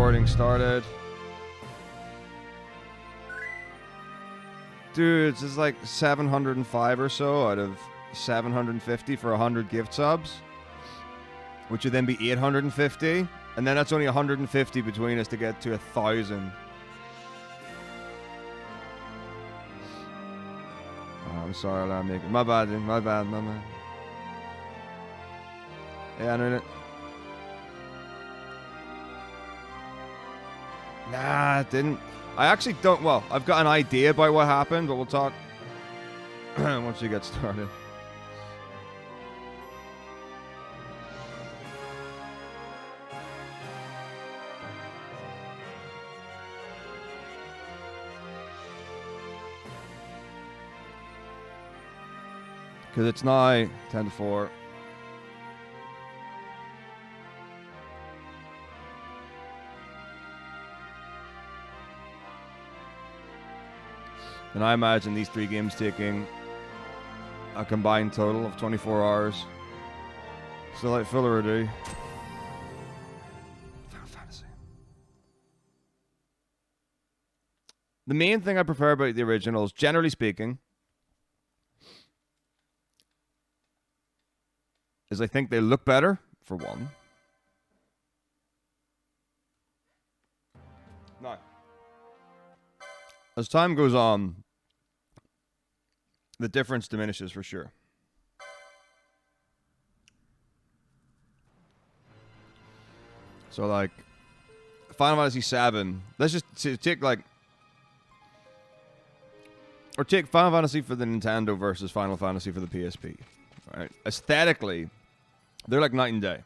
Recording started. Dude, it's just like 705 or so out of 750 for 100 gift subs. Which would then be 850. And then that's only 150 between us to get to 1,000. Oh, I'm sorry, I'm making... My bad, dude. My bad. Yeah, I know it. Nah, it didn't. I actually don't... Well, I've got an idea about what happened, but we'll talk once we get started. Because it's now 10 to 4. And I imagine these 3 games taking a combined total of 24 hours. So, like, filler ado. Final Fantasy. The main thing I prefer about the originals, generally speaking, is I think they look better, for one. Now, as time goes on, the difference diminishes for sure. So, like, Final Fantasy VII, let's just take, like, or take Final Fantasy for the Nintendo versus Final Fantasy for the PSP. Right? Aesthetically, they're like night and day.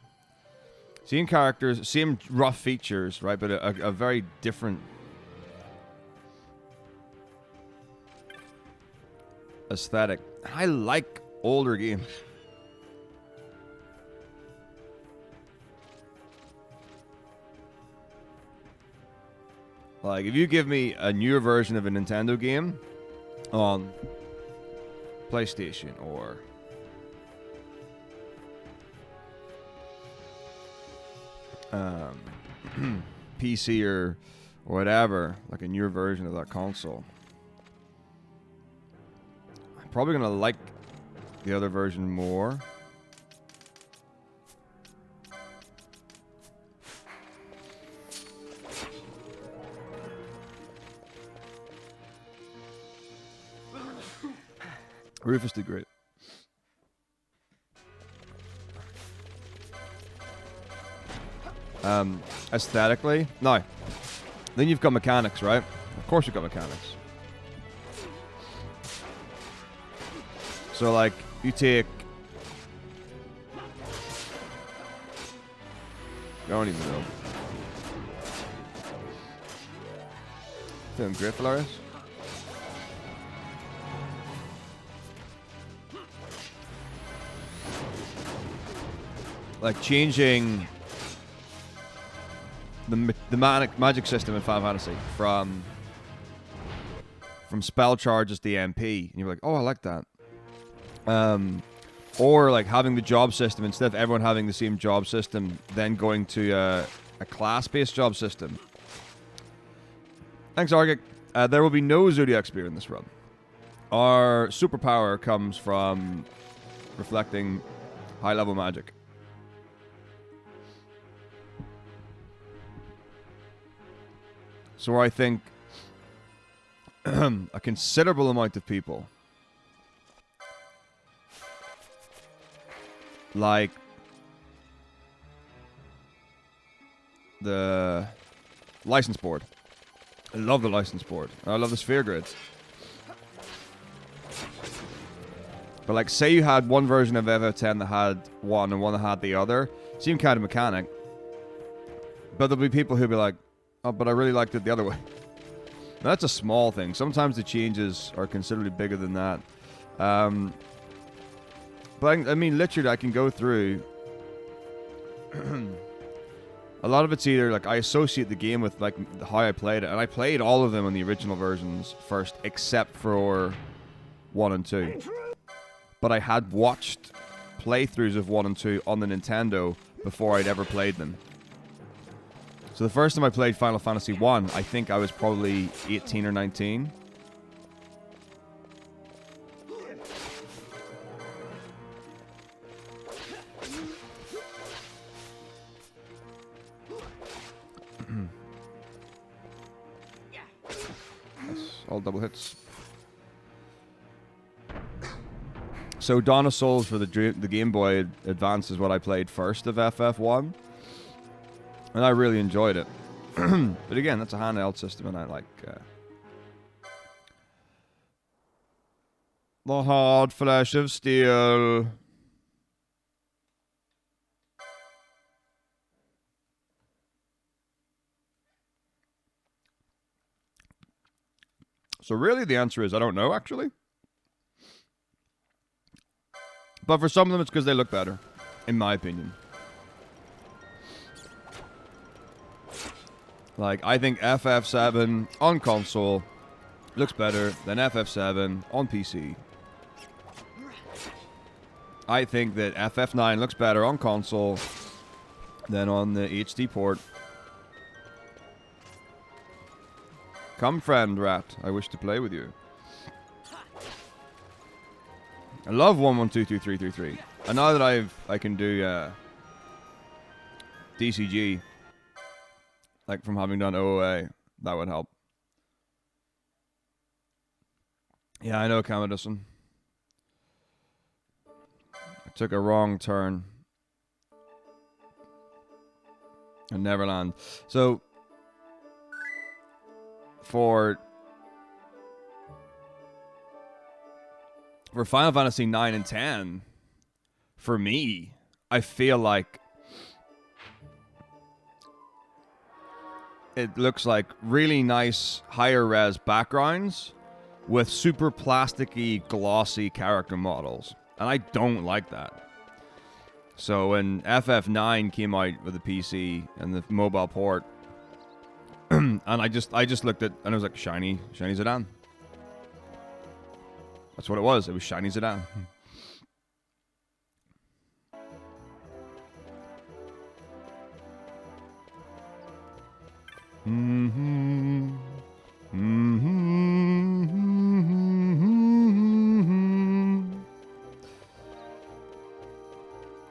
Same characters, same rough features, right? But a very different aesthetic. I like older games. Like, if you give me a newer version of a Nintendo game on PlayStation or PC or whatever, like a newer version of that console, I'm probably gonna like the other version more. Rufus did great. Aesthetically, no. Then you've got mechanics, right? Of course you've got mechanics. So, like, you take... I don't even know. Doing great, Flores. Like, changing the magic system in Final Fantasy from spell charges to MP, and you're like, oh, I like that. Or like having the job system, instead of everyone having the same job system, then going to a class-based job system. Thanks, Argic. There will be no Zodiac Spear in this run. Our superpower comes from reflecting high-level magic. So I think a considerable amount of people like the license board. I love the license board. I love the sphere grids. But like, say you had one version of FF10 that had one and one that had the other. Same kind of mechanic. But there'll be people who'll be like, oh, but I really liked it the other way. Now, that's a small thing. Sometimes the changes are considerably bigger than that. But I mean, literally, I can go through. A lot of it's either like I associate the game with like how I played it, and I played all of them on the original versions first, except for 1 and 2. But I had watched playthroughs of 1 and 2 on the Nintendo before I'd ever played them. So the first time I played Final Fantasy 1, I think I was probably 18 or 19. That's all double hits. So Dawn of Souls for the Game Boy Advance is what I played first of FF1. And I really enjoyed it. But again, that's a handheld system, and I like the hard flesh of steel. So really the answer is I don't know, actually. But for some of them, it's because they look better, in my opinion. Like, I think FF7 on console looks better than FF7 on PC. I think that FF9 looks better on console than on the HD port. Come, friend, rat. I wish to play with you. I love 11223333. And now that I can do DCG, like from having done OOA, that would help. Yeah, I know, Camadison. I took a wrong turn. In Neverland. So, for Final Fantasy 9 and 10, for me, I feel like it looks like really nice higher res backgrounds with super plasticky, glossy character models. And I don't like that. So when FF9 came out with the PC and the mobile port, and I just looked at, and it was like shiny Zidane. That's what it was. It was shiny Zidane. Mm-hmm. Mm-hmm.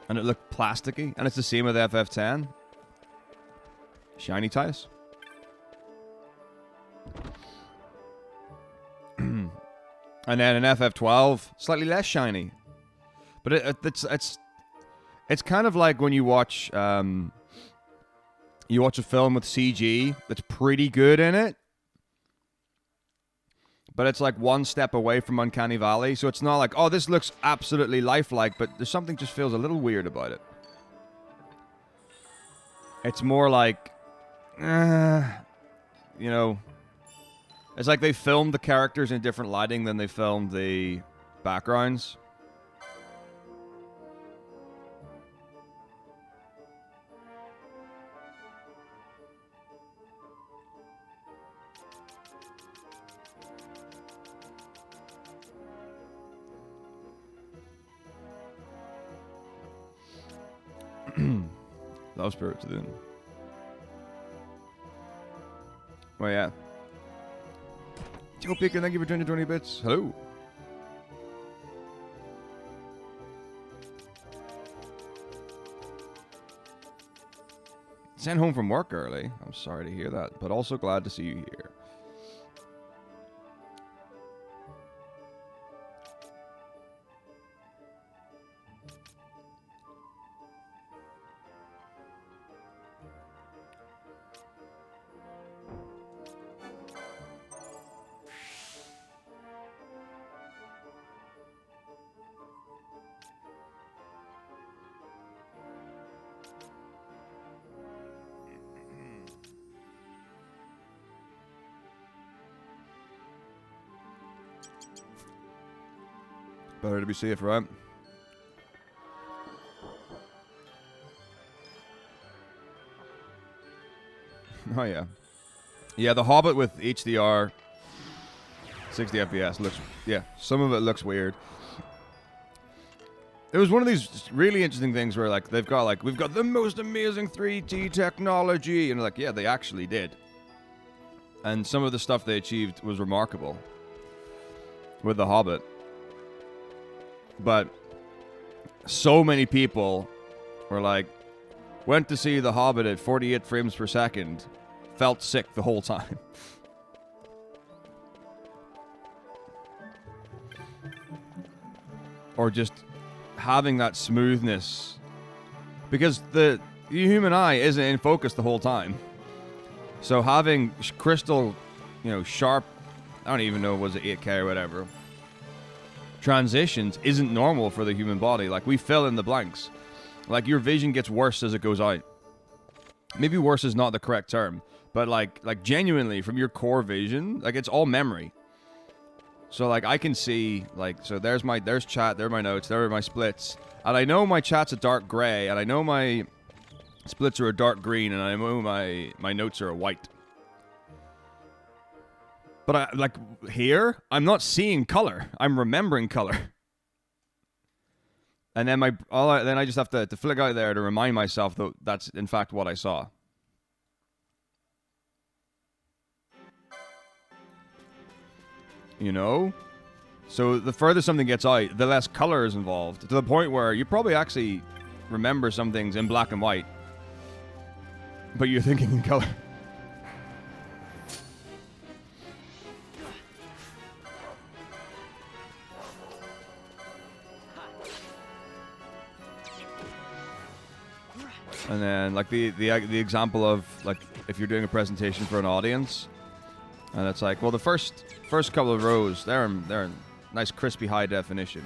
And it looked plasticky. And it's the same with FF10. Shiny ties. And then in FF12, slightly less shiny. But it's kind of like when you watch a film with CG that's pretty good in it, but it's like one step away from Uncanny Valley. So it's not like, oh, this looks absolutely lifelike, but there's something just feels a little weird about it. It's more like, you know, it's like they filmed the characters in different lighting than they filmed the backgrounds. Love Spirit to the end. Oh yeah. Joe Picker, thank you for 20 bits. Hello. Sent home from work early. I'm sorry to hear that, but also glad to see you here. Better to be safe, right? Oh, yeah. Yeah, The Hobbit with HDR, 60 FPS looks... Yeah, some of it looks weird. it was one of these really interesting things where like they've got like, we've got the most amazing 3D technology, and like, yeah, they actually did. And some of the stuff they achieved was remarkable with The Hobbit. But so many people were like, went to see The Hobbit at 48 frames per second, felt sick the whole time. Or just having that smoothness. Because the human eye isn't in focus the whole time. So having crystal, you know, sharp, I don't even know, was it 8K or whatever, transitions isn't normal for the human body. Like, we fill in the blanks. Like, your vision gets worse as it goes out. Maybe worse is not the correct term, but like genuinely from your core vision, like, it's all memory. So like, I can see, like, so there's chat, there are my notes, there are my splits, and I know my chat's a dark gray, and I know my splits are a dark green, and I know my notes are a white. But I, like, here, I'm not seeing color. I'm remembering color. And then then I just have to flick out there to remind myself that that's in fact what I saw. You know? So the further something gets out, the less color is involved. To the point where you probably actually remember some things in black and white, but you're thinking in color. And then, like, the example of, like, if you're doing a presentation for an audience, and it's like, well, the first couple of rows, they're in nice crispy high definition.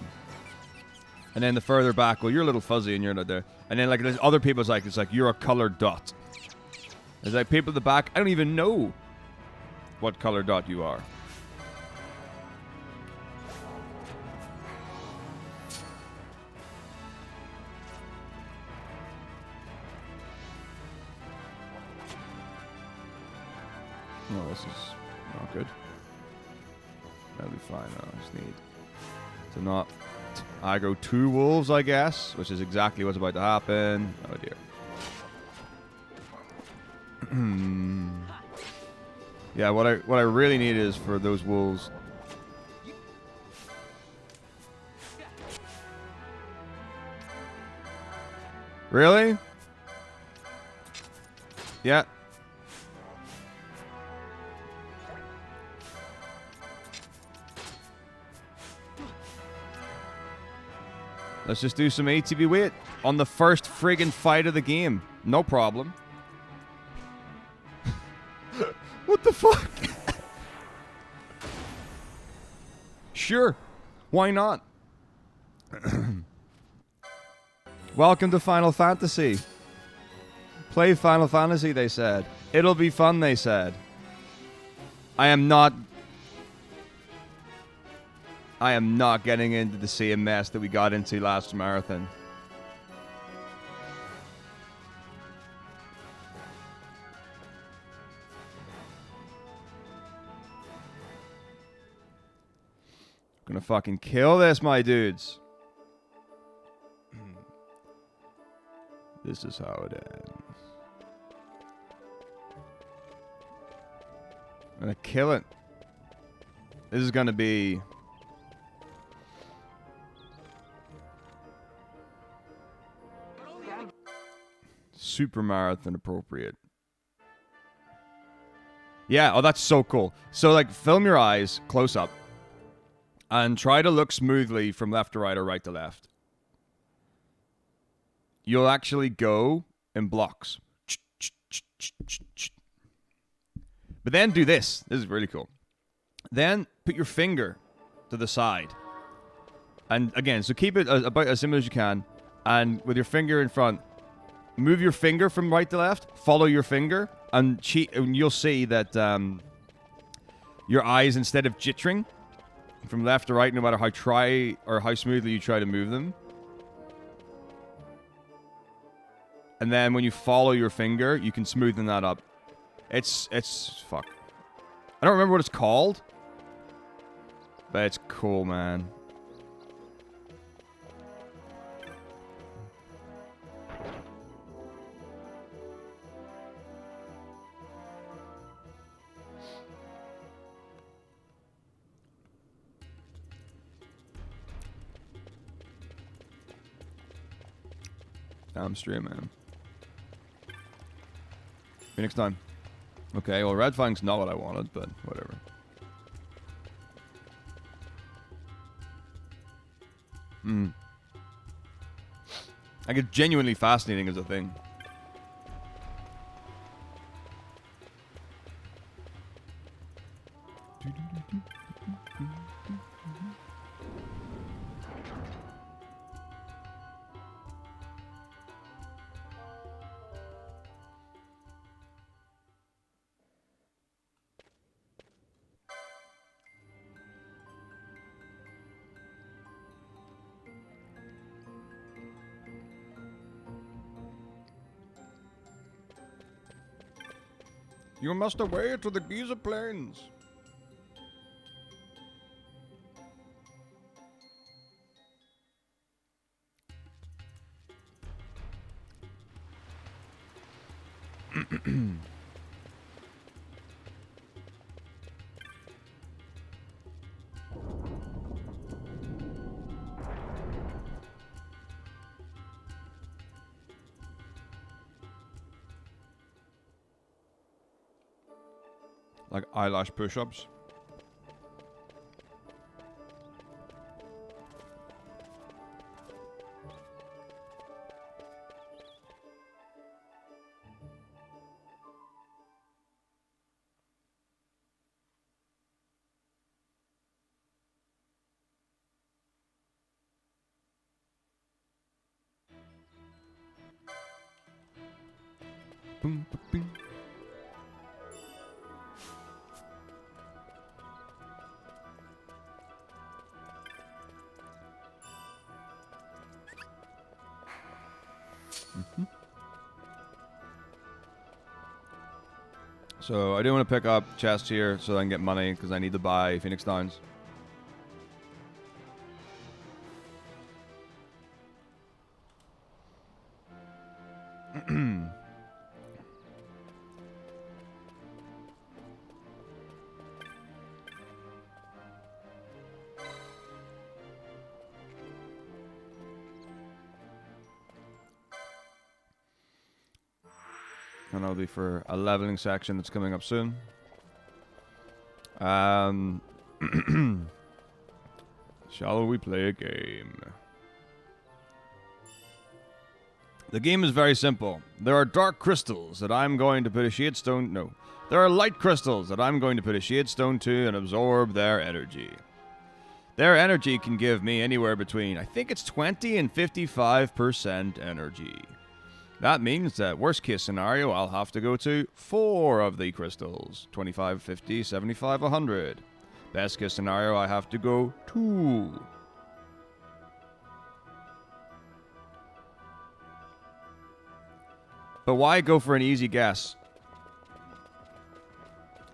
And then the further back, well, you're a little fuzzy and you're not there. And then, like, there's other people's like, it's like, you're a colored dot. There's like people at the back, I don't even know what color dot you are. No, this is not good. That'll be fine now. I just need to not aggro 2 wolves, I guess, which is exactly what's about to happen. Oh dear. Yeah, what I really need is for those wolves. Really? Yeah. Let's just do some ATB weight on the first friggin' fight of the game. No problem. What the fuck? Sure. Why not? Welcome to Final Fantasy. Play Final Fantasy, they said. It'll be fun, they said. I am not getting into the same mess that we got into last marathon. Gonna fucking kill this, my dudes. This is how it ends. I'm gonna kill it. This is gonna be... super marathon appropriate. Yeah, oh, that's so cool. So, like, film your eyes close up and try to look smoothly from left to right or right to left. You'll actually go in blocks. But then do this. This is really cool. Then put your finger to the side. And again, so keep it about as similar as you can. And with your finger in front, move your finger from right to left. Follow your finger. And you'll see that your eyes, instead of jittering from left to right, no matter how smoothly you try to move them. And then when you follow your finger, you can smoothen that up. It's fuck. I don't remember what it's called. But it's cool, man. I'm streaming. Phoenix time. Okay, well, Red Fang's not what I wanted, but whatever. Like, it's genuinely fascinating as a thing. You must away to the Giza Plains. Like eyelash push-ups. Boom, boom, boom. So I do want to pick up chests here so I can get money because I need to buy Phoenix Downs. And that'll be for a leveling section that's coming up soon. Shall we play a game? The game is very simple. There are dark crystals that I'm going to put a shadestone... No. There are light crystals that I'm going to put a shadestone to and absorb their energy. Their energy can give me anywhere between, I think it's 20 and 55% energy. That means that worst case scenario, I'll have to go to 4 of the crystals. 25, 50, 75, 100. Best case scenario, I have to go 2. But why go for an easy guess?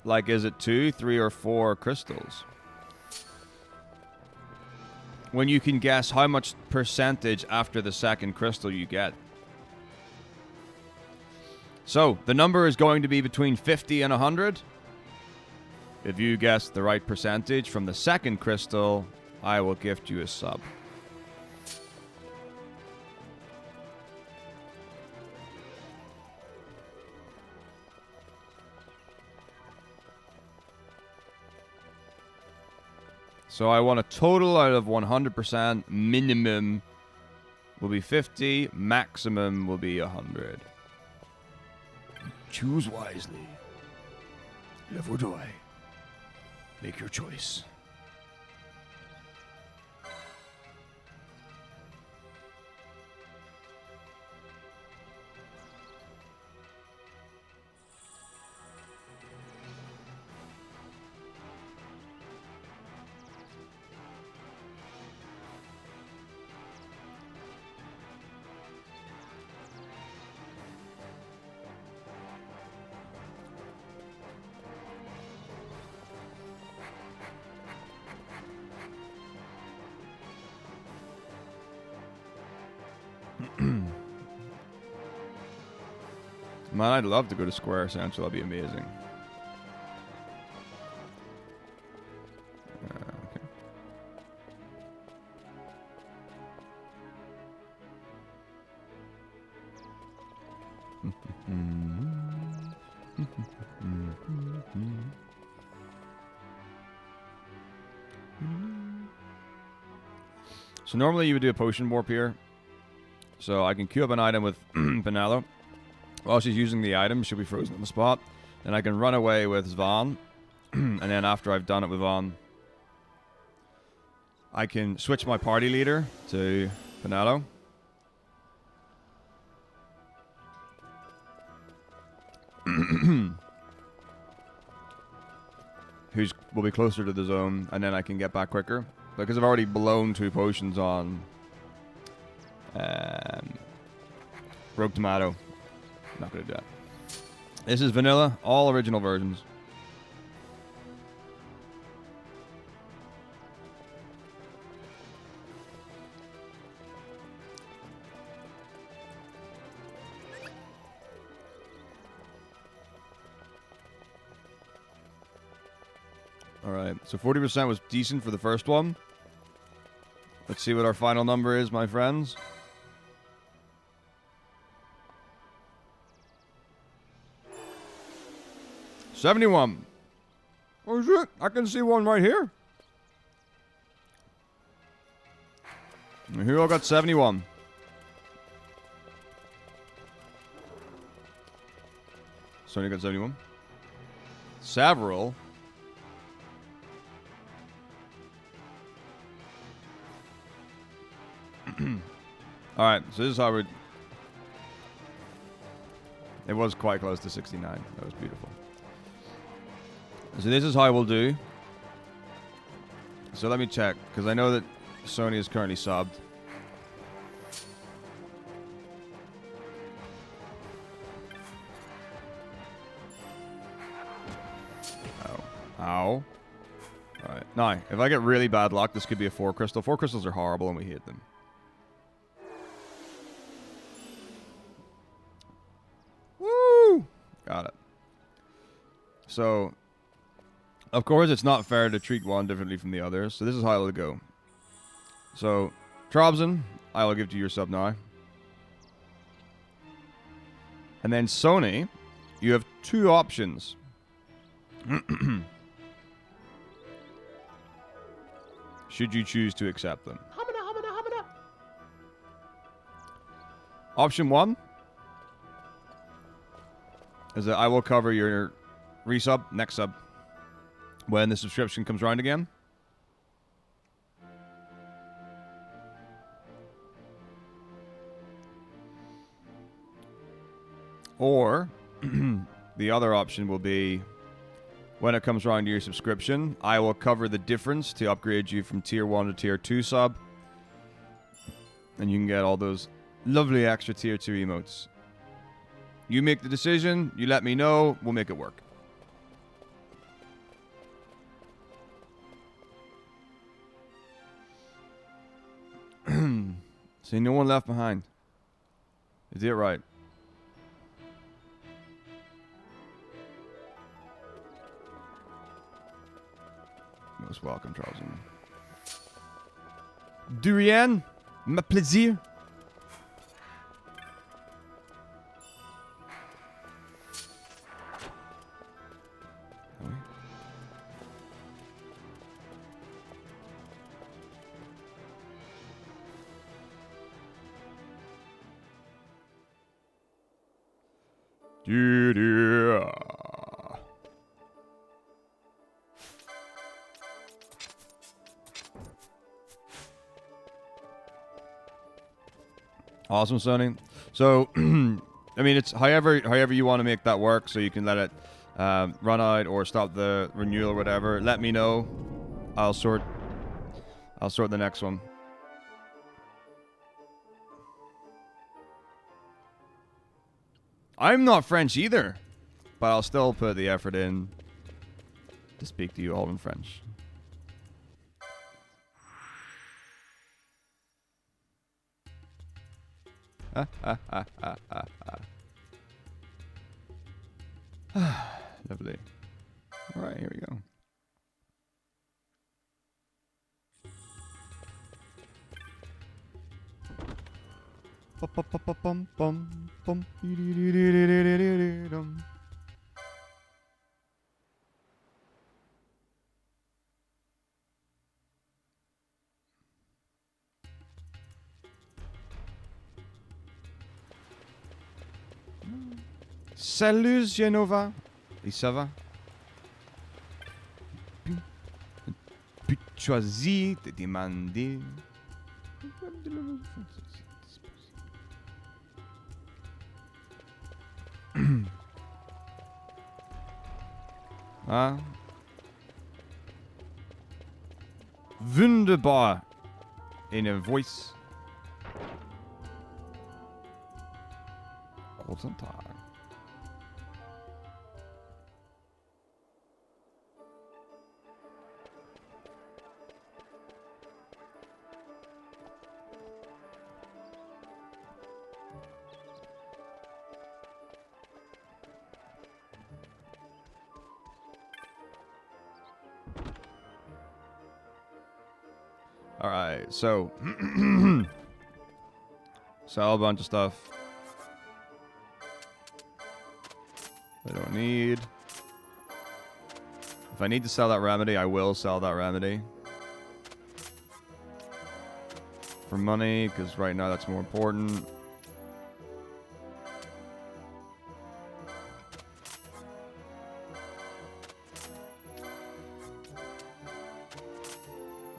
Like, is it 2, 3, or 4 crystals? When you can guess how much percentage after the second crystal you get. So, the number is going to be between 50 and 100. If you guess the right percentage from the second crystal, I will gift you a sub. So I want a total out of 100%. Minimum will be 50. Maximum will be 100. Choose wisely. Live or die. Make your choice. Man, I'd love to go to Square Central. That'd be amazing. Okay. So normally you would do a potion warp here. So I can queue up an item with Vanilla. While she's using the item, she'll be frozen on the spot. Then I can run away with Zvan. And then after I've done it with Zvan, I can switch my party leader to Vanilla. Who will be closer to the zone, and then I can get back quicker. Because I've already blown 2 potions on Rogue Tomato. Not going to do that. This is vanilla, all original versions. Alright, so 40% was decent for the first one. Let's see what our final number is, my friends. $71. Oh shit, I can see one right here. And here I got 71. Sony got 71. Several. Alright, so this is how we... It was quite close to 69. That was beautiful. So this is how we'll do. So let me check, because I know that Sony is currently subbed. Oh. Ow. Alright. Now, if I get really bad luck, this could be a 4 crystal. 4 crystals are horrible and we hate them. Woo! Got it. So, of course, it's not fair to treat one differently from the others. So this is how it'll go. So, Trobson, I will give to your sub now. And then Sony, you have 2 options. Should you choose to accept them. Option 1 is that I will cover your resub, next sub, when the subscription comes around again. Or the other option will be when it comes around to your subscription, I will cover the difference to upgrade you from tier 1 to tier 2 sub. And you can get all those lovely extra tier 2 emotes. You make the decision, you let me know, we'll make it work. See, no one left behind. You did it right. Most welcome, Charleston. Durian, ma plaisir. Awesome, Sony. So, I mean, it's however you want to make that work. So you can let it run out or stop the renewal or whatever. Let me know. I'll sort the next one. I'm not French either, but I'll still put the effort in to speak to you all in French. Lovely. All right, here we go. Salut Genova. Et ça va? Puis choisi de demander. Ah. Wunderbar. In a voice. Guten Tag. All right, so sell a bunch of stuff I don't need. If I need to sell that remedy, I will sell that remedy for money, because right now that's more important.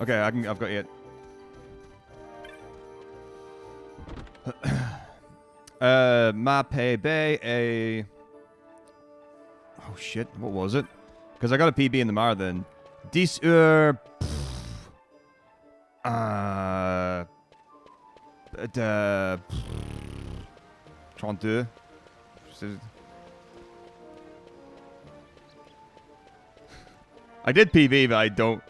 Okay, I've got it. Ma PB a... Oh shit, what was it? Because I got a PB in the marathon. 10 uur... 32. I did PB, but I don't...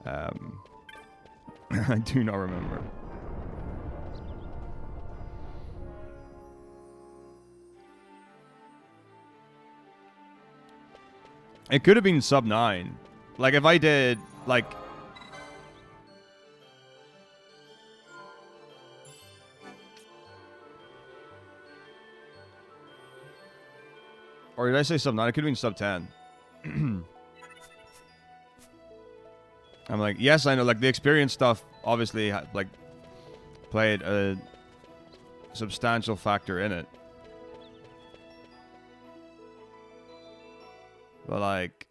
I do not remember. It could have been sub 9. Like, if I did, like... Or did I say sub 9? It could have been sub 10. I'm like, yes, I know, like, the experience stuff obviously, like, played a substantial factor in it. But, like,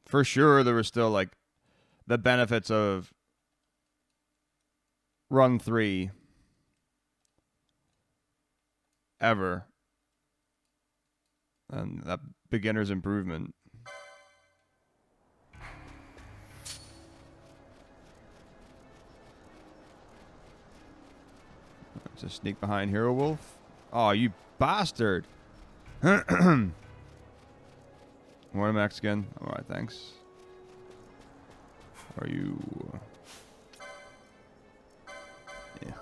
for sure, there was still, like, the benefits of run 3 ever. And that beginner's improvement. Just sneak behind Hero Wolf. Oh, you bastard. Want a Mexican? Alright, thanks. Are you... Yeah.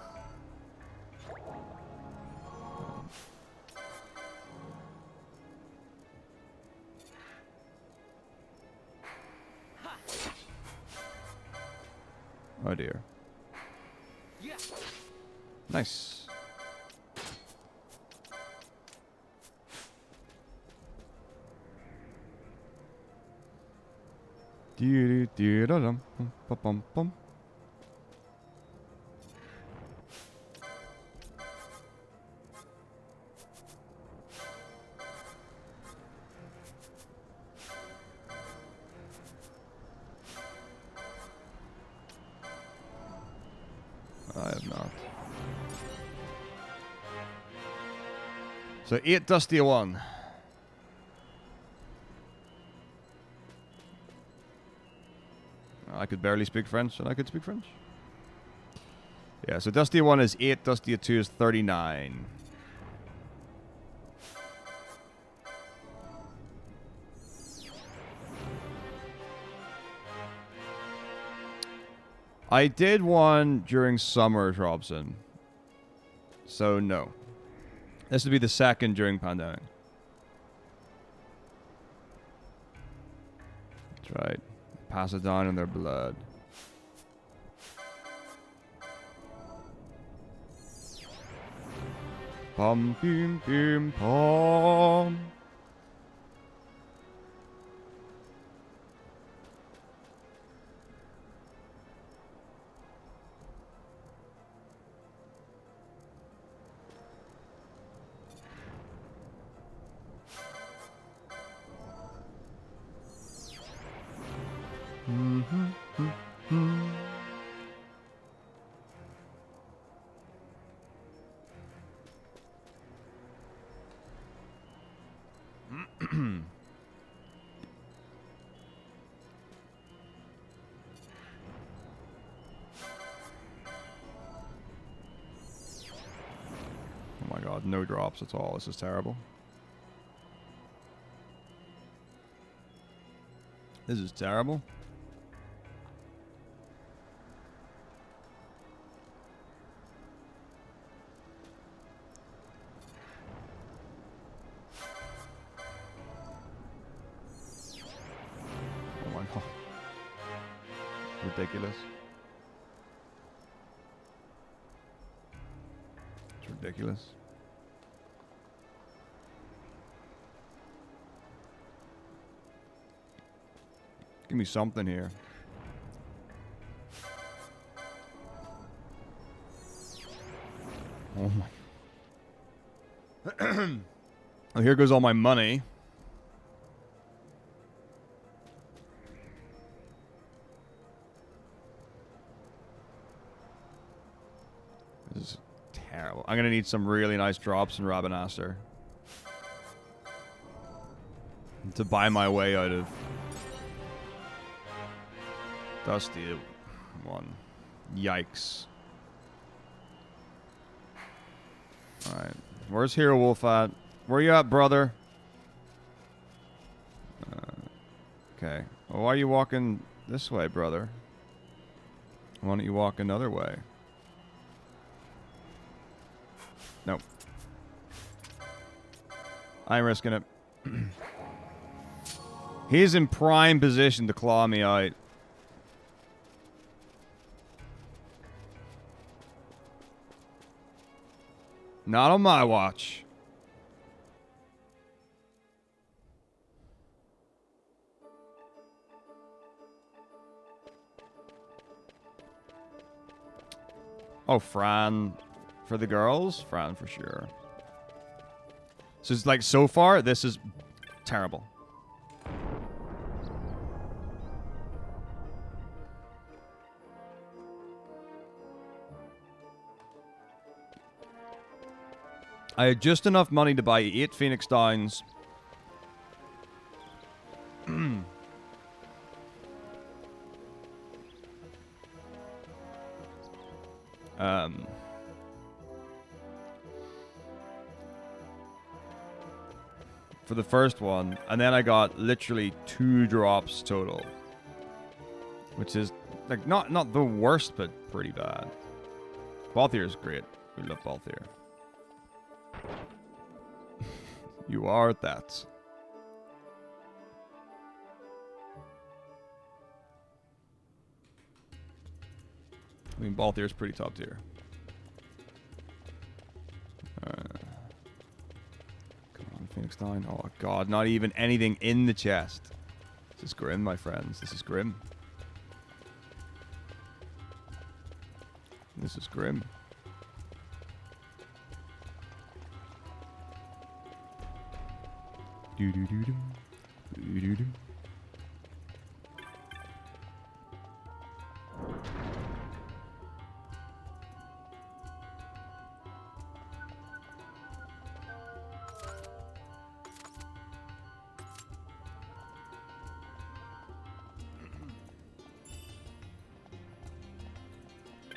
Oh dear. Nice. Bum. I have not. So 8 Dusty 1. I could barely speak French, and I could speak French. Yeah, so Dusty 1 is 8, Dusty 2 is 39. I did one during summer, Robson. So, no. This would be the second during pandemic. That's right. Pass it down in their blood. Pom, pim, pim, pom. Oh my god, no drops at all. This is terrible. This is terrible. Oh my god. Ridiculous. It's ridiculous. Give me something here. Oh my. Oh, here goes all my money. This is terrible. I'm gonna need some really nice drops in Rabanaster to buy my way out of Dusty one. Yikes. Alright. Where's Hero Wolf at? Where you at, brother? Okay. Well, why are you walking this way, brother? Why don't you walk another way? Nope. I ain't risking it. He's in prime position to claw me out. Not on my watch. Oh, Fran for the girls? Fran for sure. So it's like, so far, this is terrible. I had just enough money to buy 8 Phoenix Downs. For the first one, and then I got literally 2 drops total, which is like not the worst, but pretty bad. Balthier is great. We love Balthier. You are that. I mean, Balthier is pretty top tier. Come on, Phoenix Down. Oh god, not even anything in the chest. This is grim, my friends. This is grim. This is grim. Do do do do do do do.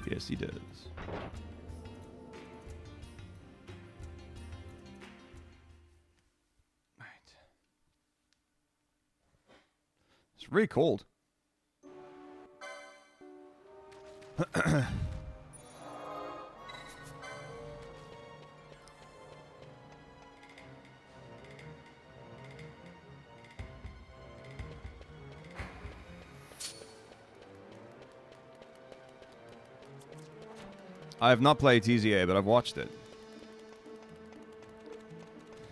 Yes, he does. It's really cold. I have not played TZA, but I've watched it.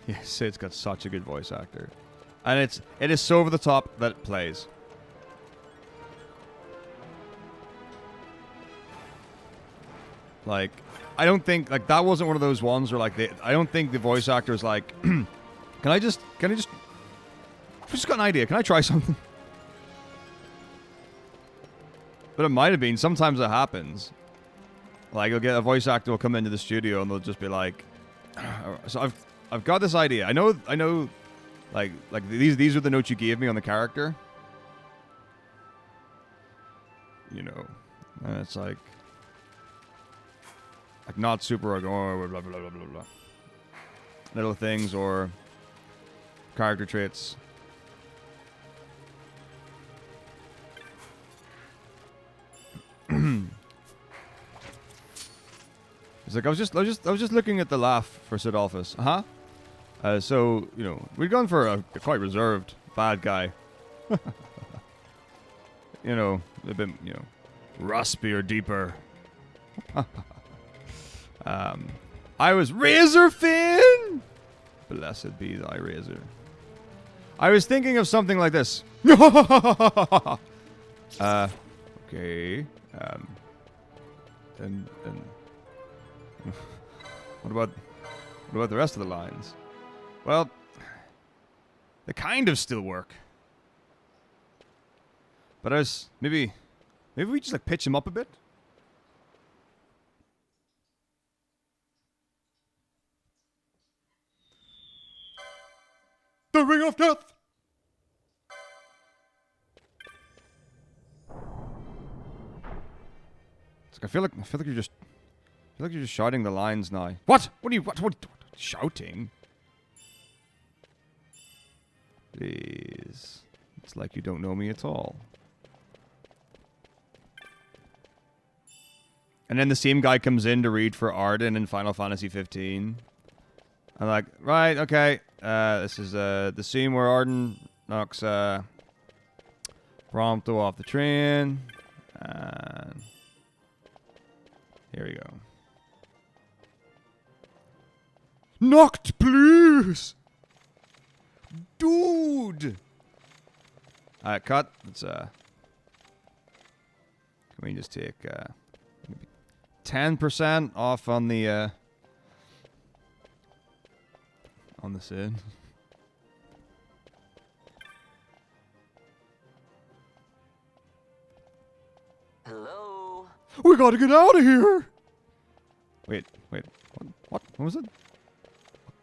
Yeah, Sid's got such a good voice actor. And it is so over the top that it plays. Like, I don't think, like, that wasn't one of those ones where, like, I don't think the voice actor is like, can I just, I've just got an idea, can I try something? But it might have been, sometimes it happens. Like, you'll get a voice actor will come into the studio and they'll just be like, so I've got this idea. I know, like these are the notes you gave me on the character. You know, and it's like not super, like, oh, blah, blah, blah, blah, blah. Little things or character traits. It's like I was just looking at the laugh for Sidolphus. So, you know, we'd gone for a quite reserved bad guy. You know, a bit, you know, raspier, deeper. I was Razor Finn! Blessed be thy razor. I was thinking of something like this. Okay. And what about the rest of the lines? Well, they kind of still work. But maybe we just like pitch him up a bit. The Ring of Death. It's like I feel like you're just shouting the lines now. What shouting? Please. It's like you don't know me at all. And then the same guy comes in to read for Arden in Final Fantasy 15. I'm like, right, okay. This is the scene where Arden knocks Prompto off the train. And here we go. Knocked, please! Dude! Alright, cut. Let's, can we just take, maybe 10% off on the Sid? Hello? We gotta get out of here! Wait. What was it?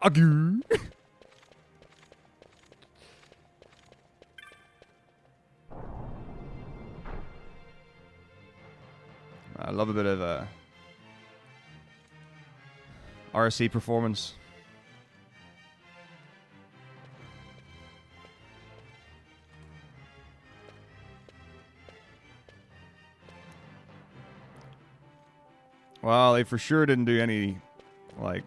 Agu! I love a bit of RSC performance. Well, they for sure didn't do any, like,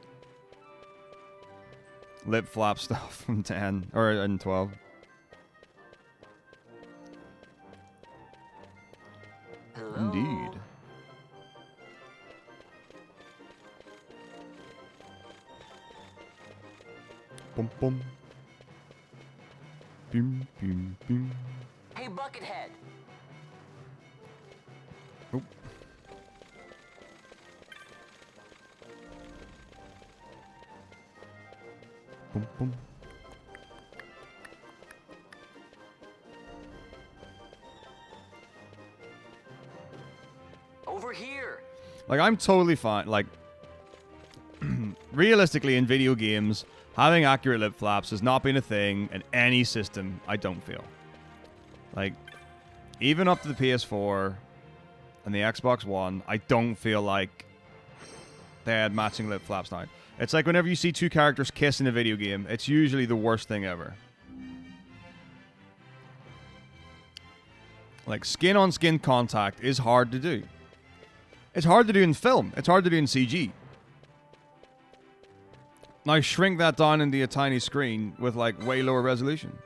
lip flap stuff from 10 or in 12. Hello? Indeed. Bum bum. Bim bim bim. Hey, Buckethead. Oh. Bum bum. Over here. Like, I'm totally fine. Like, realistically, in video games, having accurate lip flaps has not been a thing in any system, I don't feel. Like, even up to the PS4 and the Xbox One, I don't feel like they had matching lip flaps now. It's like whenever you see two characters kiss in a video game, it's usually the worst thing ever. Like, skin-on-skin contact is hard to do. It's hard to do in film. It's hard to do in CG. Now shrink that down into a tiny screen with, like, way lower resolution.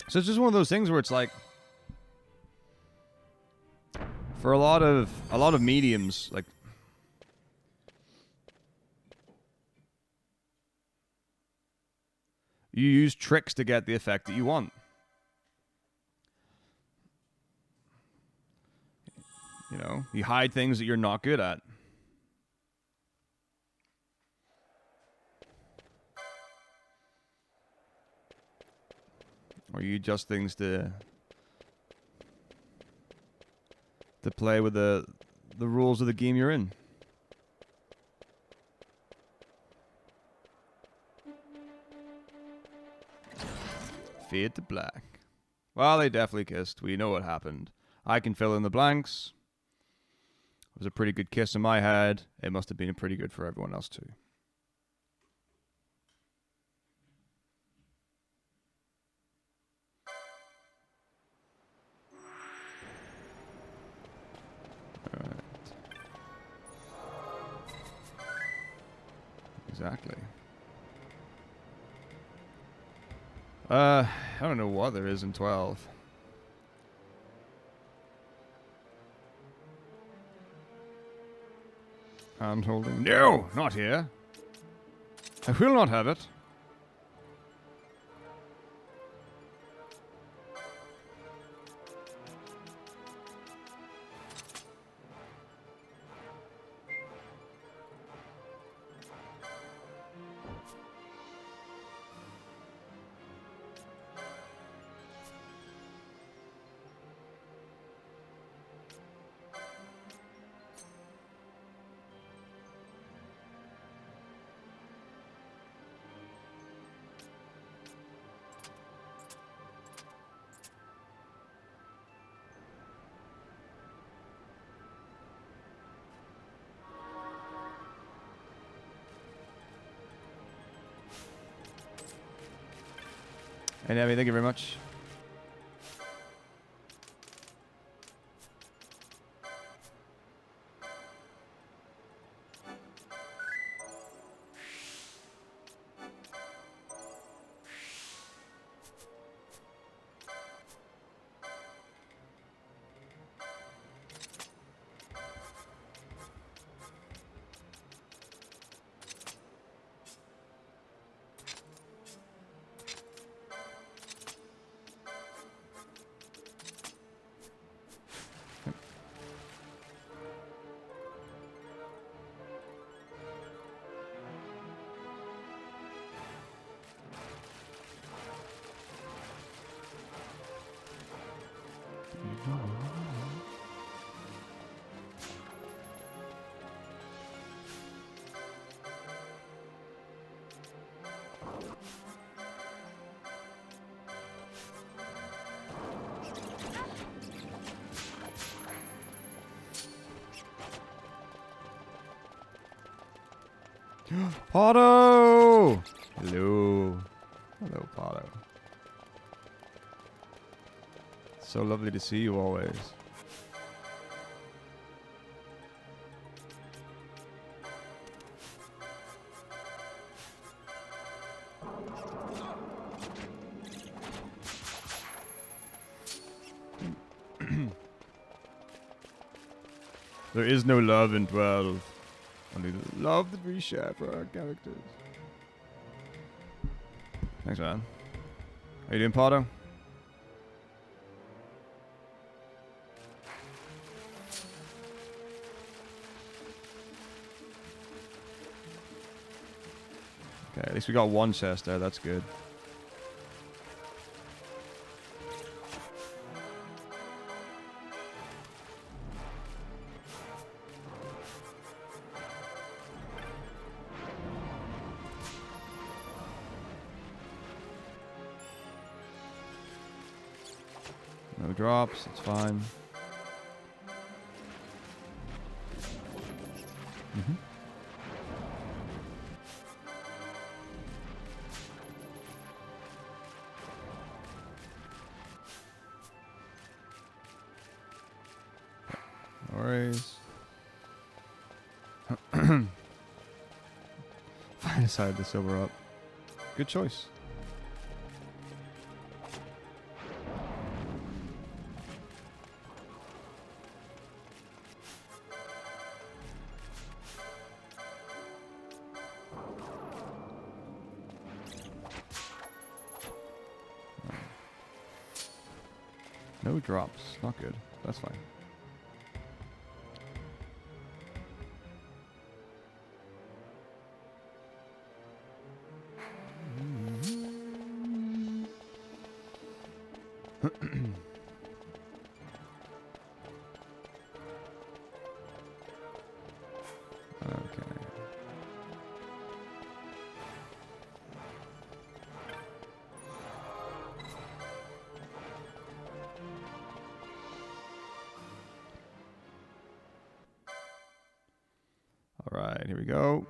So it's just one of those things where it's like, for a lot of mediums, like, you use tricks to get the effect that you want. You know, you hide things that you're not good at. Or you adjust things to play with the rules of the game you're in. Fade to black. Well, they definitely kissed. We know what happened. I can fill in the blanks. It was a pretty good kiss in my head. It must have been pretty good for everyone else too. Alright. Exactly. I don't know what there is in 12. Hand holding. No, not here. I will not have it. Hey, Navi, thank you very much. Pato! Hello. Hello, Pato. So lovely to see you always. There is no love in 12. Only the love that we share for our characters. Thanks, man. How you doing, Pato? Okay, at least we got one chest there. That's good. No drops, it's fine. Mm-hmm. No worries. I decided to silver up. Good choice. No drops. Not good. That's fine. Okay. All right, here we go.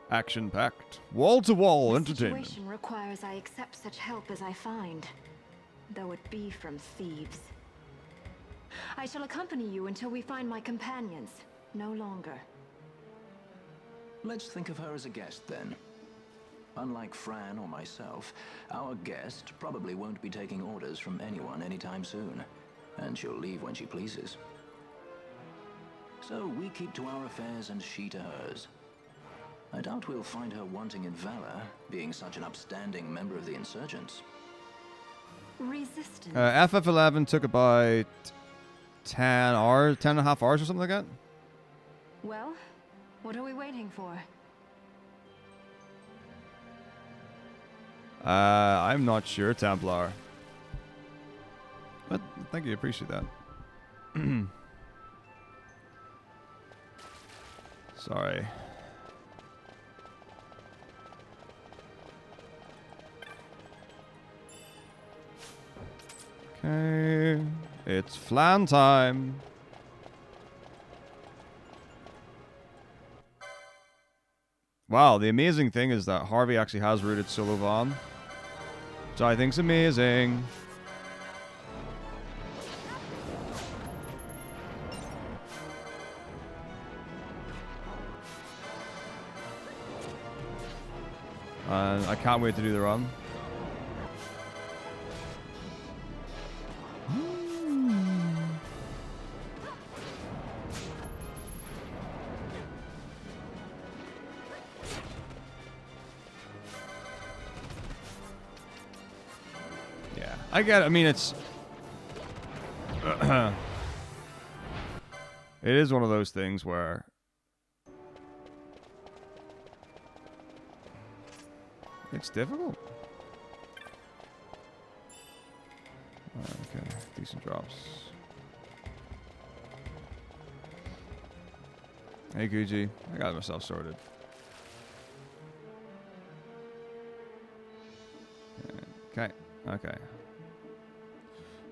Action-packed, wall-to-wall The entertainment. situation requires I accept such help as I find, though it be from thieves. I shall accompany you until we find my companions, no longer. Let's think of her as a guest, then. Unlike Fran or myself, our guest probably won't be taking orders from anyone anytime soon, and she'll leave when she pleases. So we keep to our affairs and she to hers. I doubt we'll find her wanting in valor, being such an upstanding member of the insurgents. Resistance. FF11 took about 10 hours, 10 and a half hours or something like that. Well, what are we waiting for? I'm not sure, Templar. But thank you, appreciate that. Sorry. Okay, it's flan time. Wow, the amazing thing is that Harvey actually has rooted Solo Von, which I think's amazing. And I can't wait to do the run. I get it. I mean, it's... it is one of those things where... it's difficult. Okay, decent drops. Hey, Gucci. I got myself sorted. Okay, okay.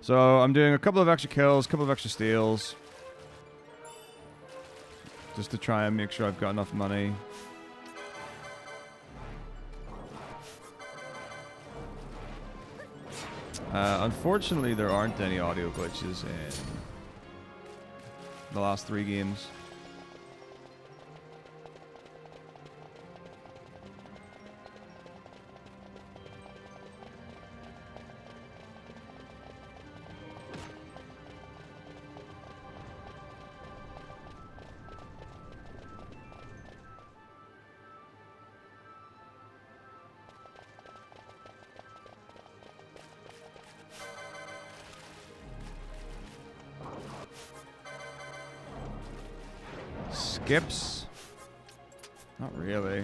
So I'm doing a couple of extra kills, a couple of extra steals. Just to try and make sure I've got enough money. Unfortunately, there aren't any audio glitches in the last 3 games. Skips? Not really.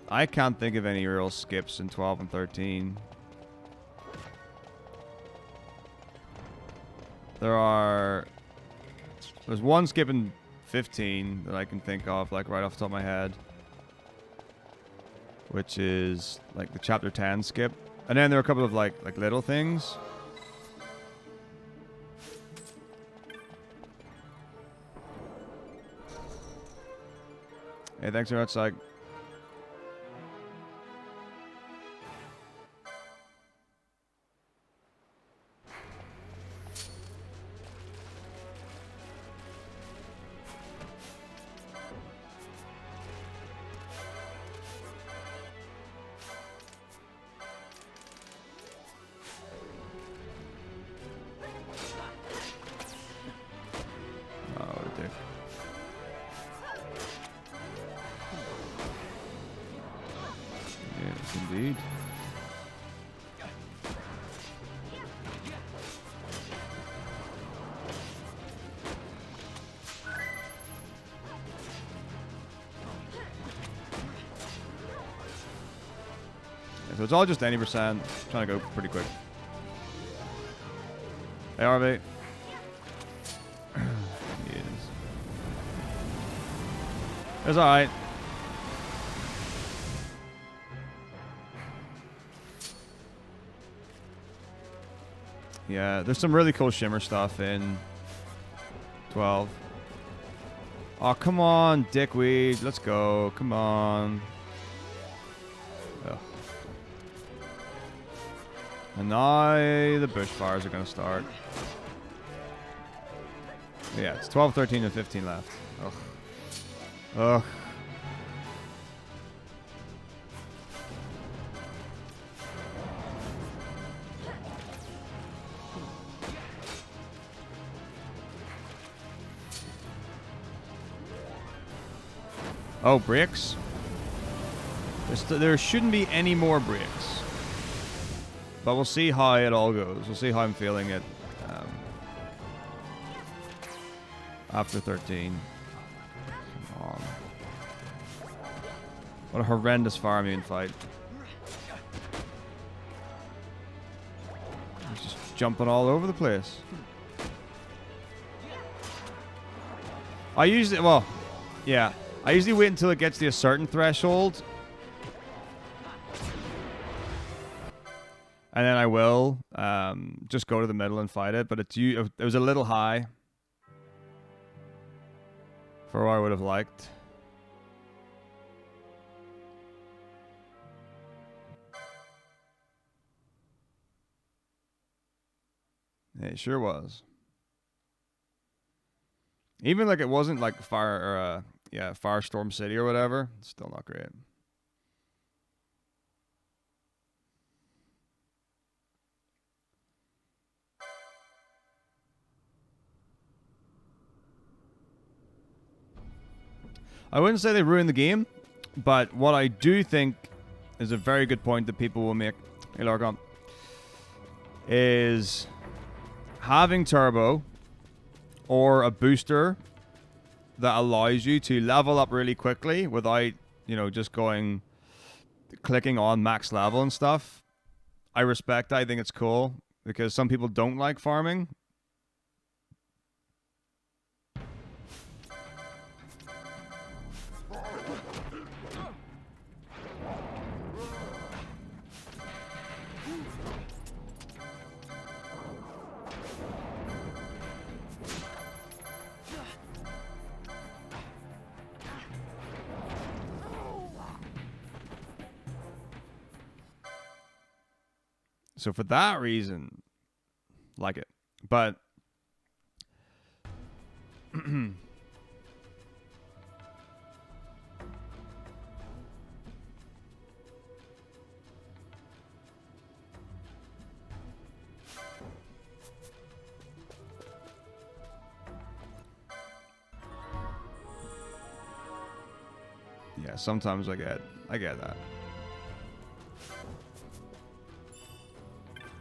I can't think of any real skips in 12 and 13. There's one skip in 15 that I can think of, like right off the top of my head. Which is like the chapter 10 skip. And then there are a couple of like little things. Hey, thanks very much, Psych. Indeed. So it's all just any percent. Trying to go pretty quick. Hey, RV. Yes. It's alright. Yeah, there's some really cool shimmer stuff in 12. Oh, come on, dickweed. Let's go. Come on. Ugh. And now the bushfires are going to start. Yeah, it's 12, 13, and 15 left. Ugh. Ugh. Oh, bricks? There shouldn't be any more bricks. But we'll see how it all goes. We'll see how I'm feeling it after 13. Come on. What a horrendous farming fight. He's just jumping all over the place. I usually, well, yeah. I usually wait until it gets to a certain threshold. And then I will just go to the middle and fight it. But it was a little high for what I would have liked. It sure was. Even like it wasn't like Firestorm City or whatever. It's still not great. I wouldn't say they ruined the game, but what I do think is a very good point that people will make, hey Largon, is having turbo or a booster that allows you to level up really quickly without, just clicking on max level and stuff. I respect that. I think it's cool because some people don't like farming. So for that reason, like it. But yeah, sometimes I get that.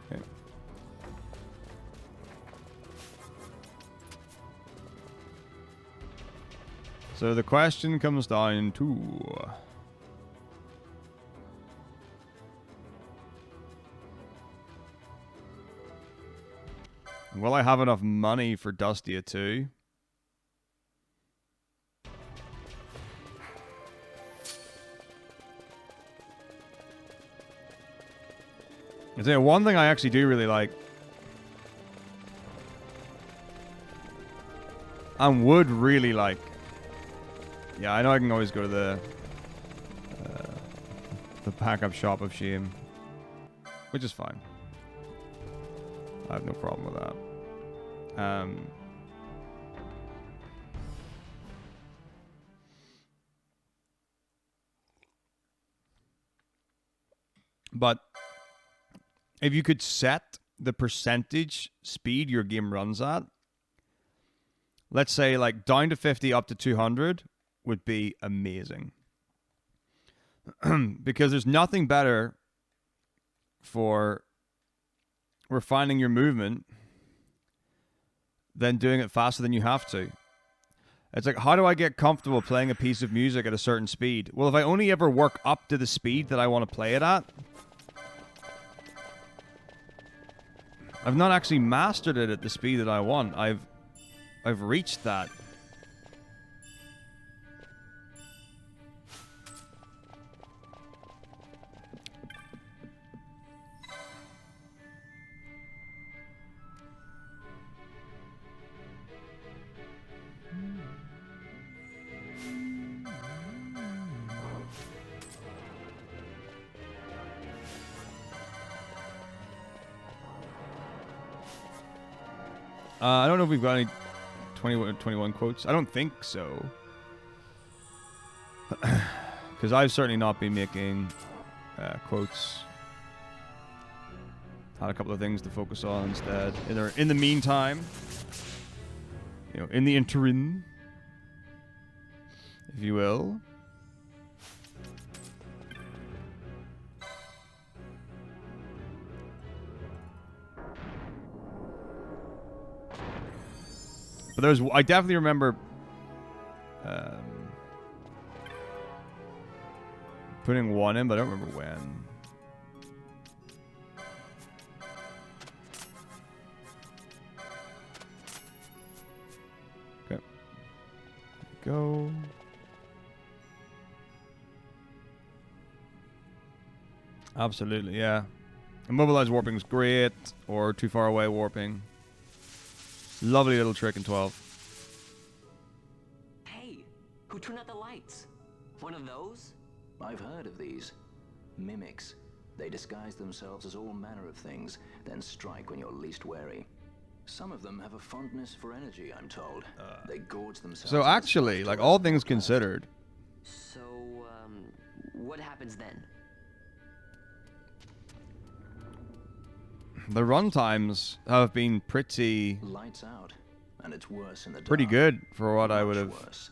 Okay. So the question comes down to will I have enough money for Dustia 2? I tell you, one thing I actually do really like, and would really like. Yeah, I know I can always go to the pack-up shop of shame, which is fine. I have no problem with that. But if you could set the percentage speed your game runs at, let's say like down to 50 up to 200 would be amazing. Because there's nothing better for refining your movement than doing it faster than you have to. It's like, how do I get comfortable playing a piece of music at a certain speed? Well, if I only ever work up to the speed that I want to play it at, I've not actually mastered it at the speed that I want. I've reached that. I don't know if we've got any 21 quotes. I don't think so. Because I've certainly not been making quotes. Had a couple of things to focus on instead. In the meantime, you know, in the interim, if you will. But I definitely remember putting one in, but I don't remember when. Okay. Go. Absolutely, yeah. Immobilized warping is great, or too far away warping. Lovely little trick in 12. Hey, who turned out the lights? One of those? I've heard of these. Mimics. They disguise themselves as all manner of things, then strike when you're least wary. Some of them have a fondness for energy, I'm told. They gorge themselves. So actually, like all things considered. So, what happens then? The run times have been pretty lights out, and it's worse in the dark. pretty good for what I would have worse.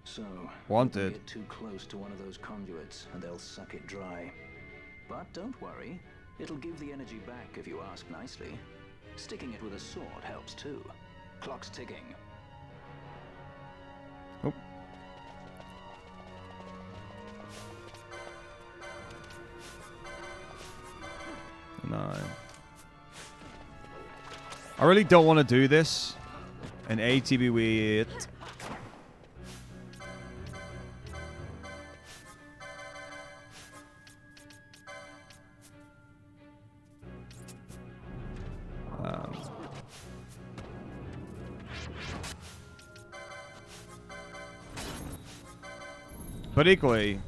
So wanted. Get too close to one of those conduits, and they'll suck it dry. But don't worry, it'll give the energy back if you ask nicely. Sticking it with a sword helps too. Clock's ticking. Oh. No. I really don't want to do this. An ATB wait. But equally,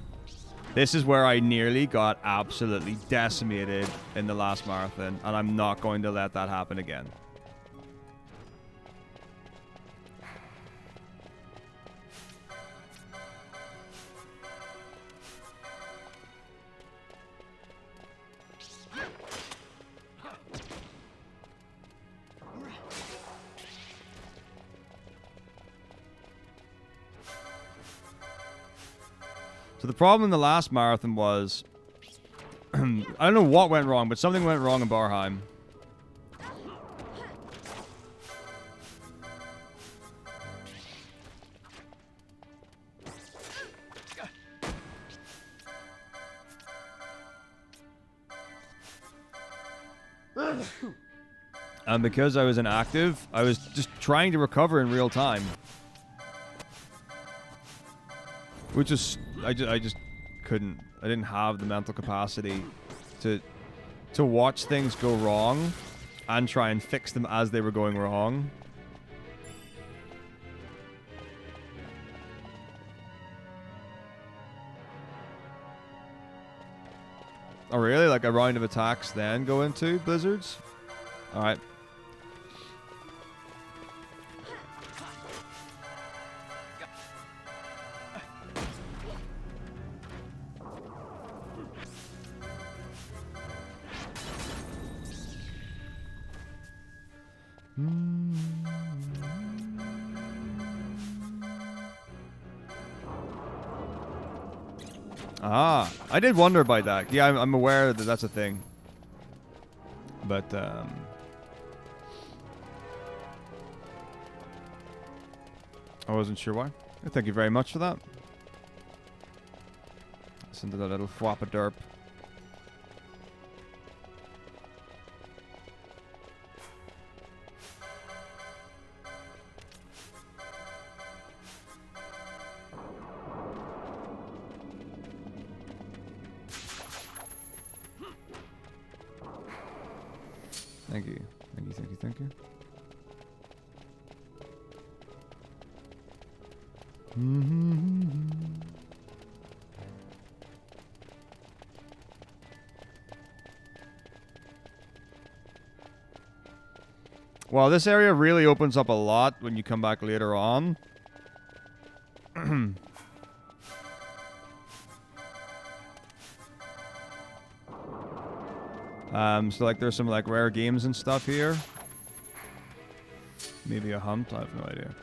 this is where I nearly got absolutely decimated in the last marathon, and I'm not going to let that happen again. So the problem in the last marathon was, I don't know what went wrong, but something went wrong in Barheim. And because I was inactive, I was just trying to recover in real time. Which is, I just couldn't. I didn't have the mental capacity to to watch things go wrong and try and fix them as they were going wrong. Oh, really? Like a round of attacks then go into blizzards? Alright. Ah, I did wonder about that. Yeah, I'm aware that that's a thing. But, I wasn't sure why. Thank you very much for that. Listen to that little flop of derp. Thank you. Thank you, thank you, thank you. Well, this area really opens up a lot when you come back later on. So like there's some like rare games and stuff here. Maybe a hunt, I have no idea.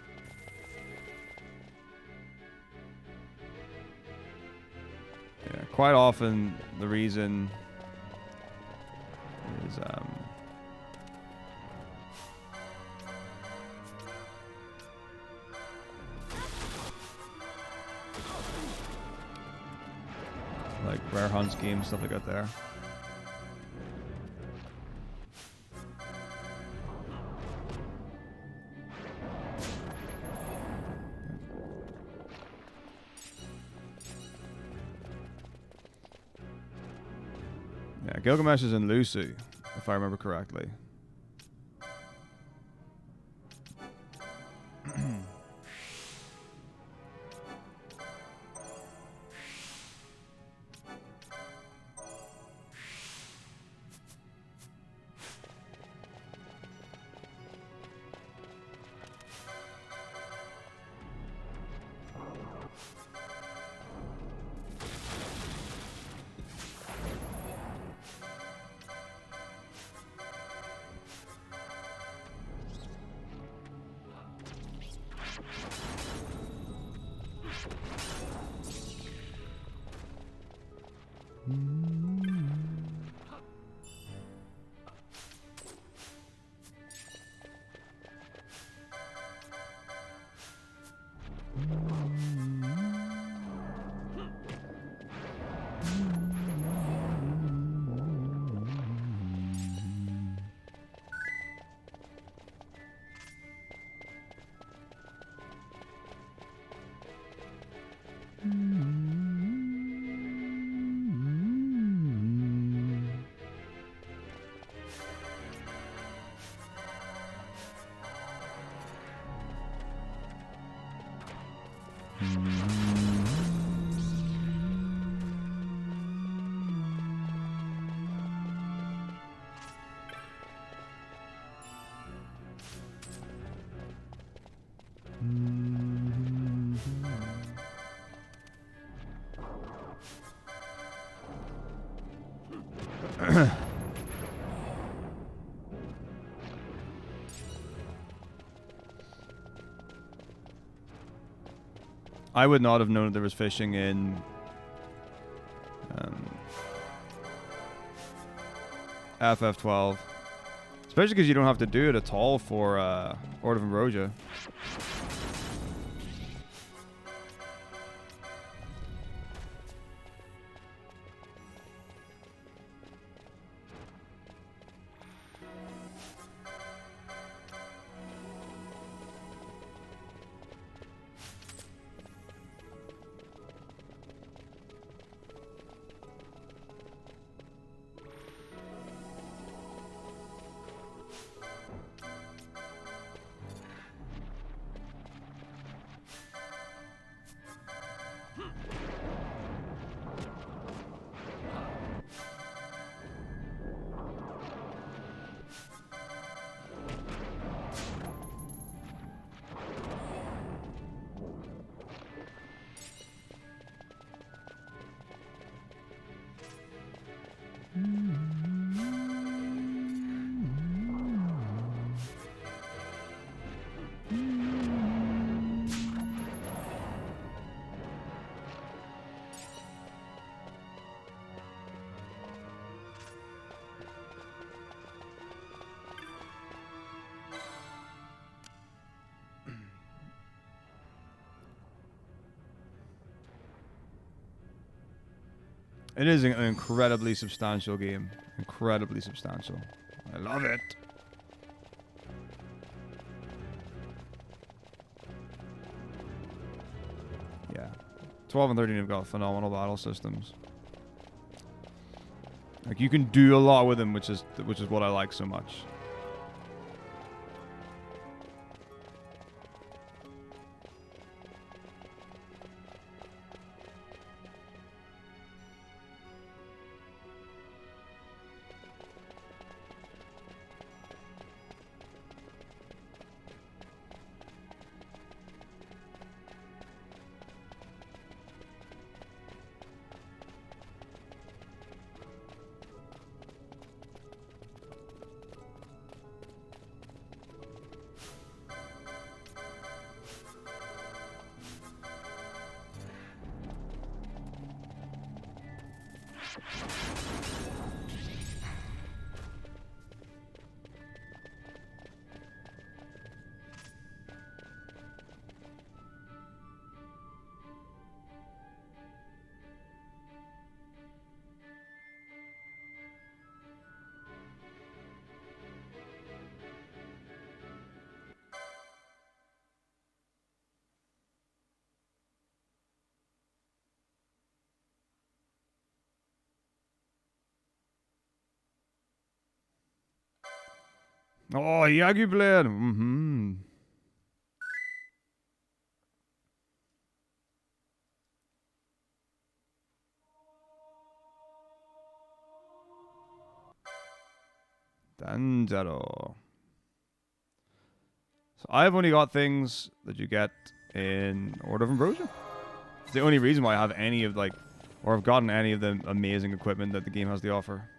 Yeah, quite often the reason is like rare hunts games, stuff like that there. Yeah, Gilgamesh is in Lucy, if I remember correctly. I would not have known that there was fishing in FF12. Especially because you don't have to do it at all for Order of Ambrosia. It is an incredibly substantial game. Incredibly substantial. I love it. Yeah. 12 and 13 have got phenomenal battle systems. Like, you can do a lot with them, which is what I like so much. Oh, Jagerblad. Mm-hmm. Danjaro. So I've only got things that you get in Order of Ambrosia. It's the only reason why I have any of, like, or I've gotten any of the amazing equipment that the game has to offer.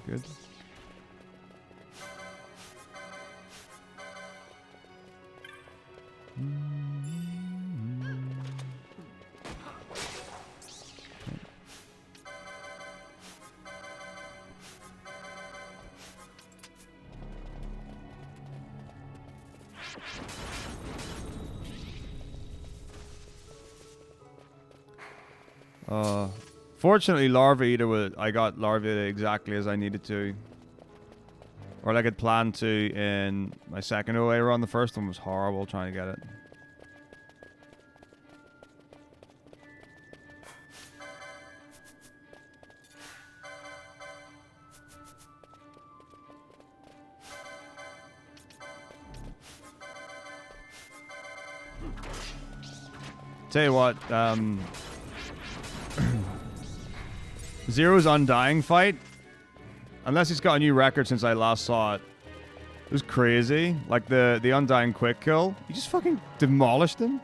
Good. Fortunately, Larva Eater I got Larva Eater exactly as I needed to. Or like I'd planned to in my second OA run. The first one was horrible trying to get it. Tell you what, Zero's Undying fight, unless he's got a new record since I last saw it, it was crazy. Like the Undying quick kill, he just fucking demolished him.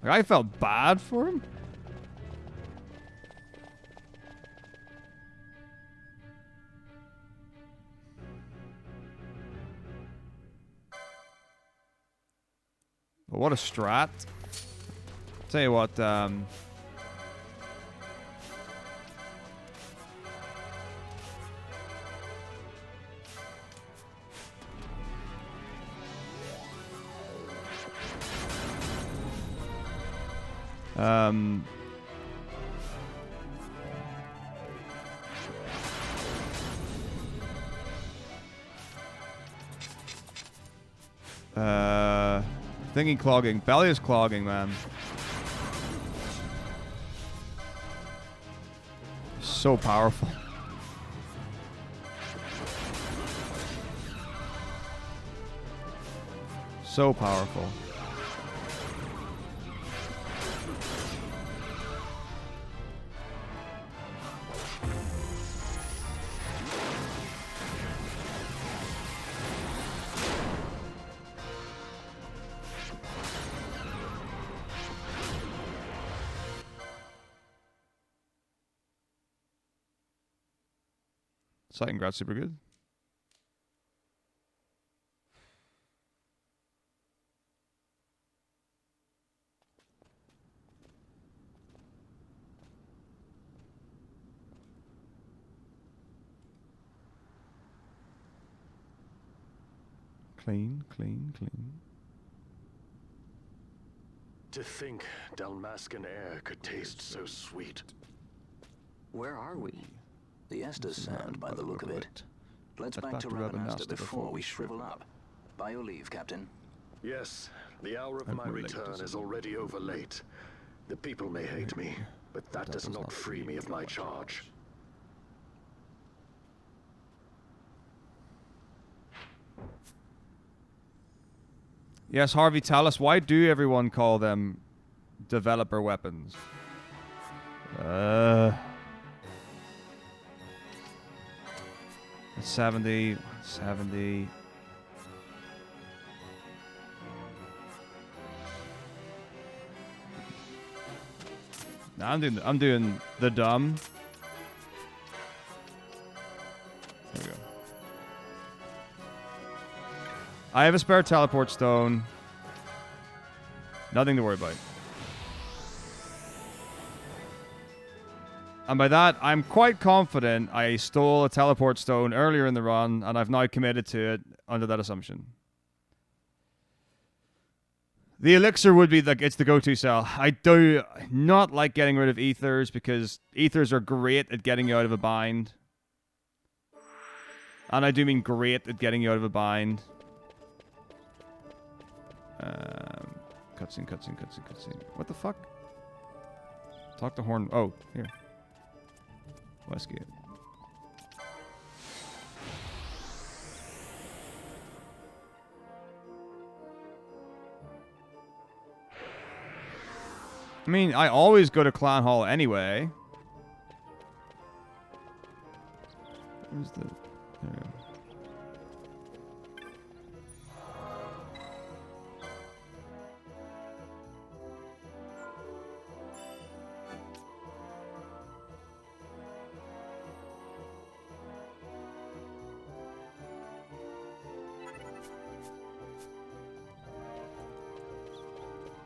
Like, I felt bad for him. But what a strat. Tell you what, thingy clogging. Belly is clogging, man. So powerful. So powerful. Sight Grad's super good. Clean, clean, clean. To think Dalmascan air could taste so sweet. Where are we? The Estes sound by the look of it. Let's back to Ravenasta before we shrivel up. By your leave, Captain. Yes, the hour of my return is already over late. The people may hate me, but that does not free me of my charge. Yes, Harvey, tell us, why do everyone call them developer weapons? 70, 70. Now I'm doing the dumb. There we go. I have a spare teleport stone. Nothing to worry about. And by that, I'm quite confident I stole a teleport stone earlier in the run, and I've now committed to it under that assumption. The elixir would be it's the go-to cell. I do not like getting rid of ethers, because ethers are great at getting you out of a bind. And I do mean great at getting you out of a bind. Cutscene, cutscene, cutscene, cutscene. What the fuck? Talk to Horn. Oh, here. Westgate. I mean, I always go to Clan Hall anyway. Where's the... There we go.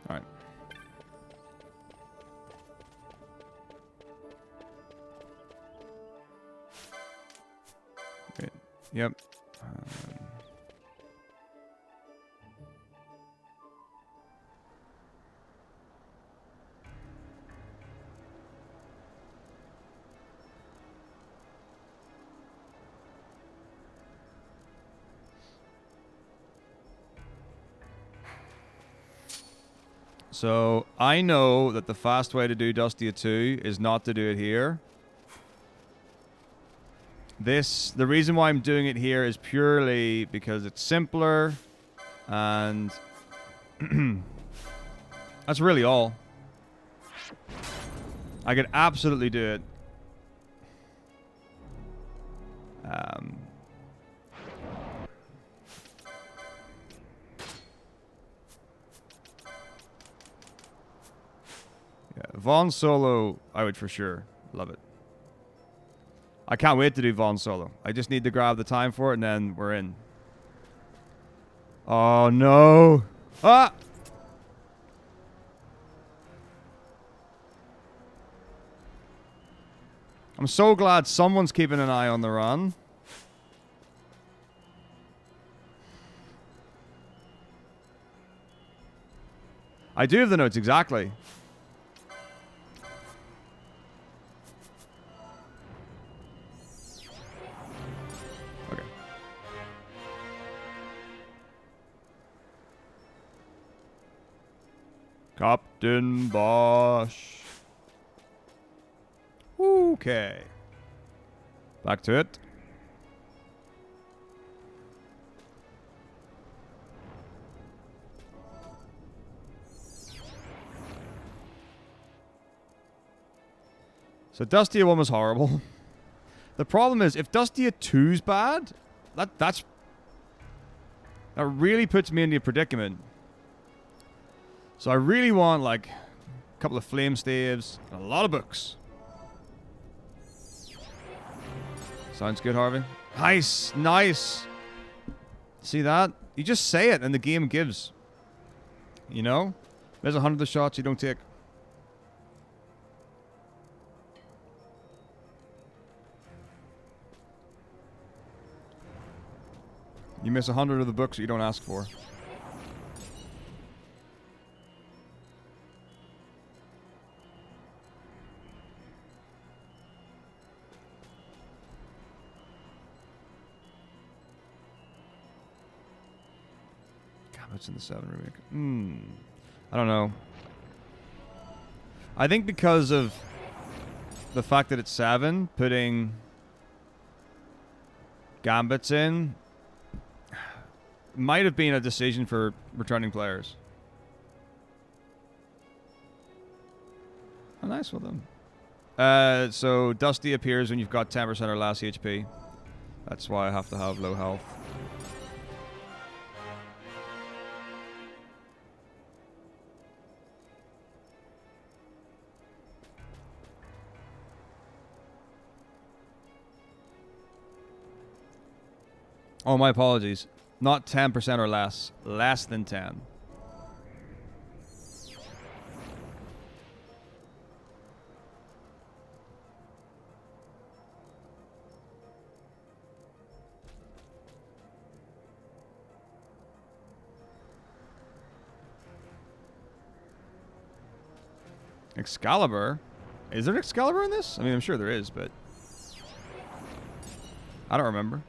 Alright. Great. Yep. So, I know that the fast way to do Dustia 2 is not to do it here. The reason why I'm doing it here is purely because it's simpler, and that's really all. I could absolutely do it. Vaughn Solo, I would for sure love it. I can't wait to do Vaughn Solo. I just need to grab the time for it, and then we're in. Oh, no. Ah! I'm so glad someone's keeping an eye on the run. I do have the notes, exactly. Okay. Captain Bosch. Okay. Back to it. So Dustia 1 was horrible. The problem is, if Dustia 2's bad, that really puts me into a predicament. So I really want, like, a couple of flame staves and a lot of books. Sounds good, Harvey. Nice, nice. See that? You just say it and the game gives. You know? There's 100 of the shots you don't take. You miss 100 of the books that you don't ask for. What's in the 7 remake? I don't know. I think because of the fact that it's 7, putting Gambits in might have been a decision for returning players. Oh, nice, well done. So Dusty appears when you've got 10% or less HP. That's why I have to have low health. Oh, my apologies. Not 10% or less. Less than 10. Excalibur? Is there an Excalibur in this? I mean, I'm sure there is, but I don't remember.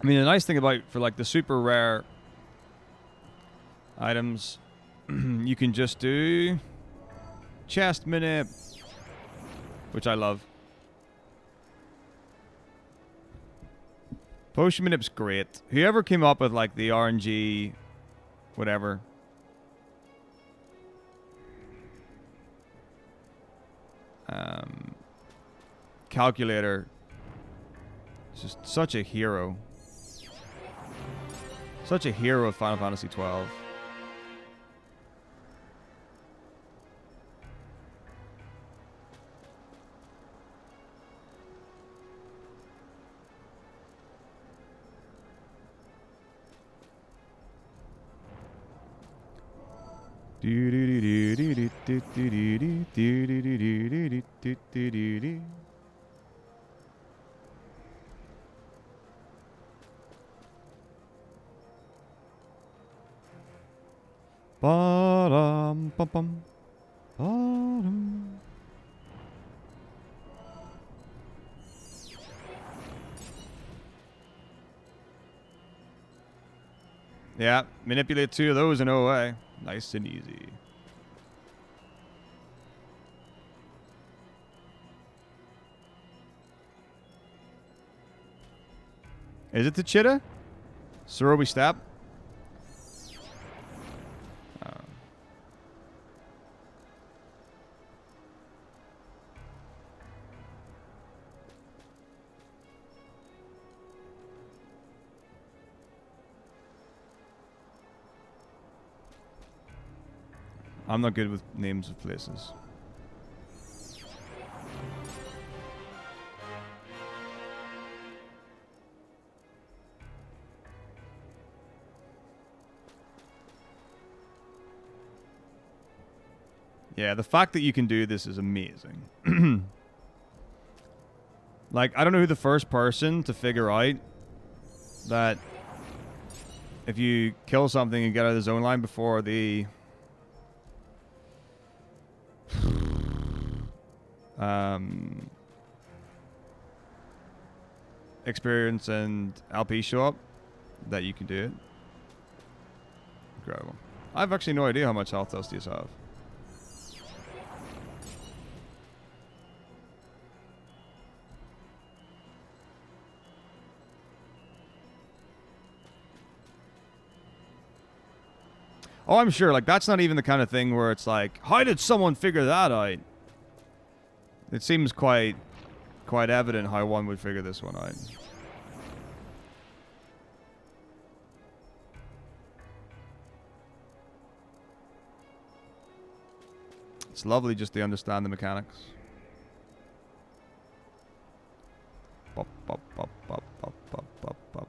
I mean, the nice thing about, for like the super rare items, you can just do chest minute, which I love. Potion minip's great. Whoever came up with like the RNG, whatever. Calculator. It's just such a hero. Such a hero of Final Fantasy 12. Ba-dum, bum-bum. Ba-dum. Yeah, manipulate 2 of those in OA. Nice and easy. Is it the Chitta? Surobi Stab? I'm not good with names of places. Yeah, the fact that you can do this is amazing. Like, I don't know who the first person to figure out that if you kill something and get out of the zone line before the experience and LP show up, that you can do it. Incredible. I have actually no idea how much health else these have. Oh, I'm sure. Like, that's not even the kind of thing where it's like, how did someone figure that out? It seems quite evident how one would figure this one out. It's lovely just to understand the mechanics. Pop, pop, pop, pop, pop, pop, pop, pop.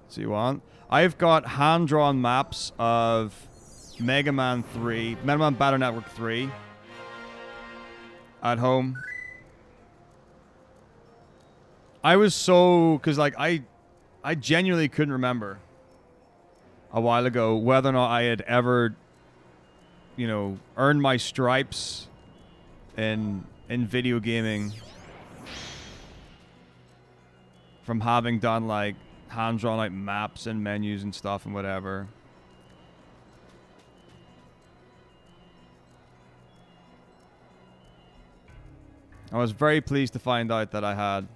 So you want? I've got hand-drawn maps of Mega Man Battle Network 3 at home. I was so... Because, like, I genuinely couldn't remember a while ago whether or not I had ever, you know, earned my stripes in video gaming from having done, like, hand-drawn out maps and menus and stuff and whatever. I was very pleased to find out that I had.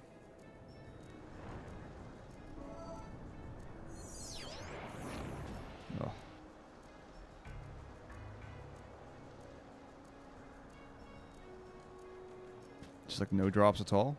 Oh. Just like no drops at all.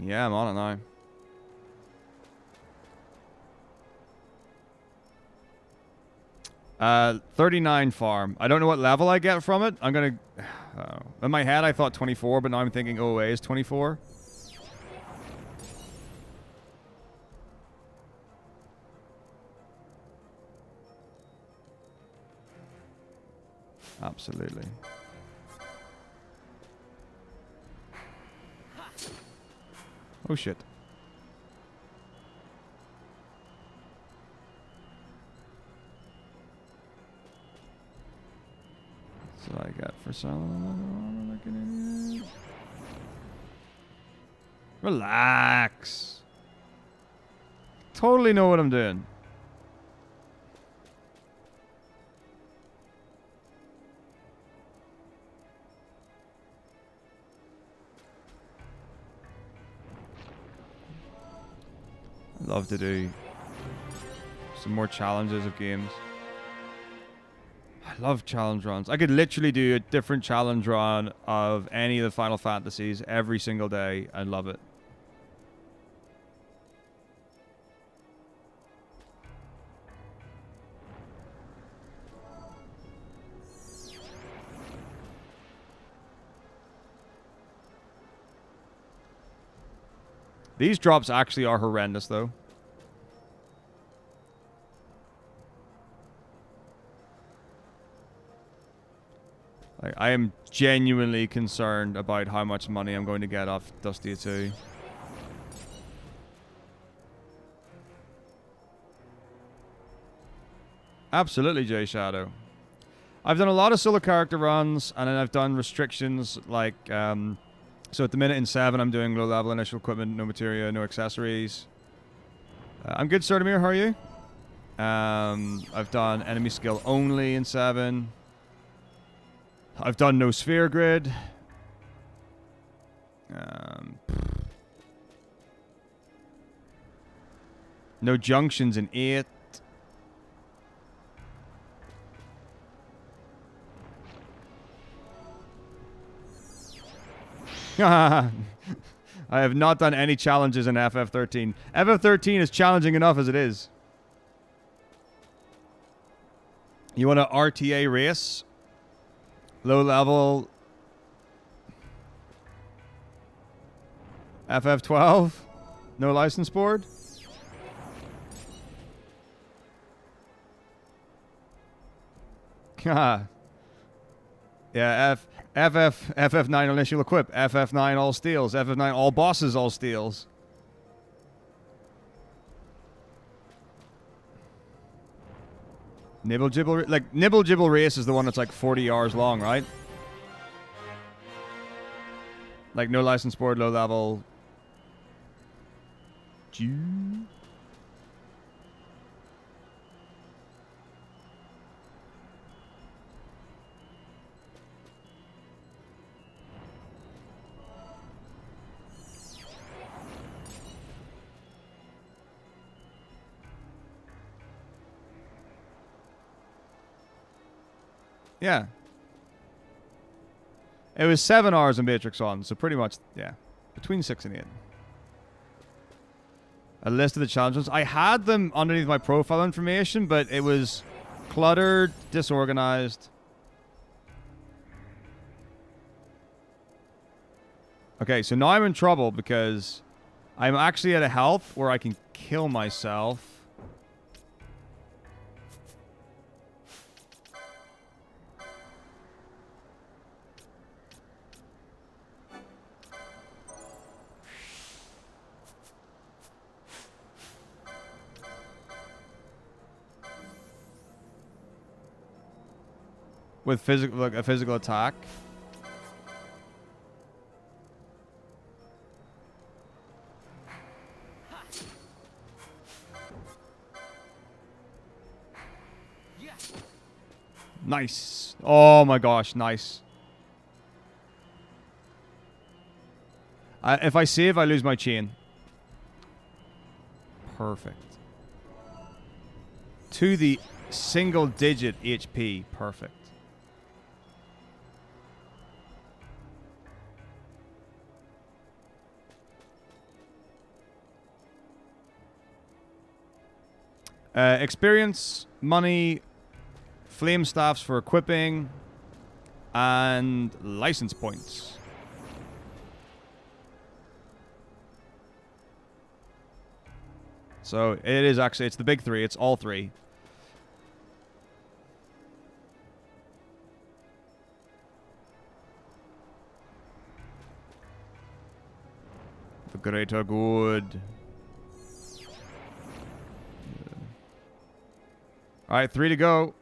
Yeah, I'm on it now. 39 farm. I don't know what level I get from it. I'm gonna... in my head, I thought 24, but now I'm thinking OA is 24. Absolutely. Oh shit. That's what I got for selling like an idiot. Relax. Totally know what I'm doing. Love to do some more challenges of games. I love challenge runs. I could literally do a different challenge run of any of the Final Fantasies every single day. I love it. These drops actually are horrendous, though. Like, I am genuinely concerned about how much money I'm going to get off Dusty 2. Absolutely, J Shadow. I've done a lot of solo character runs, and then I've done restrictions like... so at the minute in 7, I'm doing low-level initial equipment, no materia, no accessories. I'm good, Sardamir. How are you? I've done enemy skill only in 7. I've done no sphere grid. No junctions in 8. I have not done any challenges in FF13. FF13 is challenging enough as it is. You want an RTA race? Low level. FF12? No license board? Yeah, FF9 initial equip, FF9 all steals, FF9 all bosses all steals. Nibble Jibble, like Nibble Jibble race is the one that's like 40 hours long, right? Like no license board, low level. Yeah. It was 7 hours in Matrix on, so pretty much, yeah. Between 6 and 8. A list of the challenges. I had them underneath my profile information, but it was cluttered, disorganized. Okay, so now I'm in trouble because I'm actually at a health where I can kill myself. With physical, like a physical attack. Nice. Oh my gosh, nice. If I save, I lose my chain. Perfect. To the single digit HP. Perfect. Experience, money, flame staffs for equipping, and license points. So it is actually, it's the big 3. It's all 3. The greater good. All right, 3 to go.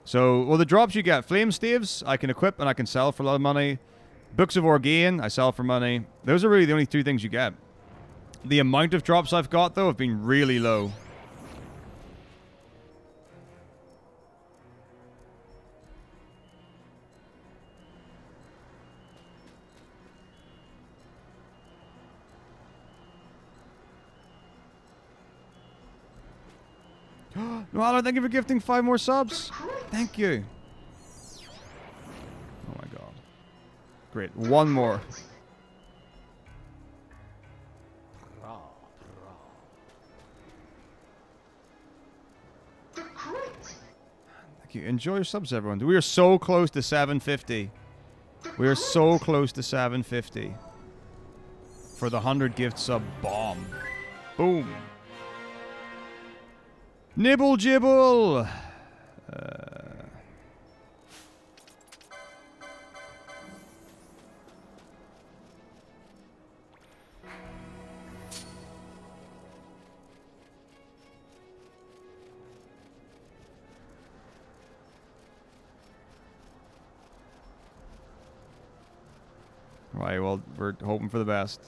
So, well, the drops you get. Flame staves, I can equip and I can sell for a lot of money. Books of Orgain, I sell for money. Those are really the only 2 things you get. The amount of drops I've got, though, have been really low. Noala, thank you for gifting 5 more subs. Thank you. Oh my god. Great. 1 more. Thank you. Enjoy your subs, everyone. We are so close to 750. We are so close to 750. For the 100 gift sub bomb. Boom. Nibble Jibble! Alright, well, we're hoping for the best.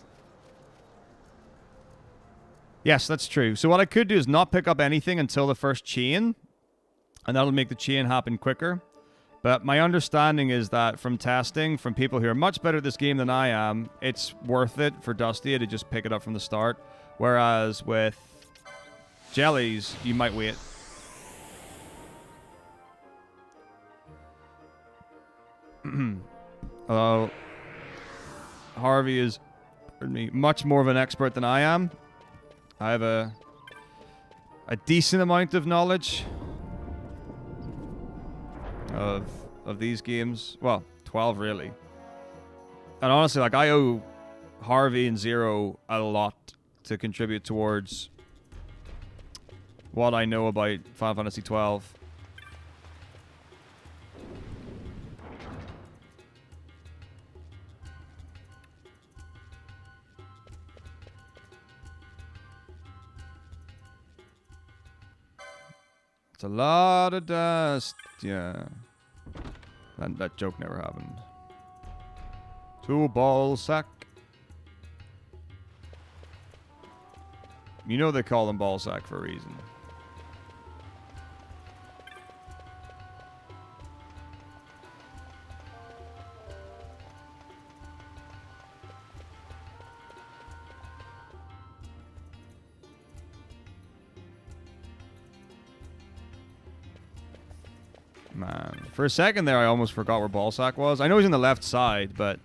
Yes, that's true. So what I could do is not pick up anything until the first chain, and that'll make the chain happen quicker. But my understanding is that from testing, from people who are much better at this game than I am, it's worth it for Dusty to just pick it up from the start. Whereas with jellies, you might wait. Although Harvey is, pardon me, much more of an expert than I am. I have a decent amount of knowledge of these games. Well, 12 really. And honestly, like, I owe Harvey and Zero a lot to contribute towards what I know about Final Fantasy 12. It's a lot of dust. Yeah. That joke never happened. Two ball sack. You know they call them ball sack for a reason. Man, for a second there, I almost forgot where ballsack was. I know he's on the left side, but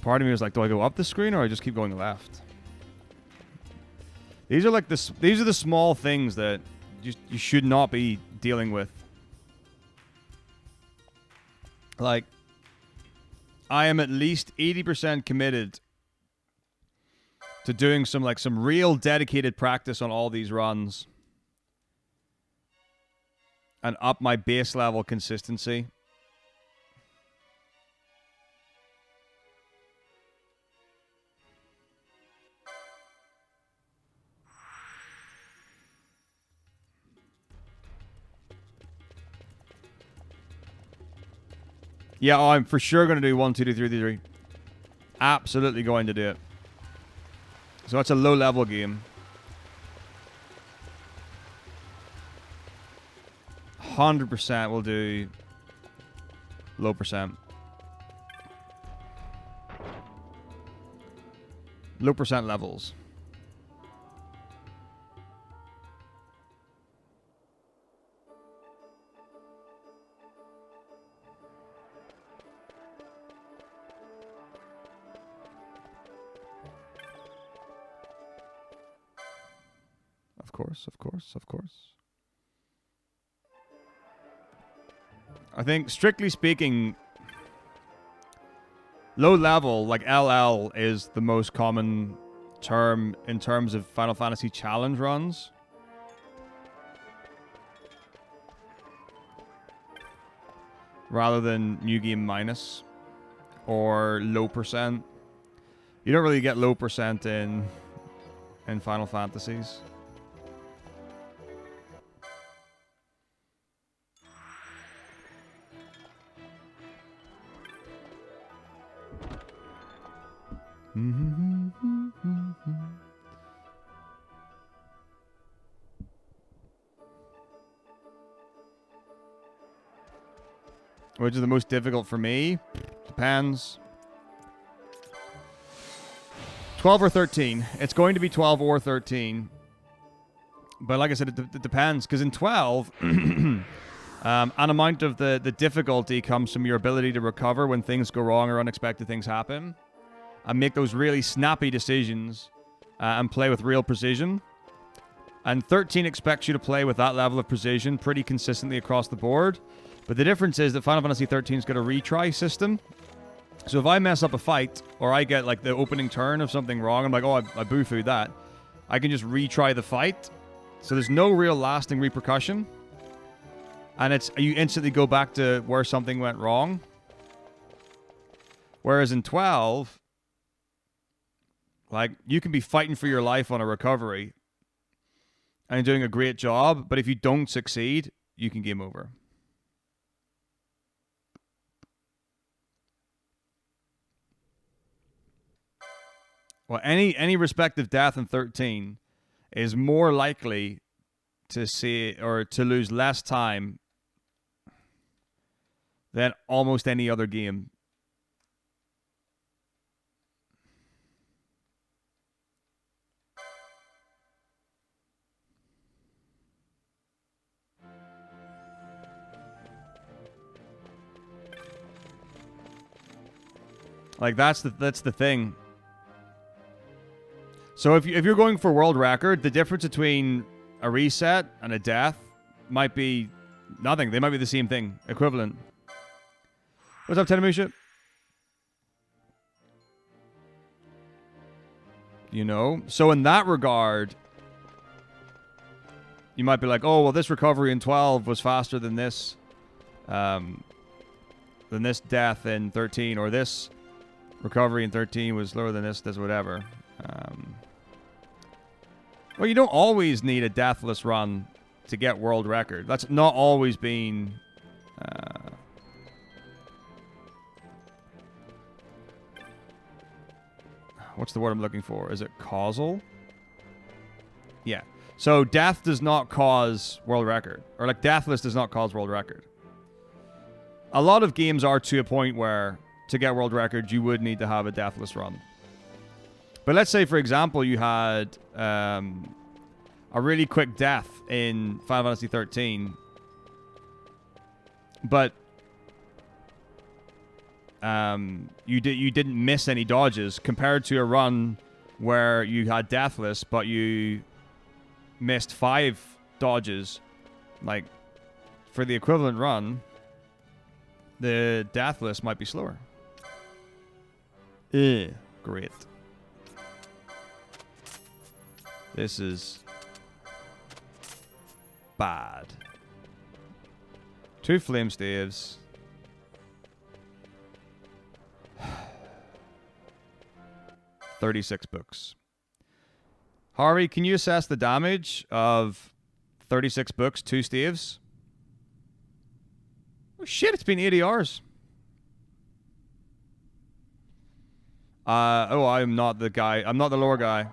part of me was like, do I go up the screen or I just keep going left? These are like these are the small things that you should not be dealing with. Like, I am at least 80% committed to doing some real dedicated practice on all these runs. And up my base level consistency. Yeah, oh, I'm for sure going to do 1, 2, 3, 3. Absolutely going to do it. So it's a low level game. 100% will do low percent. Low percent levels. Of course, of course, of course. I think, strictly speaking, low level, like LL, is the most common term in terms of Final Fantasy challenge runs. Rather than New Game Minus or low percent. You don't really get low percent in Final Fantasies. Which is the most difficult for me? Depends. 12 or 13. It's going to be 12 or 13. But like I said, it depends. Because in 12, an amount of the difficulty comes from your ability to recover when things go wrong or unexpected things happen. And make those really snappy decisions and play with real precision. And 13 expects you to play with that level of precision pretty consistently across the board. But the difference is that Final Fantasy 13's got a retry system. So if I mess up a fight, or I get like the opening turn of something wrong, I'm like, oh, I boo-fooed that. I can just retry the fight. So there's no real lasting repercussion. And you instantly go back to where something went wrong. Whereas in 12, like, you can be fighting for your life on a recovery and doing a great job, but if you don't succeed, you can game over. Well, any respective death in 13 is more likely to see or to lose less time than almost any other game. Like that's the thing. So if you're going for world record, the difference between a reset and a death might be nothing. They might be the same thing, equivalent. What's up, Tenemusha? You know, so in that regard, you might be like, oh well, this recovery in 12 was faster than this death in 13, or this recovery in 13 was lower than this whatever. Well, you don't always need a deathless run to get world record. That's not always been... what's the word I'm looking for? Is it causal? Yeah. So death does not cause world record. Or like deathless does not cause world record. A lot of games are to a point where to get world record you would need to have a deathless run. But let's say, for example, you had a really quick death in Final Fantasy 13, but you didn't miss any dodges compared to a run where you had deathless, but you missed 5 dodges. Like, for the equivalent run, the deathless might be slower. Great. This is bad. 2 flame staves. $36 books. Harvey, can you assess the damage of 36 books, 2 staves? Oh shit, it's been 80 hours. I'm not the guy. I'm not the lore guy.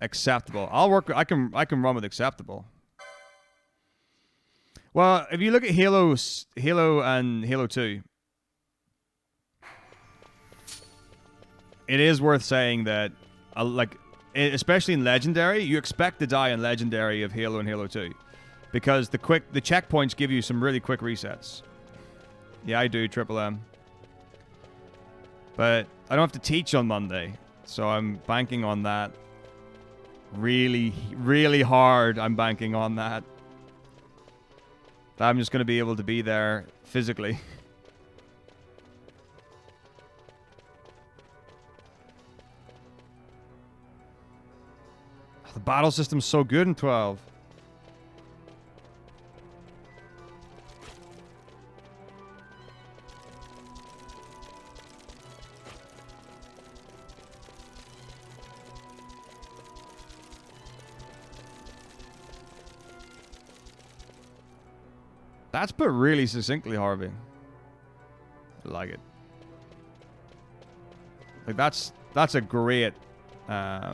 Acceptable. I'll work. I can run with acceptable. Well, if you look at Halo and Halo 2, it is worth saying that, especially in Legendary, you expect to die in Legendary of Halo and Halo 2, because the checkpoints give you some really quick resets. Yeah, I do, Triple M. But I don't have to teach on Monday, so I'm banking on that. Really, really hard, I'm banking on that. I'm just going to be able to be there physically. The battle system's so good in 12. That's put really succinctly, Harvey. I like it. Like that's a great I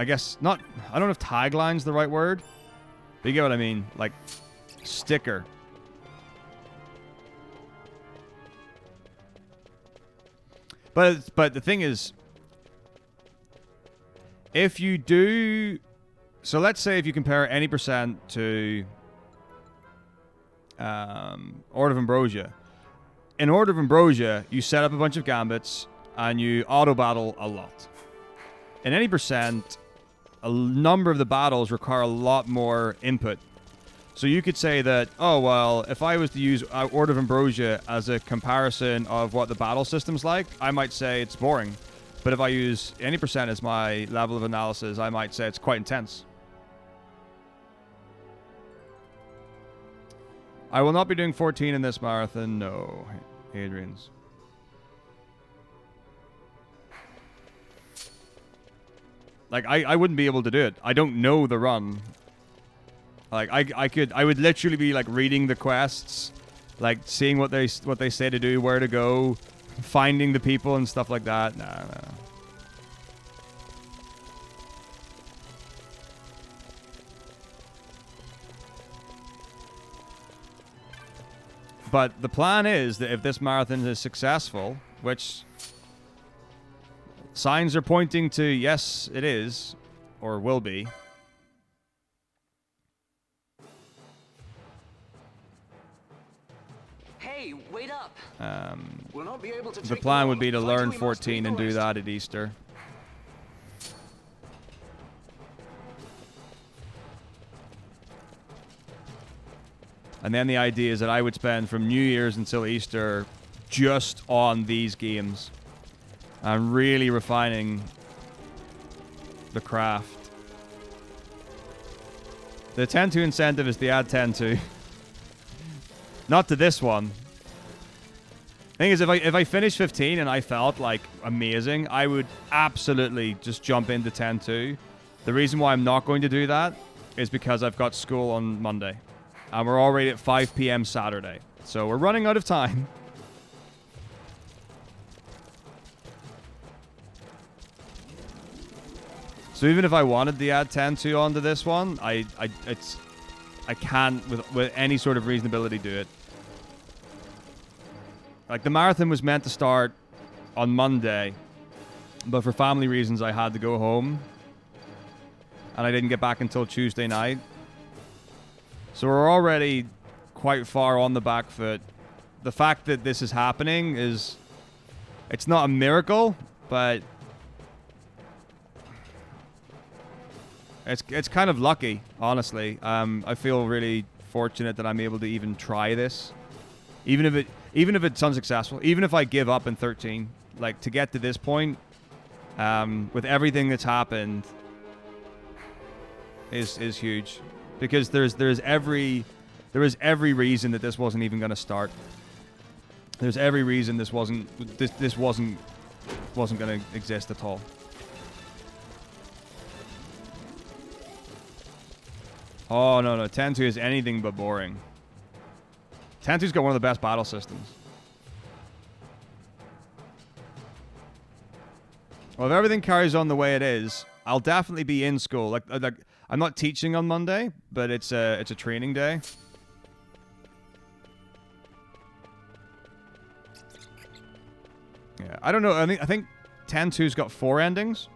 guess not, I don't know if tagline's the right word, but you get what I mean. Like sticker. But the thing is, if you do, so let's say if you compare any percent to Order of Ambrosia. In Order of Ambrosia, you set up a bunch of gambits and you auto battle a lot. In any percent, a number of the battles require a lot more input. So you could say that, oh well, if I was to use Order of Ambrosia as a comparison of what the battle system's like, I might say it's boring. But if I use any percent as my level of analysis, I might say it's quite intense. I will not be doing 14 in this marathon. No, Adrian's. Like, I wouldn't be able to do it. I don't know the run. Like, I would literally be, like, reading the quests, like, seeing what they say to do, where to go, finding the people and stuff like that. Nah. But the plan is that if this marathon is successful, which signs are pointing to yes, it is, or will be. Hey, wait up. We'll not be able to The take plan them would be on. to Fight learn we must 14 and do forest. that at Easter. And then the idea is that I would spend from New Year's until Easter just on these games. I'm really refining the craft. The 10-2 incentive is the add 10-2. Not to this one. Thing is, if I finish 15 and I felt like amazing, I would absolutely just jump into 10-2. The reason why I'm not going to do that is because I've got school on Monday. And we're already at 5 p.m. Saturday. So we're running out of time. So even if I wanted to add 10-2 onto this one, I can't with any sort of reasonability do it. Like, the marathon was meant to start on Monday, but for family reasons I had to go home. And I didn't get back until Tuesday night. So we're already quite far on the back foot. The fact that this is happening is... It's not a miracle, but... It's kind of lucky, honestly. I feel really fortunate that I'm able to even try this. Even if it's unsuccessful, even if I give up in 13, like, to get to this point, with everything that's happened, is huge, because there is every reason that this wasn't even going to start. There's every reason this wasn't going to exist at all. Oh no, 10-2 is anything but boring. 10-2's got one of the best battle systems. Well, if everything carries on the way it is, I'll definitely be in school. Like I'm not teaching on Monday, but it's a training day. Yeah, I don't know. I think 10-2's got 4 endings.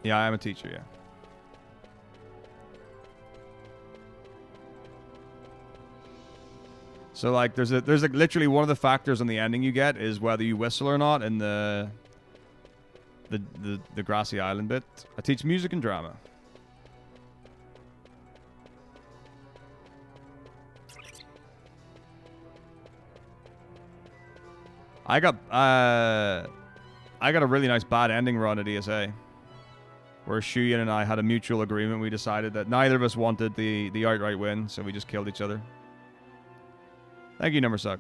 Yeah, I am a teacher, yeah. So, like, there's like literally one of the factors on the ending you get is whether you whistle or not in the grassy island bit. I teach music and drama. I got a really nice bad ending run at ESA, where Shuyan and I had a mutual agreement. We decided that neither of us wanted the outright win, so we just killed each other. Thank you, Number Suck.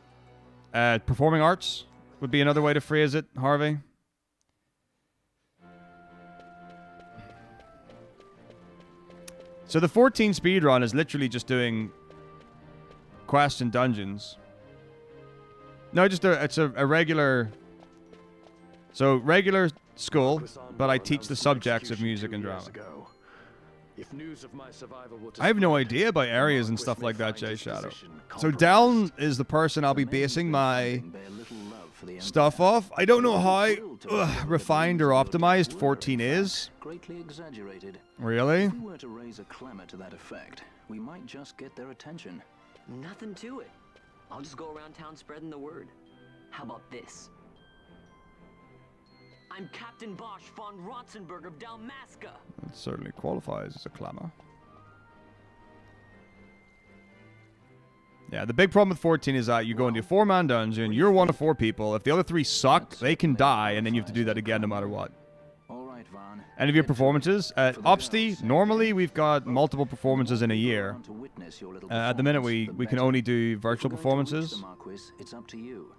Performing arts would be another way to phrase it, Harvey. So the 14 speedrun is literally just doing quests and dungeons. No, just it's a regular... So, regular school, but I teach the subjects of music and drama. I have no idea about areas and stuff like that, Jay Shadow. So Deln is the person I'll be basing my stuff off. I don't know how refined or optimized 14 is. Really? If we were to raise a clamor to that effect, we might just get their attention. Nothing to it. I'll just go around town spreading the word. How about this? I'm Captain Bosch von Rotzenberg of Dalmasca. It certainly qualifies as a clamor. Yeah, the big problem with 14 is that you go into a 4-man dungeon, you're one of 4 people. If the other 3 suck, they can die, and then you have to do that again no matter what. All right, Vaughn. Any of your performances? At Opsty, normally we've got multiple performances in a year. At the minute, we can only do virtual performances. It's up to you.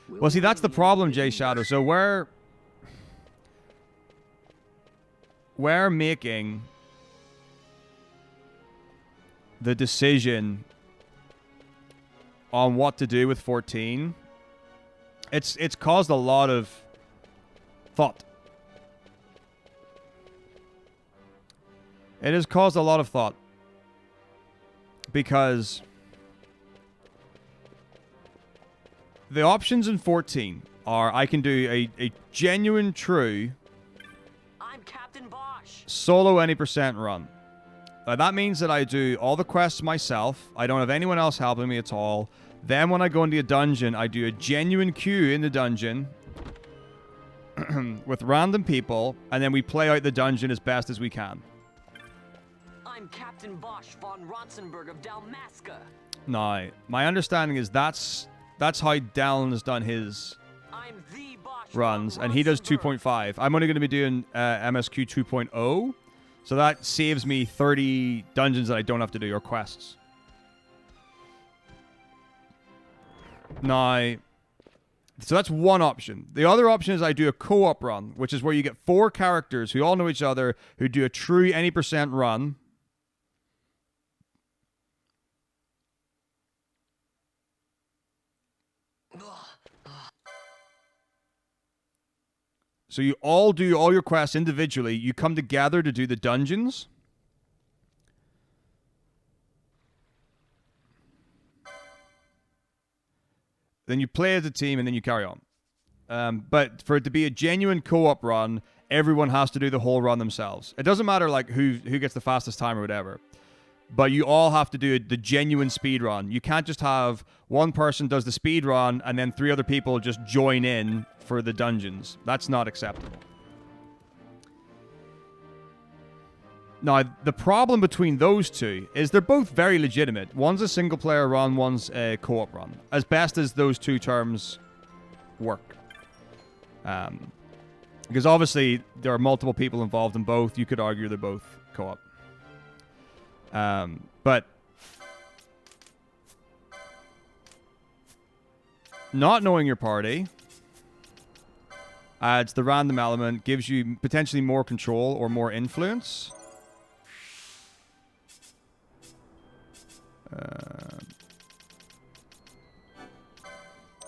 Well, see, that's the problem, Jay Shadow. So we're making the decision on what to do with 14, it's caused a lot of thought. It has caused a lot of thought. Because the options in 14 are I can do a genuine, true I'm Captain Bosch. solo any % run. That means that I do all the quests myself. I don't have anyone else helping me at all. Then when I go into a dungeon, I do a genuine queue in the dungeon with random people, and then we play out the dungeon as best as we can. I'm Captain Bosch von Ronsenberg of Dalmasca. Now, my understanding is that's how Dallin has done his I'm the Bosch runs, von and he does Ronsenberg. 2.5. I'm only going to be doing MSQ 2.0, so that saves me 30 dungeons that I don't have to do, or quests. Now, so that's one option. The other option is I do a co-op run, which is where you get 4 characters who all know each other, who do a true any % run. So you all do all your quests individually. You come together to do the dungeons. Then you play as a team, and then you carry on. But for it to be a genuine co-op run, everyone has to do the whole run themselves. It doesn't matter like who gets the fastest time or whatever. But you all have to do the genuine speed run. You can't just have one person does the speed run and then 3 other people just join in for the dungeons. That's not acceptable. Now, the problem between those two is they're both very legitimate. One's a single-player run, one's a co-op run. As best as those two terms work. Because obviously, there are multiple people involved in both. You could argue they're both co-op. But not knowing your party adds the random element, gives you potentially more control or more influence.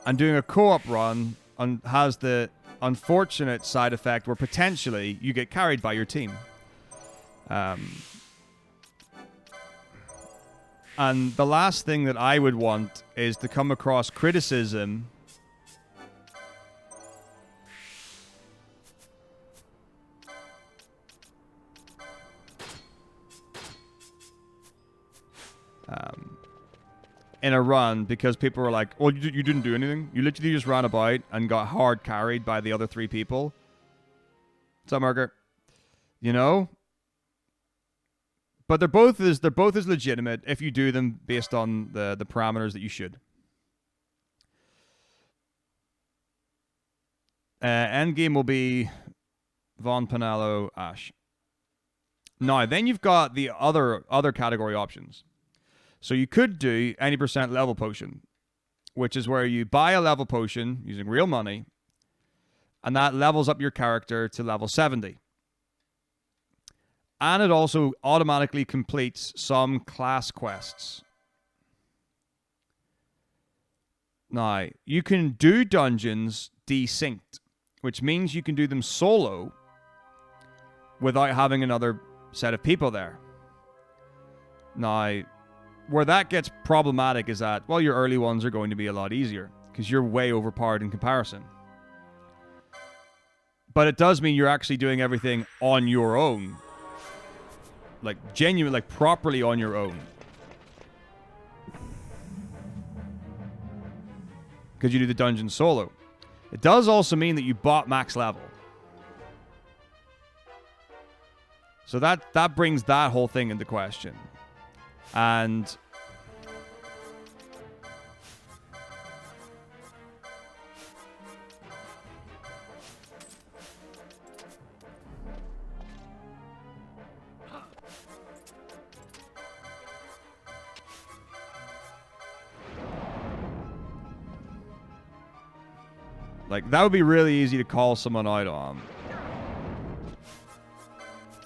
And doing a co-op run has the unfortunate side effect where potentially you get carried by your team. And the last thing that I would want is to come across criticism in a run because people were like, well, you didn't do anything. You literally just ran about and got hard carried by the other 3 people. What's up, Margaret? You know? But they're both as legitimate if you do them based on the parameters that you should. Endgame will be Von Pinello, Ash. Now, then you've got the other category options. So you could do any % level potion, which is where you buy a level potion using real money, and that levels up your character to level 70. And it also automatically completes some class quests. Now, you can do dungeons desynced, which means you can do them solo without having another set of people there. Now, where that gets problematic is that, well, your early ones are going to be a lot easier because you're way overpowered in comparison. But it does mean you're actually doing everything on your own. Like, genuine, like, properly on your own. Because you do the dungeon solo. It does also mean that you bought max level. So that brings that whole thing into question. And like, that would be really easy to call someone out on.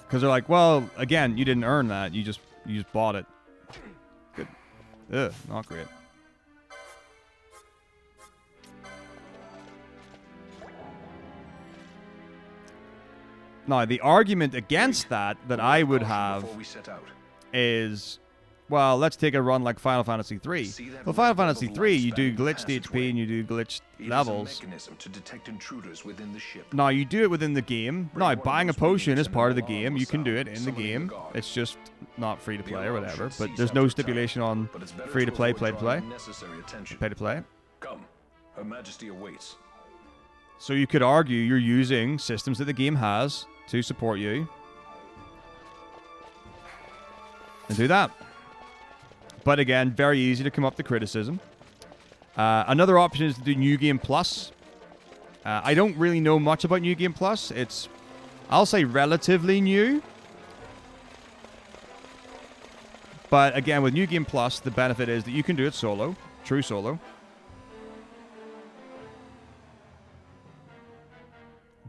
Because they're like, well, again, you didn't earn that. You just bought it. Good. Ugh, not great. Now, the argument against that I would Caution have before we set out. is, well, let's take a run like Final Fantasy 3. See that Well, Final red Fantasy bubble 3, light you do spanning the glitched passageway. HP and you do glitched It is a levels. mechanism to detect intruders within the ship. Now, you do it within the game. Bring Now, one of buying a those potion readings is and part of an the game. alarm You will can do it sound. in the Summon game. guard. It's just not free to The play or alarm whatever. should But cease there's no after a stipulation time, on but it's better free to play, avoid play to drawing play, unnecessary attention. pay to play. Come, Her Majesty awaits. So you could argue you're using systems that the game has to support you. And do that. But again, very easy to come up to criticism. Another option is to do New Game Plus. I don't really know much about New Game Plus. It's, I'll say, relatively new. But again, with New Game Plus, the benefit is that you can do it solo. True solo.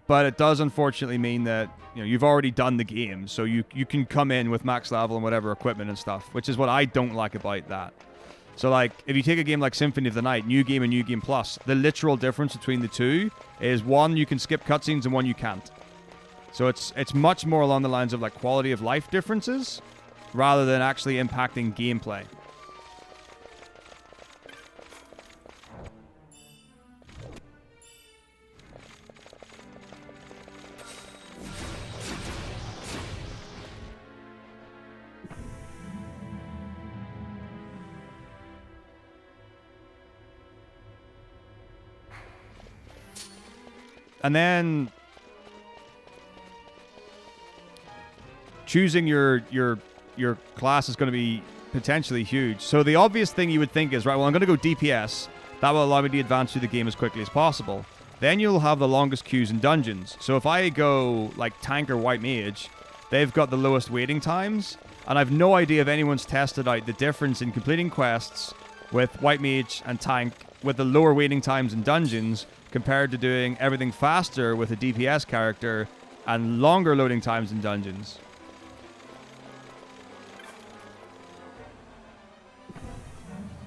But it does unfortunately mean that, you know, you've already done the game, so you can come in with max level and whatever equipment and stuff, which is what I don't like about that. So, like, if you take a game like Symphony of the Night, New Game and New Game Plus, the literal difference between the two is one, you can skip cutscenes, and one, you can't. So it's much more along the lines of, like, quality of life differences rather than actually impacting gameplay. And then choosing your class is going to be potentially huge. So the obvious thing you would think is, right, well, I'm going to go DPS. That will allow me to advance through the game as quickly as possible. Then you'll have the longest queues in dungeons. So if I go like tank or white mage, they've got the lowest waiting times. And I've no idea if anyone's tested out the difference in completing quests with white mage and tank with the lower waiting times in dungeons compared to doing everything faster with a DPS character and longer loading times in dungeons.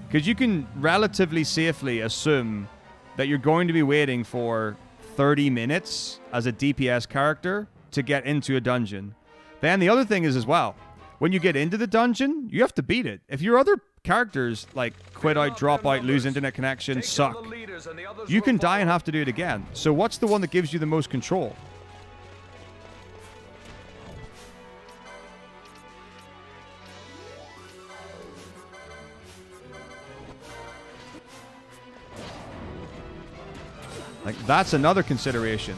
Because you can relatively safely assume that you're going to be waiting for 30 minutes as a DPS character to get into a dungeon. Then the other thing is as well, when you get into the dungeon, you have to beat it. If your other characters like quit out, drop out, lose internet connection, suck, you can die and have to do it again. So what's the one that gives you the most control? Like, that's another consideration.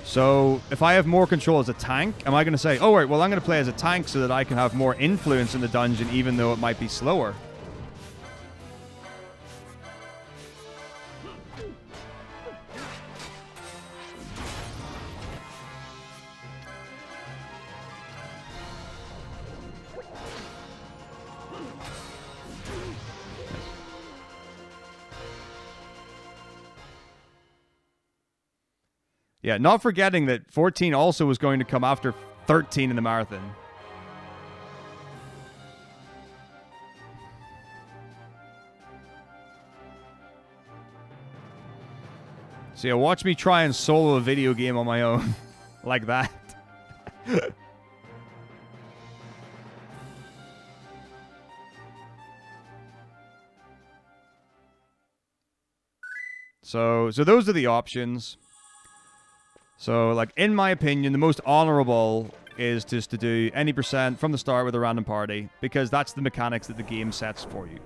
So, if I have more control as a tank, am I going to say, oh, right, well, I'm going to play as a tank so that I can have more influence in the dungeon, even though it might be slower? Yeah, not forgetting that 14 also was going to come after 13 in the marathon. So yeah, watch me try and solo a video game on my own. Like that. So those are the options. So, like, in my opinion, the most honorable is just to do any percent from the start with a random party, because that's the mechanics that the game sets for you.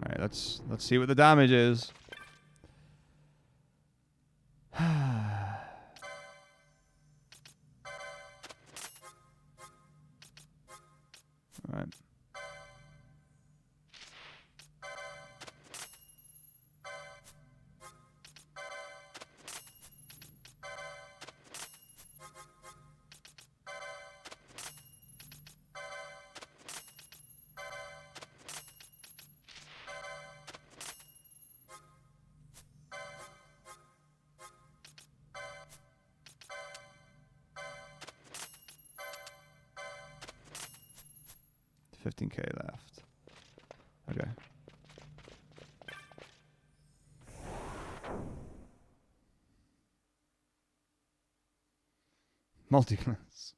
Alright, let's see what the damage is. 15k left. Okay. Multi-class.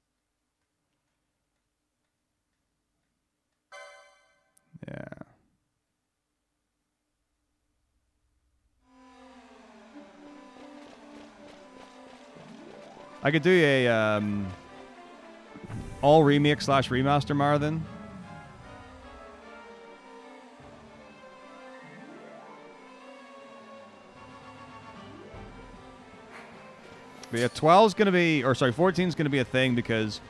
Yeah. I could do a all remake / remaster marathon. But yeah, 12's gonna be, or sorry, 14's gonna be a thing because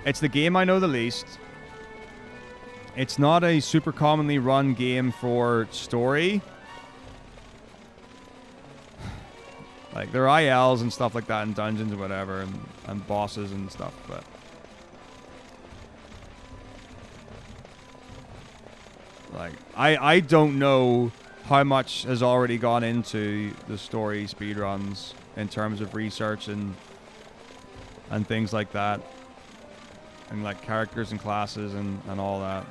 it's the game I know the least. It's not a super commonly run game for story. Like, there are ILs and stuff like that in dungeons and whatever, and bosses and stuff, but... Like, I don't know how much has already gone into the story speedruns in terms of research and things like that. And, like, characters and classes and all that.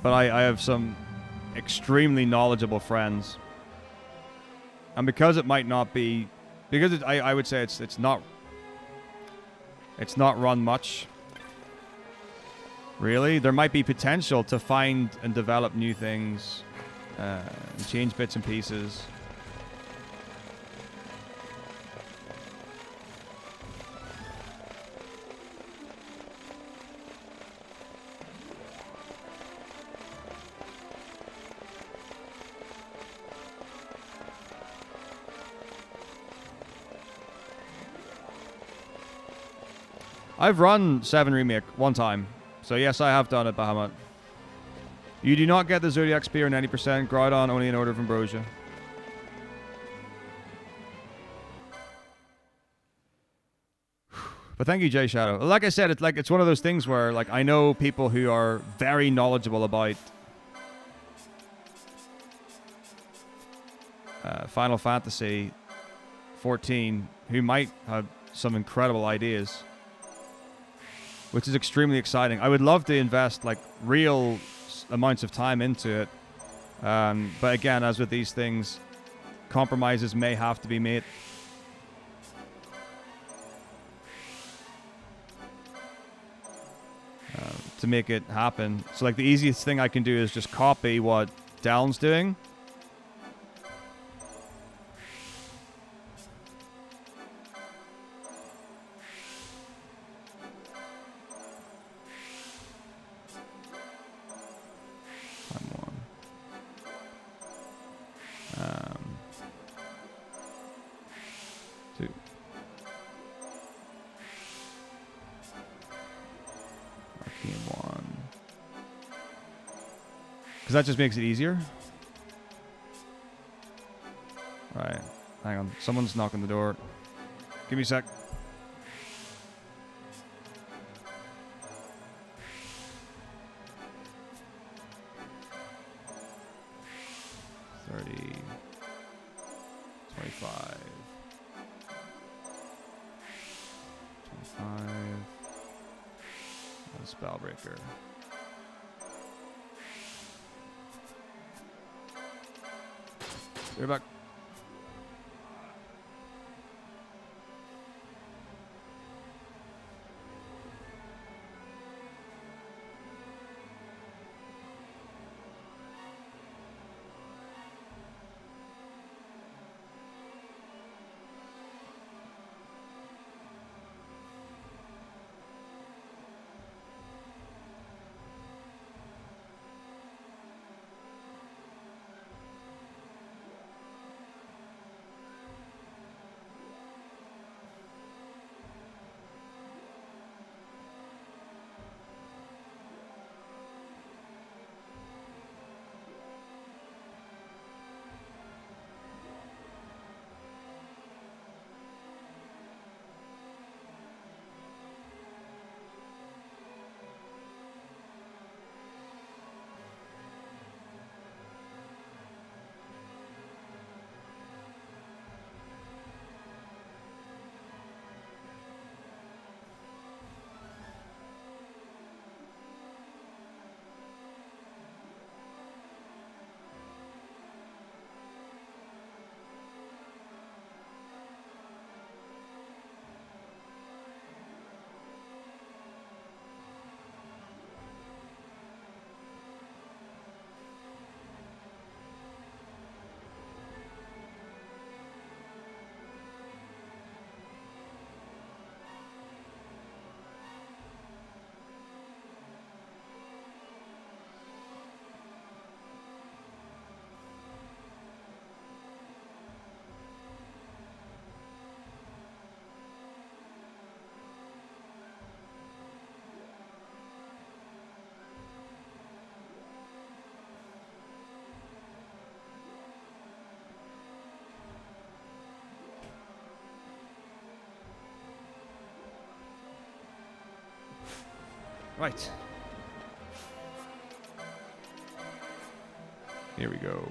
But I have some extremely knowledgeable friends. And because it might not be... Because I would say it's not run much. Really? There might be potential to find and develop new things. And change bits and pieces. I've run 7 Remake one time. So yes, I have done it, Bahamut. You do not get the Zodiac Spear 90%. Groudon only in Order of Ambrosia. But thank you, Jay Shadow. Like I said, it's one of those things where like I know people who are very knowledgeable about Final Fantasy 14 who might have some incredible ideas. Which is extremely exciting. I would love to invest like real amounts of time into it. But again, as with these things, compromises may have to be made. To make it happen. So like the easiest thing I can do is just copy what Dallon's doing. That just makes it easier. Right. Hang on. Someone's knocking the door. Give me a sec. $30. $25. $25. That's Spellbreaker. You're back. Right. Here we go.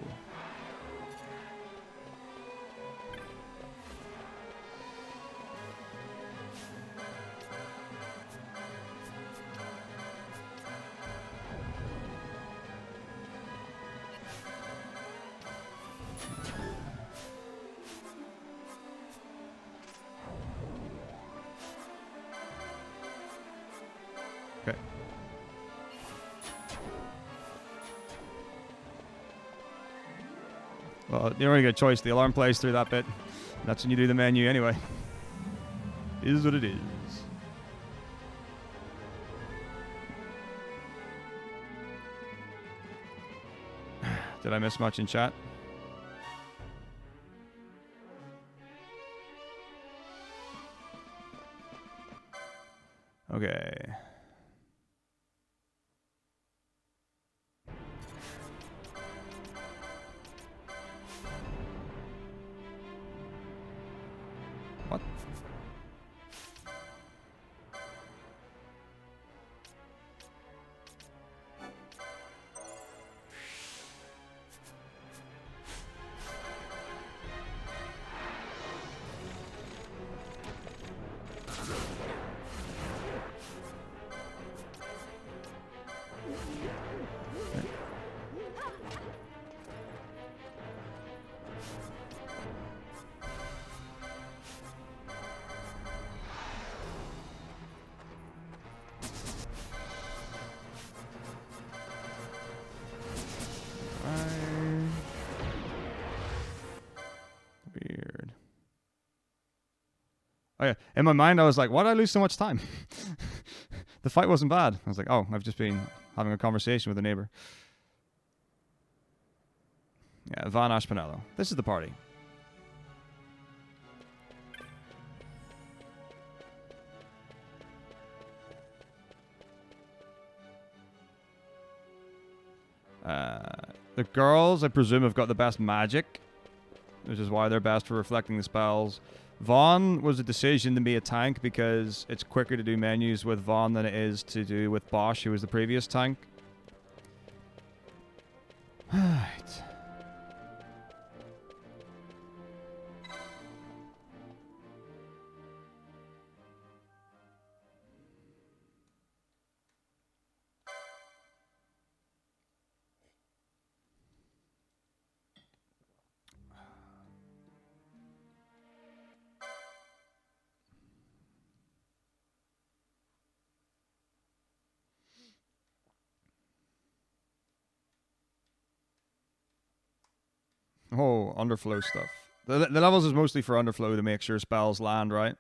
Okay. Well, you don't really get a choice. The alarm plays through that bit. That's when you do the menu anyway. It is what it is. Did I miss much in chat? Okay. What? Weird. Oh yeah, in my mind I was like, why did I lose so much time? The fight wasn't bad. I was like, oh, I've just been having a conversation with a neighbor. Yeah, Van Ashpanello. This is the party. The girls, I presume, have got the best magic, which is why they're best for reflecting the spells. Vaughn was a decision to be a tank because it's quicker to do menus with Vaughn than it is to do with Bosch, who was the previous tank. Right. Oh, underflow stuff. The levels is mostly for underflow to make sure spells land, right?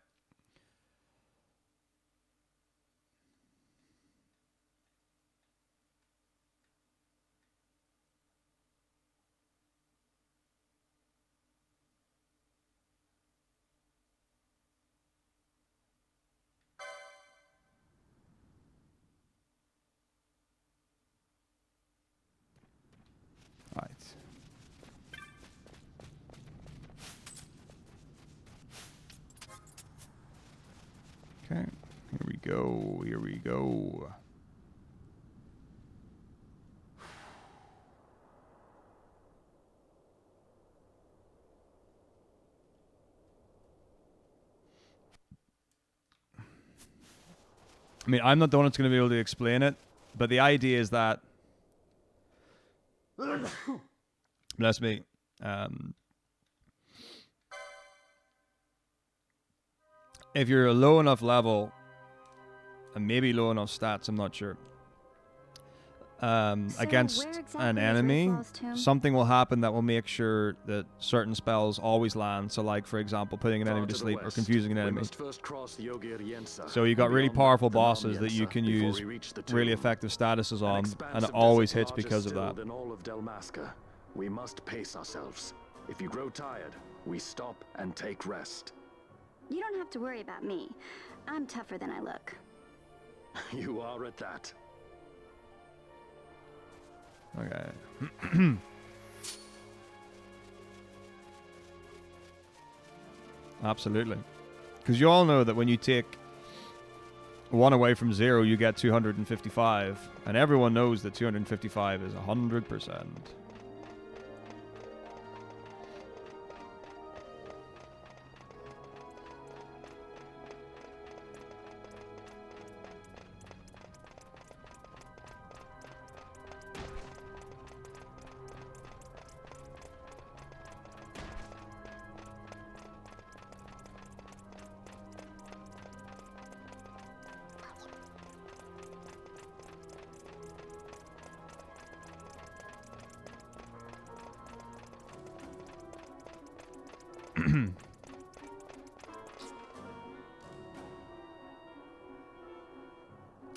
Right. Okay, here we go, here we go. I mean, I'm not the one that's going to be able to explain it, but the idea is that... Bless me. If you're a low enough level, and maybe low enough stats, I'm not sure, against an enemy, something will happen that will make sure that certain spells always land. So, like, for example, putting an enemy to sleep or confusing an enemy. So you got really powerful bosses that you can use really effective statuses on, and it always hits because of that. We must pace ourselves. If you grow tired, we stop and take rest. You don't have to worry about me. I'm tougher than I look. You are at that. Okay. Absolutely. Because you all know that when you take 1 away from 0, you get 255. And everyone knows that 255 is 100%.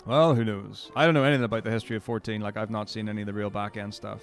Well, who knows? I don't know anything about the history of 14. Like, I've not seen any of the real back-end stuff.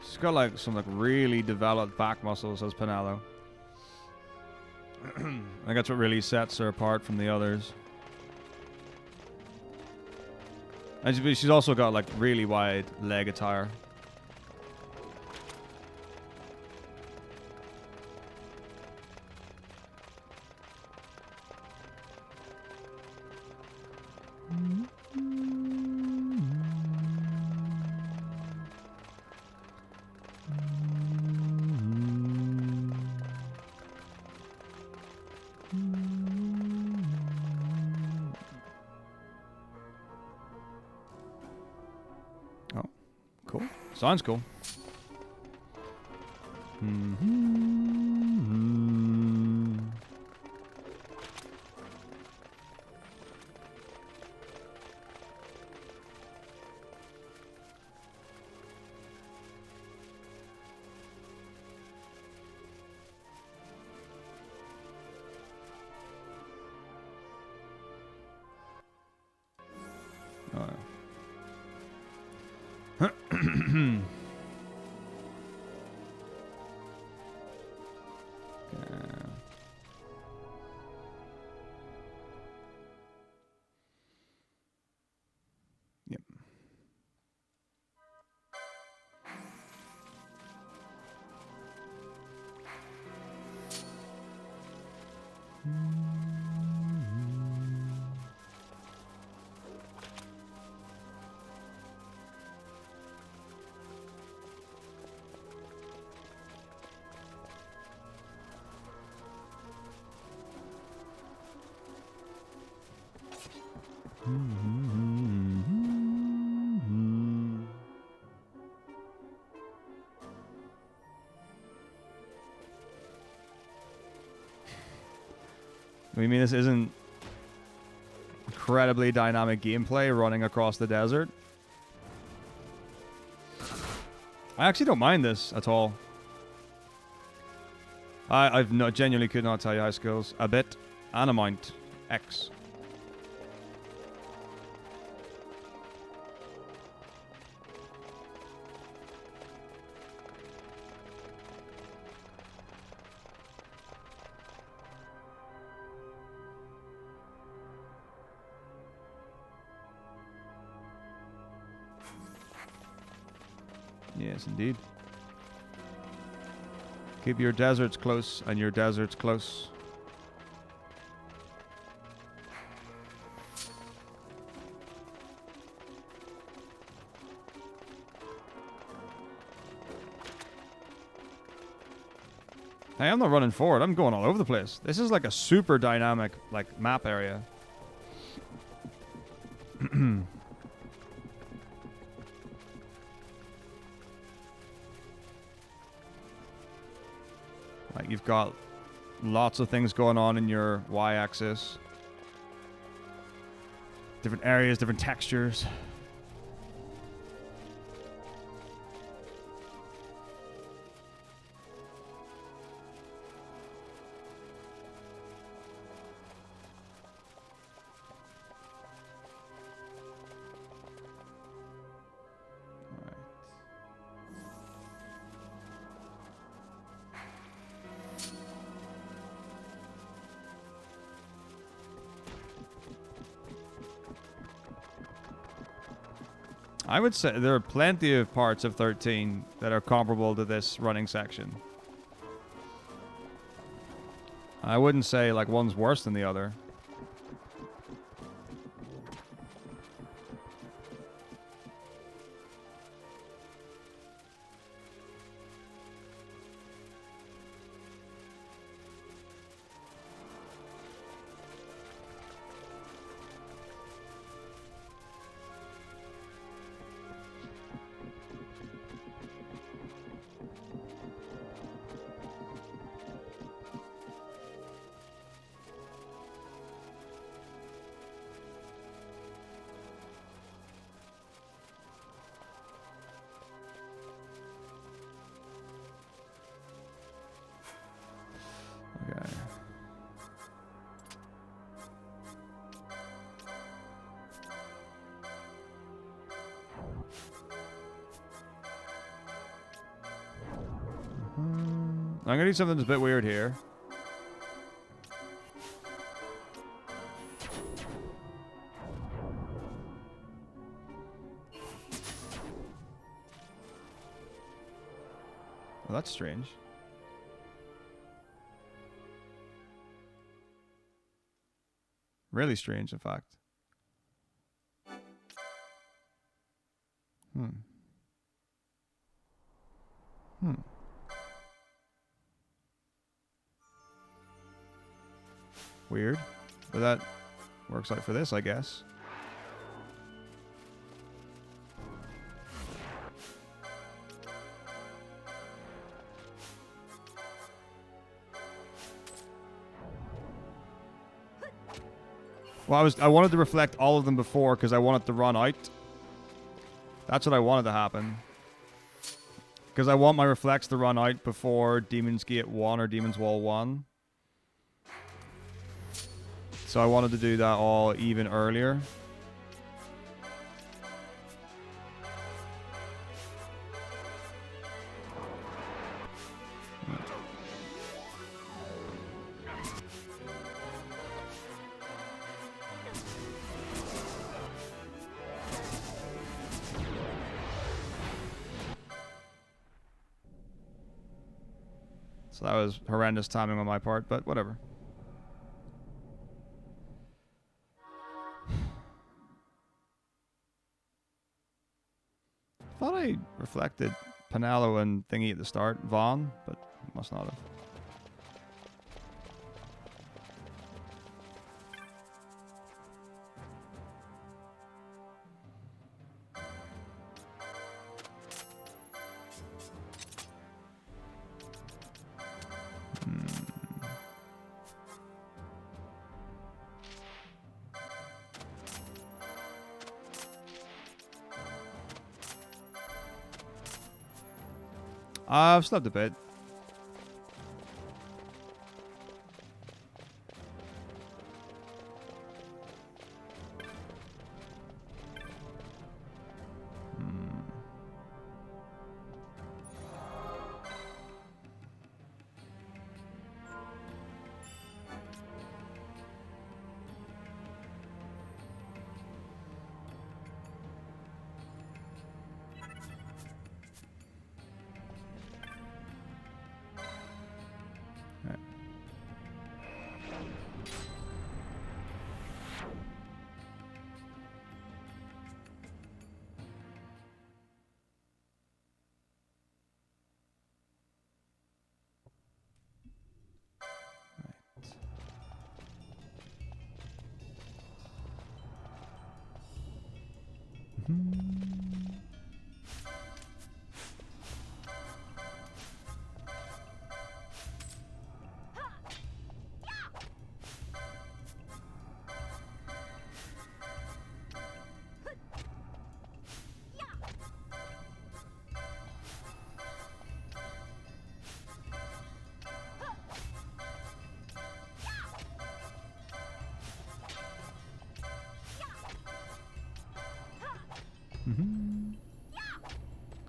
She's got like some like really developed back muscles as Pinello. I think that's what really sets her apart from the others. And she's also got like really wide leg attire. Sounds cool. I mean, this isn't incredibly dynamic gameplay running across the desert. I actually don't mind this at all. Genuinely could not tell you high skills. A bit and amount. X. Yes, indeed. Keep your deserts close and your deserts close. Hey, I'm not running forward. I'm going all over the place. This is like a super dynamic like map area. Like you've got lots of things going on in your y-axis. Different areas, different textures. I would say there are plenty of parts of 13 that are comparable to this running section. I wouldn't say like one's worse than the other. I'm gonna do something that's a bit weird here. Well, that's strange. Really strange, in fact. Weird. But that works out for this, I guess. Well, I wanted to reflect all of them before because I wanted to run out. That's what I wanted to happen. Because I want my reflects to run out before Demon's Gate 1 or Demon's Wall 1. So I wanted to do that all even earlier. So that was horrendous timing on my part, but whatever. I thought I reflected Panalo and thingy at the start, Vaughn, but must not have. I've slept a bit.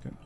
Good.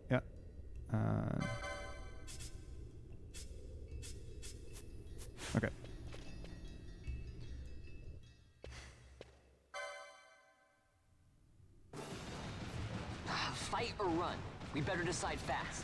Yeah. Okay. Fight or run? We better decide fast.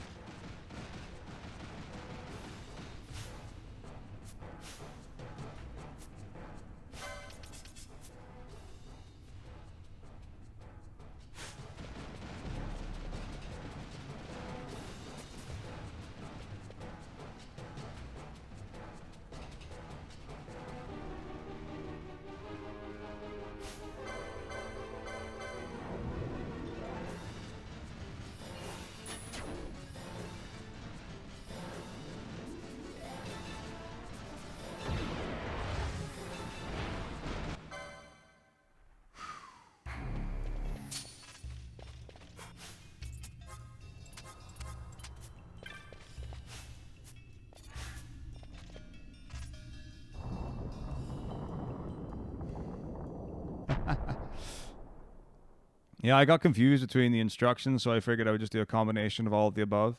Yeah, I got confused between the instructions, so I figured I would just do a combination of all of the above.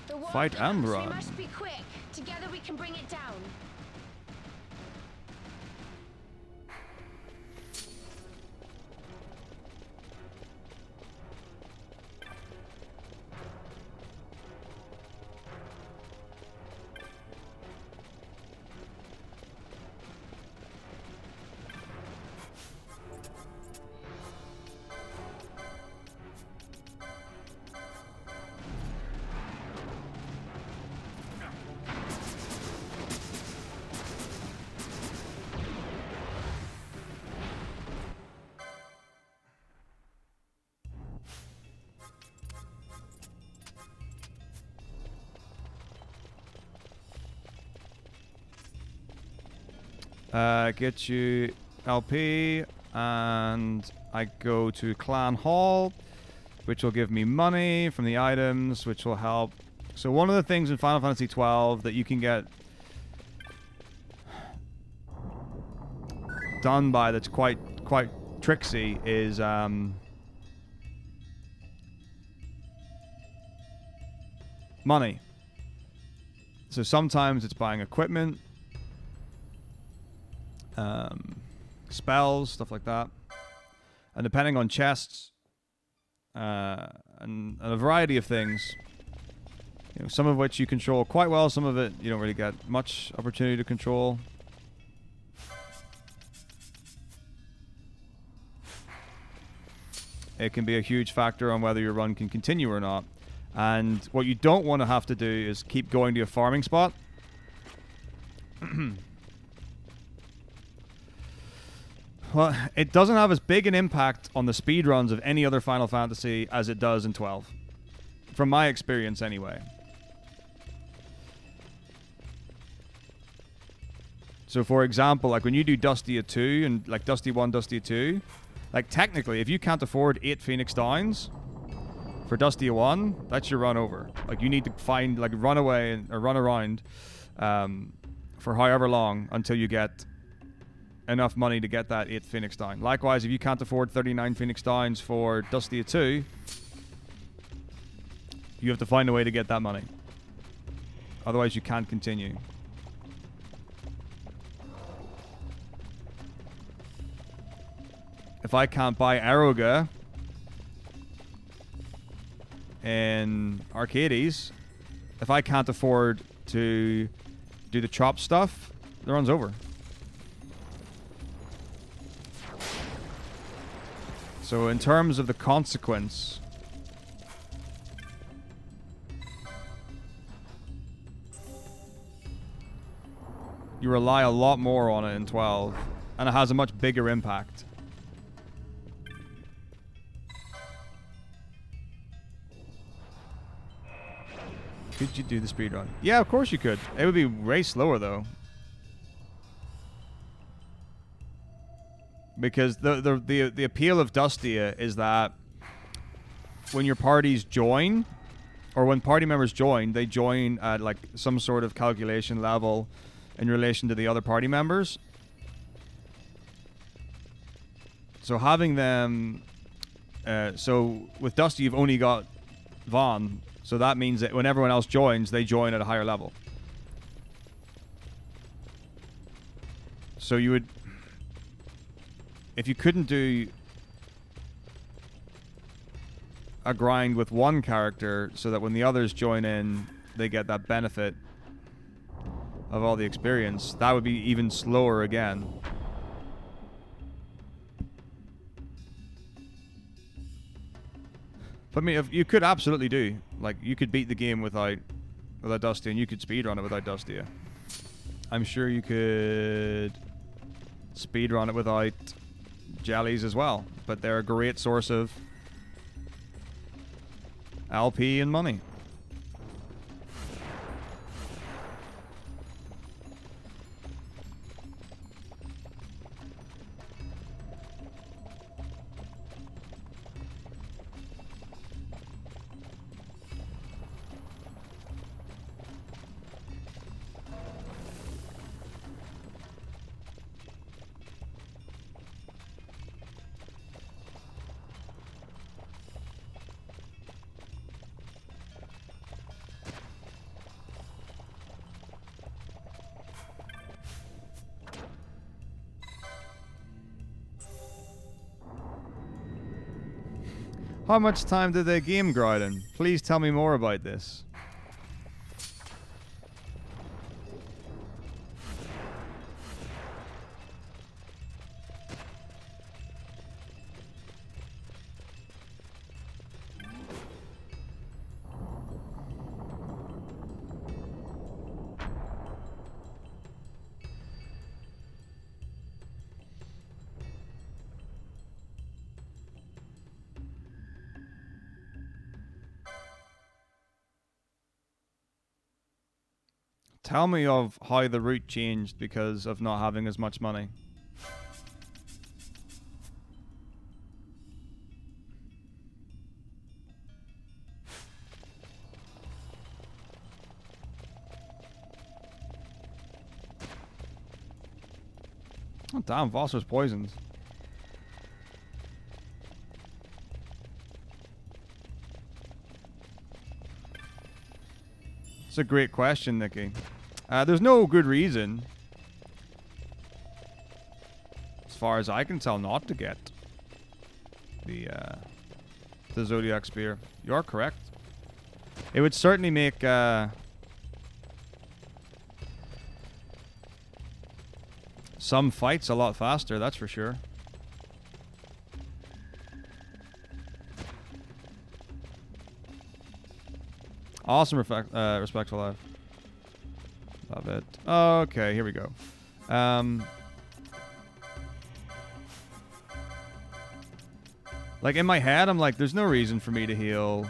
The war Fight and comes. run. We must be quick. Together we can bring it down. Get you LP, and I go to Clan Hall, which will give me money from the items, which will help. So one of the things in Final Fantasy XII that you can get done by that's quite tricksy is money. So sometimes it's buying equipment, spells, stuff like that, and depending on chests and a variety of things, you know, some of which you control quite well, some of it you don't really get much opportunity to control. it can be a huge factor on whether your run can continue or not. And what you don't want to have to do is keep going to a farming spot. Well, it doesn't have as big an impact on the speedruns of any other Final Fantasy as it does in 12. From my experience, anyway. So, for example, like when you do Dustia 2 and like Dusty 1, Dustia 2, like technically, if you can't afford 8 Phoenix Downs for Dustia 1, that's your run over. Like you need to find, like run away or run around for however long until you get enough money to get that 8th Phoenix Down. Likewise, if you can't afford 39 Phoenix Downs for Dustia 2, you have to find a way to get that money. Otherwise, you can't continue. If I can't buy Aeroga in Arcades, if I can't afford to do the chop stuff, the run's over. So in terms of the consequence, you rely a lot more on it in 12, and it has a much bigger impact. Could you do the speedrun? Yeah, of course you could. It would be way slower though. Because the appeal of Dustia is that when your parties join, or when party members join, they join at like some sort of calculation level in relation to the other party members. So having them, so with Dusty you've only got Vaughn, so that means that when everyone else joins, they join at a higher level. So you would, if you couldn't do a grind with one character so that when the others join in, they get that benefit of all the experience, that would be even slower again. But I mean, if you could absolutely do, like, you could beat the game without Dusty, and you could speedrun it without Dusty. I'm sure you could speedrun it without jellies as well, but they're a great source of LP and money. How much time did the game grind in? Please tell me more about this. Tell me of how the route changed because of not having as much money. Oh damn, Voss was poisoned. It's a great question, Nikki. There's no good reason, as far as I can tell, not to get the Zodiac Spear. You are correct. It would certainly make some fights a lot faster, that's for sure. Awesome, respectful life. Love it. Okay, here we go. Like in my head, I'm like, there's no reason for me to heal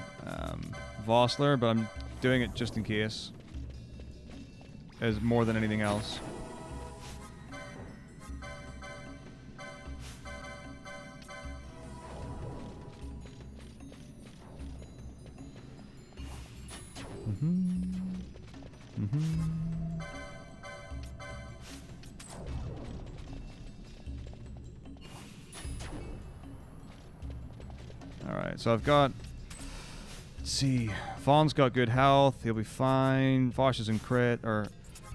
Vossler, but I'm doing it just in case. As more than anything else. Alright, so I've got... Let's see. Fawn's got good health. He'll be fine. Vosh is in crit. Or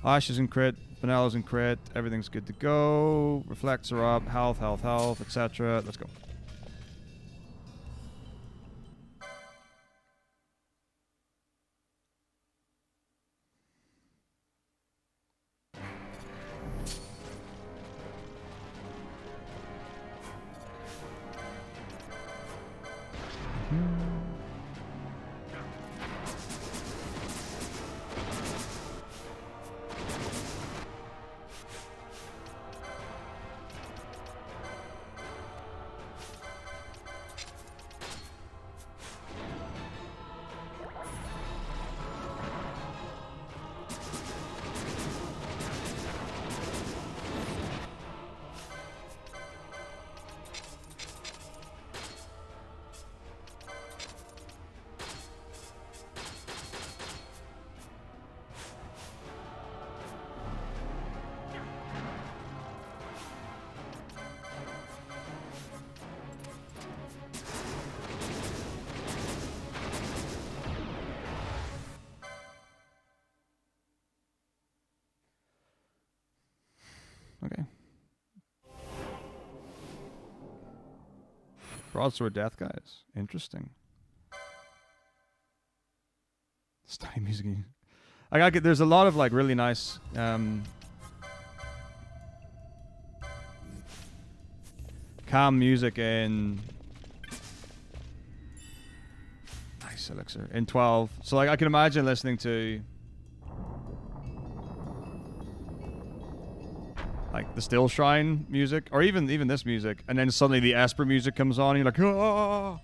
Ash is in crit. Vanello's in crit. Everything's good to go. Reflects are up. Health, health, health, etc. Let's go. Okay. Broadsword death, guys. Interesting. Study music. I gotta get. There's a lot of like really nice. Calm music in. Nice elixir in 12. So like I can imagine listening to. Like the Still Shrine music, or even this music, and then suddenly the Esper music comes on, and you're like, ah!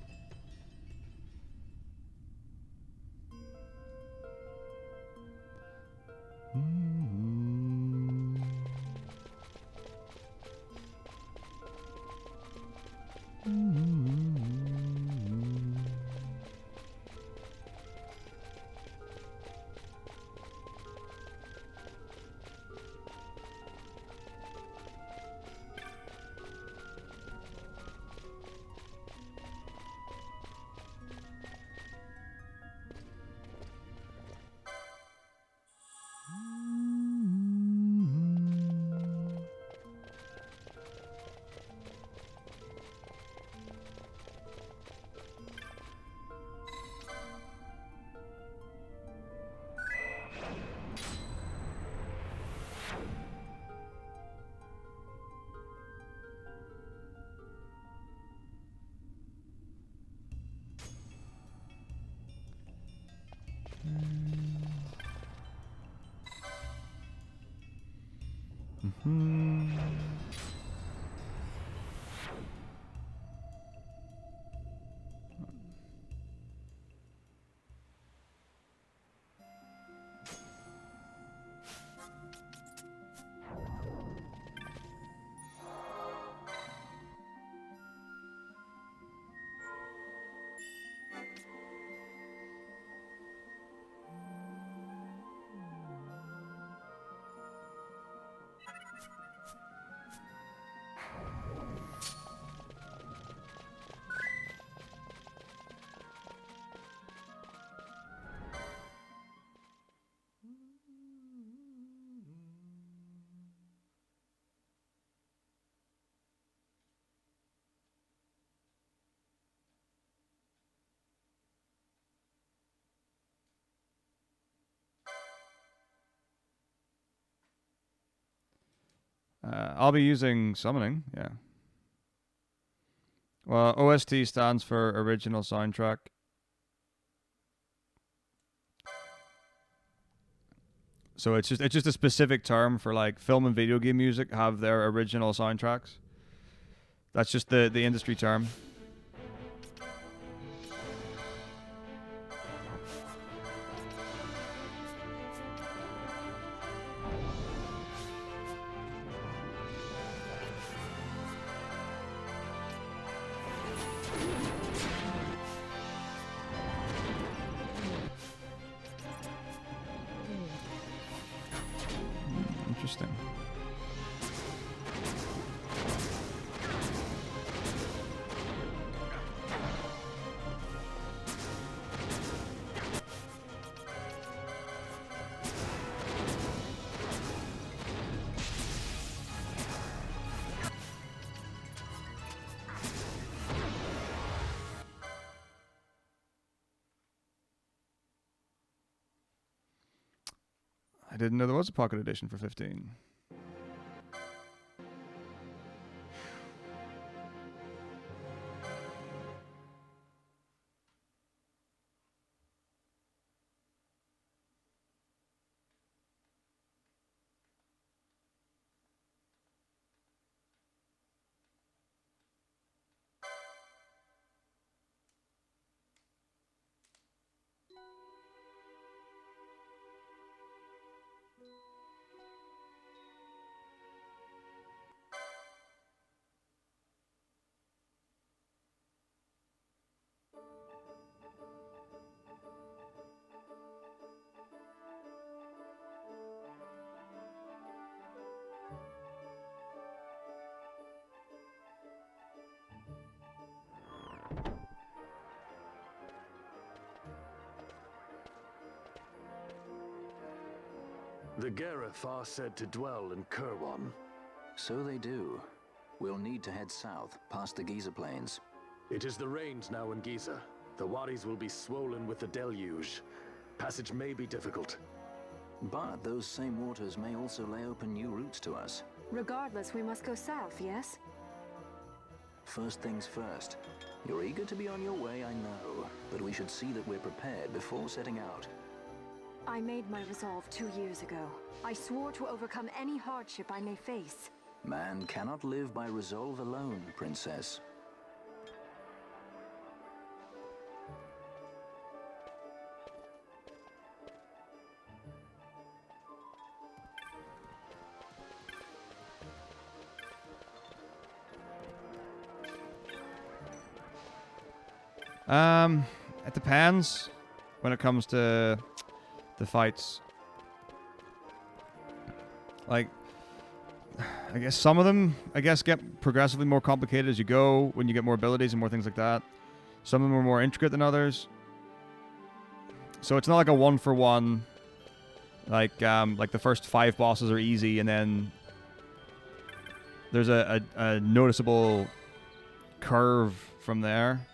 I'll be using summoning, yeah. Well, OST stands for original soundtrack. So it's just a specific term for like film and video game music have their original soundtracks. That's just the industry term. Interesting. I didn't know there was a pocket edition for 15. The Gareth are said to dwell in Kirwan. So they do. We'll need to head south, past the Giza Plains. It is the rains now in Giza. The wadis will be swollen with the deluge. Passage may be difficult. But those same waters may also lay open new routes to us. Regardless, we must go south, yes? First things first. You're eager to be on your way, I know. But we should see that we're prepared before setting out. I made my resolve 2 years ago. I swore to overcome any hardship I may face. Man cannot live by resolve alone, Princess. It depends when it comes to the fights. Like, I guess some of them, get progressively more complicated as you go when you get more abilities and more things like that. Some of them are more intricate than others. So it's not like a one-for-one. Like the first 5 bosses are easy, and then there's a noticeable curve from there.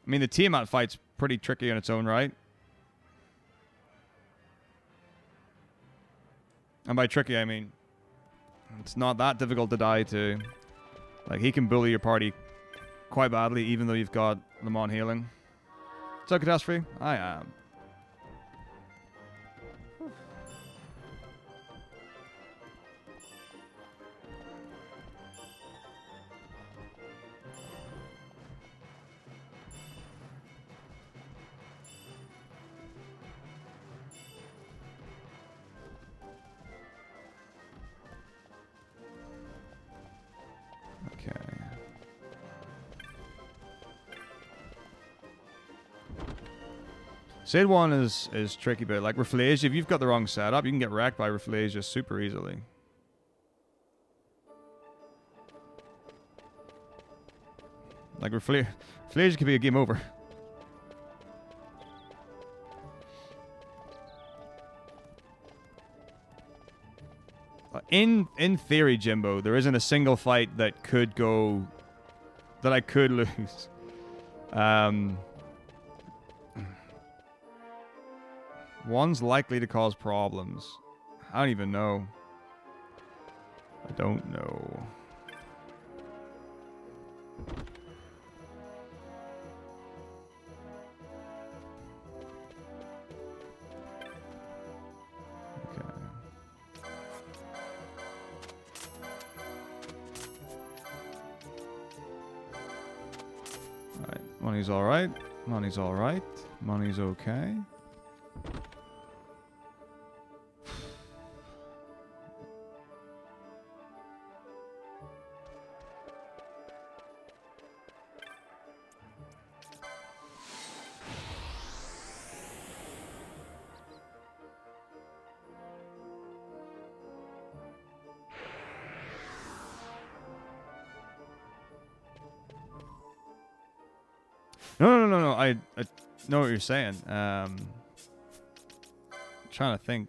I mean, the Tiamat fight's pretty tricky in its own right. And by tricky, I mean, it's not that difficult to die to. Like, he can bully your party quite badly, even though you've got them on healing. So, Catastrophe, I am. Shade 1 is tricky, but like Rafflesia, if you've got the wrong setup, you can get wrecked by Rafflesia super easily. Like Rafflesia could be a game over. In theory, Jimbo, there isn't a single fight that I could lose. One's likely to cause problems. I don't even know. I don't know. Okay. Alright, money's alright. Money's alright. Money's okay. No. I know what you're saying. Trying to think.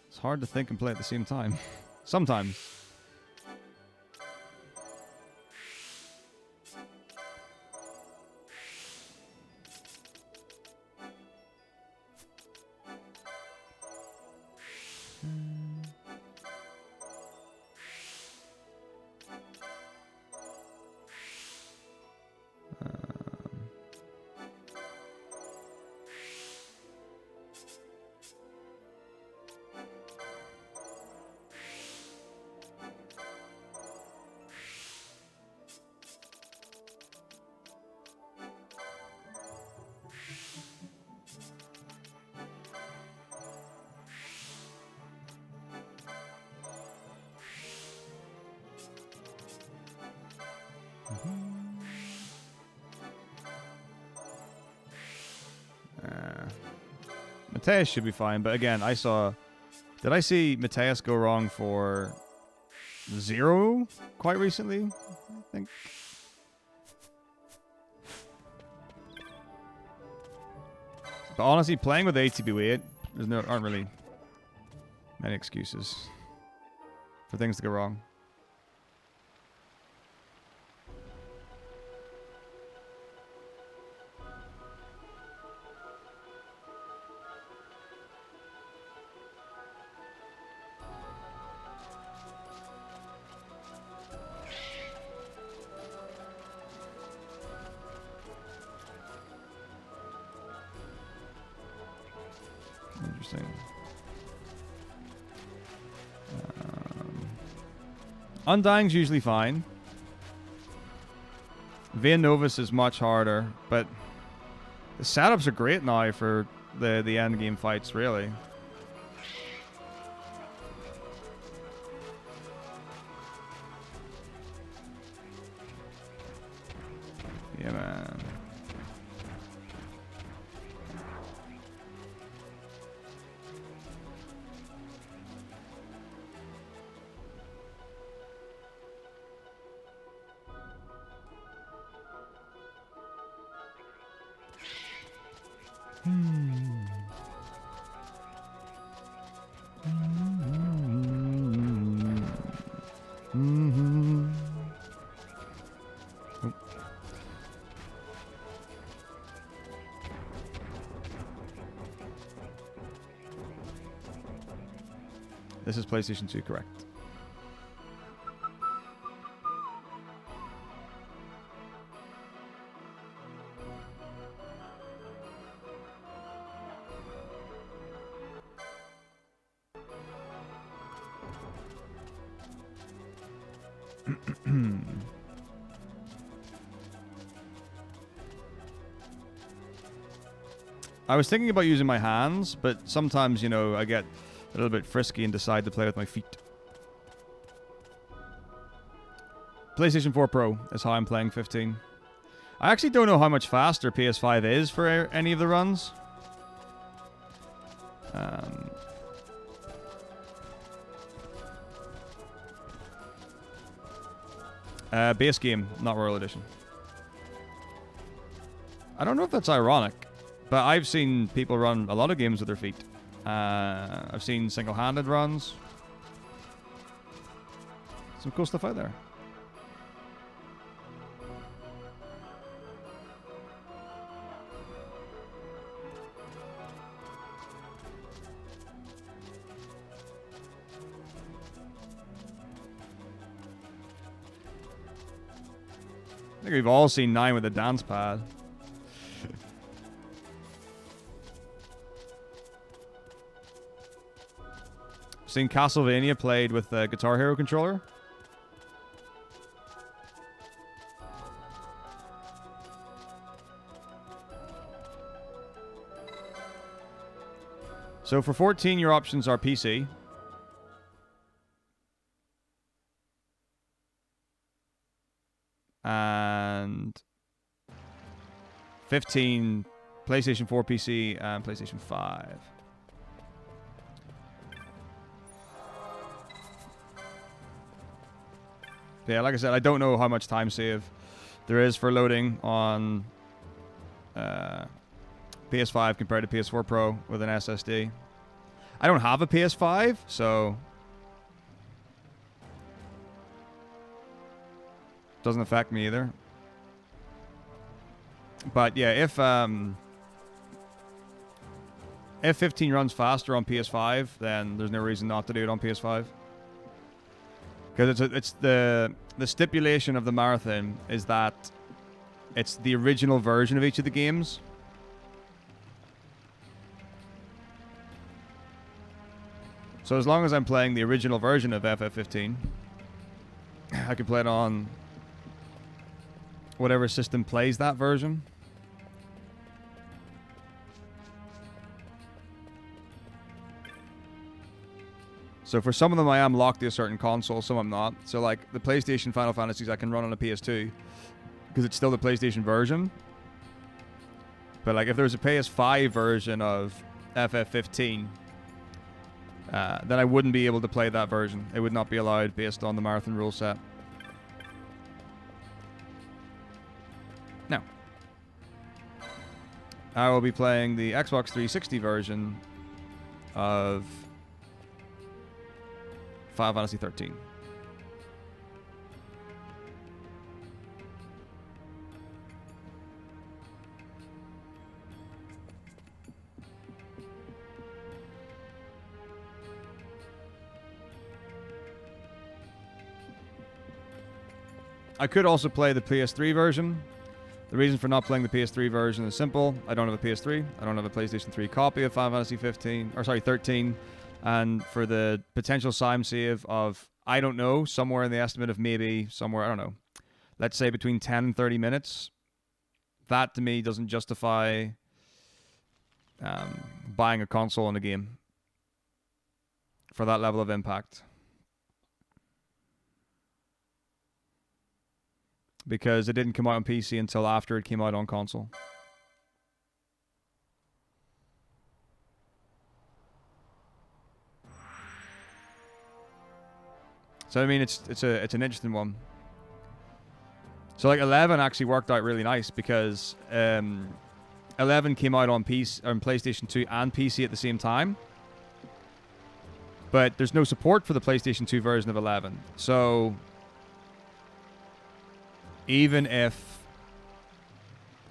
It's hard to think and play at the same time. Sometimes. Mateus should be fine, but again, I saw... Did I see Mateus go wrong for 0 quite recently? I think. But honestly, playing with ATB8, aren't really many excuses for things to go wrong. Interesting. Undying's usually fine. Via Novus is much harder, but the setups are great now for the end game fights, really. Yeah, man. This is PlayStation 2, correct. I was thinking about using my hands, but sometimes, you know, I get a little bit frisky and decide to play with my feet. PlayStation 4 Pro is how I'm playing 15. I actually don't know how much faster PS5 is for any of the runs. Base game, not Royal Edition. I don't know if that's ironic, but I've seen people run a lot of games with their feet. I've seen single-handed runs. Some cool stuff out there. think we've all seen 9 with a dance pad. Seen Castlevania played with the Guitar Hero controller. So for 14, your options are PC. And 15, PlayStation 4 PC and PlayStation 5. Yeah, like I said, I don't know how much time save there is for loading on PS5 compared to PS4 Pro with an SSD. I don't have a PS5, so doesn't affect me either. But yeah, if 15 runs faster on PS5, then there's no reason not to do it on PS5. Because it's the stipulation of the marathon is that it's the original version of each of the games. So as long as I'm playing the original version of FF15, I can play it on whatever system plays that version. So for some of them I am locked to a certain console, some I'm not. So like the PlayStation Final Fantasies I can run on a PS2 because it's still the PlayStation version. But like if there's a PS5 version of FF15, then I wouldn't be able to play that version. It would not be allowed based on the marathon rule set. Now, I will be playing the Xbox 360 version of Final Fantasy 13. I could also play the PS3 version. The reason for not playing the PS3 version is simple. I don't have a PS3. I don't have a PlayStation 3 copy of Final Fantasy 13. And for the potential time save of, I don't know, somewhere in the estimate of maybe somewhere, I don't know, let's say between 10 and 30 minutes, that to me doesn't justify buying a console and a game for that level of impact. Because it didn't come out on PC until after it came out on console. So I mean, it's an interesting one. So like 11 actually worked out really nice because 11 came out on PlayStation 2 and PC at the same time. But there's no support for the PlayStation 2 version of 11. So even if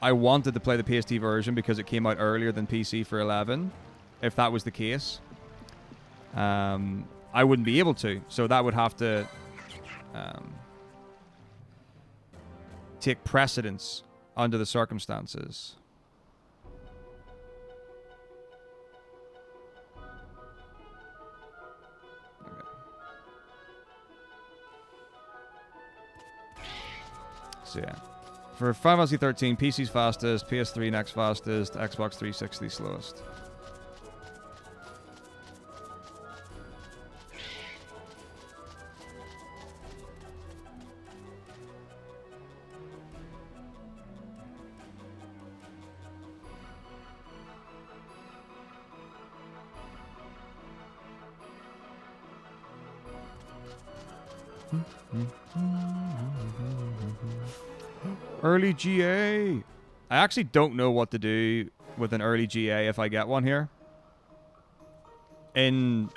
I wanted to play the PS2 version because it came out earlier than PC for 11, if that was the case, I wouldn't be able to. So that would have to take precedence under the circumstances. Okay. So yeah. For Final Fantasy 13, PC's fastest, PS3 next fastest, Xbox 360 slowest. Early GA. I actually don't know what to do with an early GA if I get one here. Did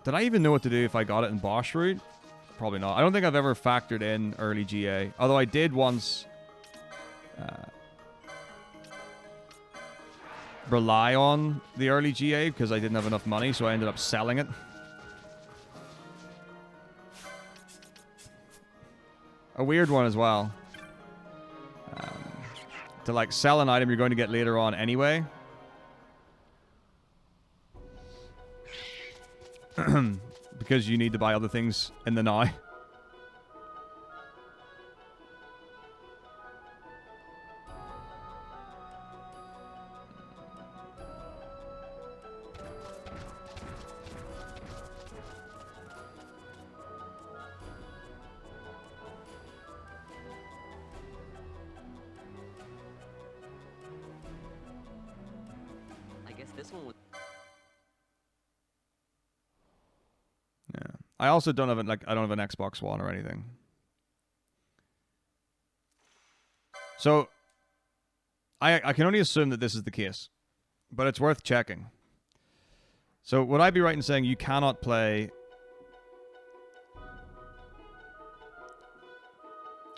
I even know what to do if I got it in Bosch route? Probably not. I don't think I've ever factored in early GA. Although I did once rely on the early GA because I didn't have enough money, so I ended up selling it. A weird one as well. to like sell an item you're going to get later on anyway. Because you need to buy other things in the now. I guess this one was. Yeah. I also don't have I don't have an Xbox One or anything. So I can only assume that this is the case, but it's worth checking. So would I be right in saying you cannot play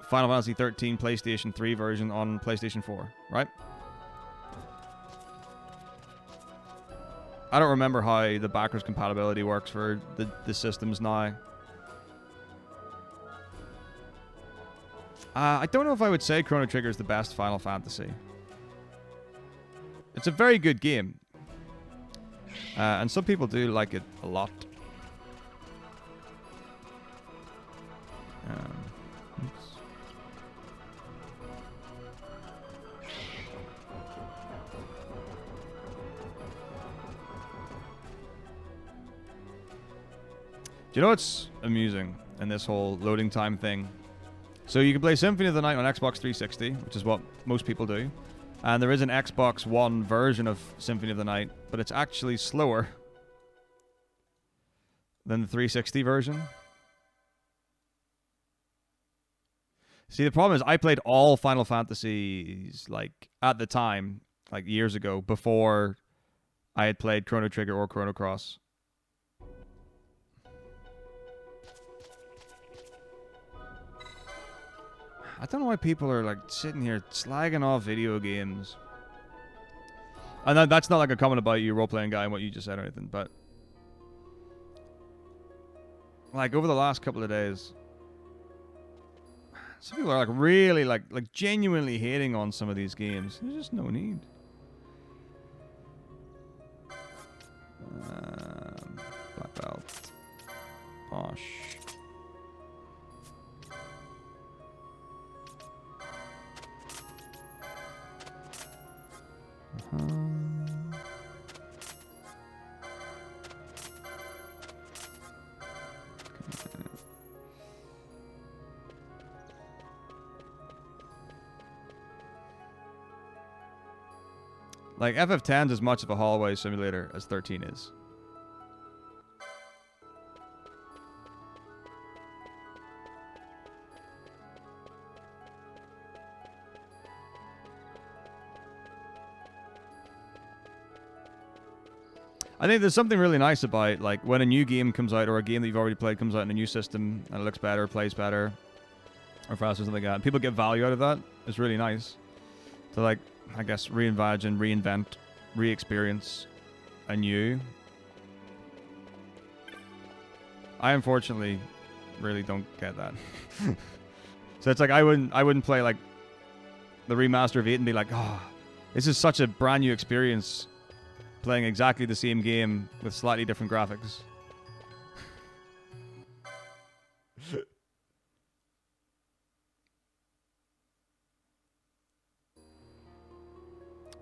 Final Fantasy 13 PlayStation 3 version on PlayStation 4, right? I don't remember how the backwards compatibility works for the systems now. I don't know if I would say Chrono Trigger is the best Final Fantasy. It's a very good game. And some people do like it a lot. Oops. Do you know what's amusing in this whole loading time thing? So you can play Symphony of the Night on Xbox 360, which is what most people do. And there is an Xbox One version of Symphony of the Night, but it's actually slower than the 360 version. See, the problem is I played all Final Fantasies, like, at the time, like, years ago, before I had played Chrono Trigger or Chrono Cross. I don't know why people are, like, sitting here slagging off video games. And that's not, like, a comment about you, role-playing guy, and what you just said or anything, but... like, over the last couple of days... some people are, like, really, like genuinely hating on some of these games. There's just no need. Black belt. Bosh. Like, FF10 is as much of a hallway simulator as 13 is. I think there's something really nice about, like, when a new game comes out or a game that you've already played comes out in a new system and it looks better, plays better, or faster, or something like that. And people get value out of that. It's really nice to, like, I guess, reimagine, reinvent, re-experience anew. I unfortunately really don't get that. So it's like I wouldn't play like the remaster of 8 and be like, oh, this is such a brand new experience playing exactly the same game with slightly different graphics.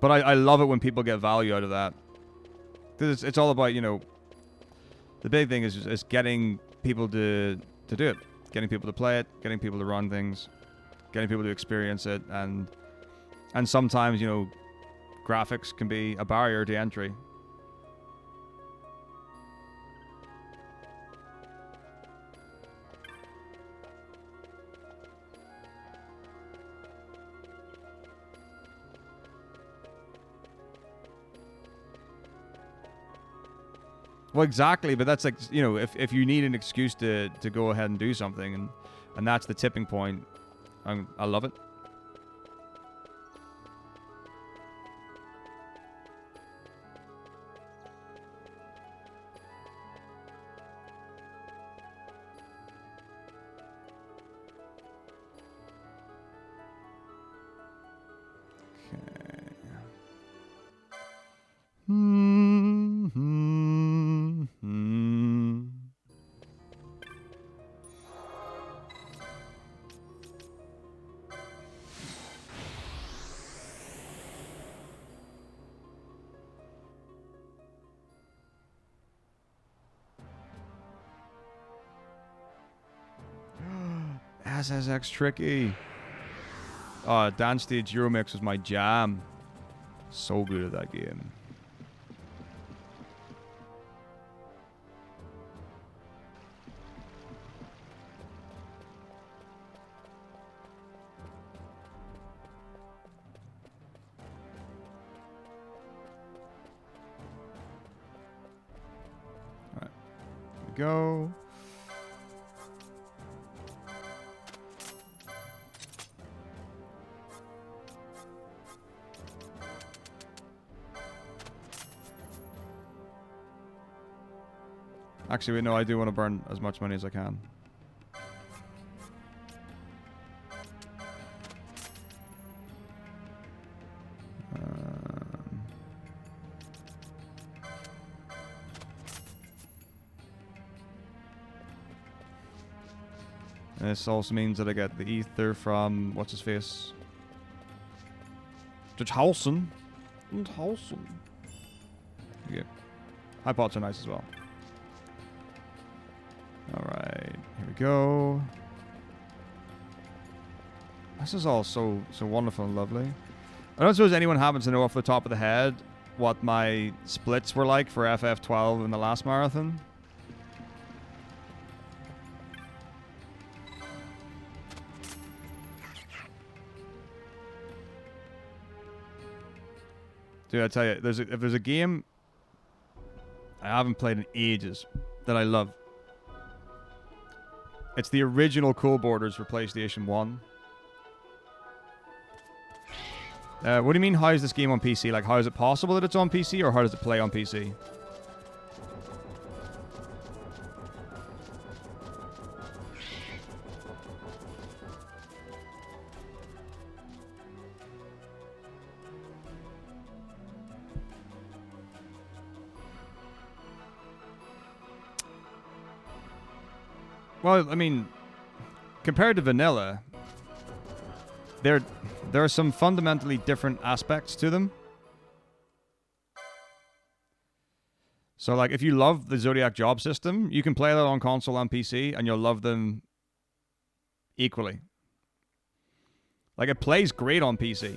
But I love it when people get value out of that. Because it's all about, you know, the big thing is getting people to do it. Getting people to play it, getting people to run things, getting people to experience it, and sometimes, you know, graphics can be a barrier to entry. Well, exactly, but that's like, you know, if you need an excuse to go ahead and do something, and that's the tipping point, I love it. SSX tricky. Dance Stage Euromix was my jam. So good at that game. Alright. Here we go. Actually, wait, no, I do want to burn as much money as I can. And this also means that I get the ether from what's his face? Judge Halson. And Halson. Okay. High pots are nice as well. Alright, here we go. This is all so wonderful and lovely. I don't suppose anyone happens to know off the top of the head what my splits were like for FF12 in the last marathon. Dude, I tell you, if there's a game I haven't played in ages that I love, it's the original Cool Borders for PlayStation 1. What do you mean, how is this game on PC? Like, how is it possible that it's on PC, or how does it play on PC? Well, I mean, compared to vanilla, there are some fundamentally different aspects to them. So, like, if you love the Zodiac job system, you can play that on console and PC, and you'll love them equally. Like, it plays great on PC.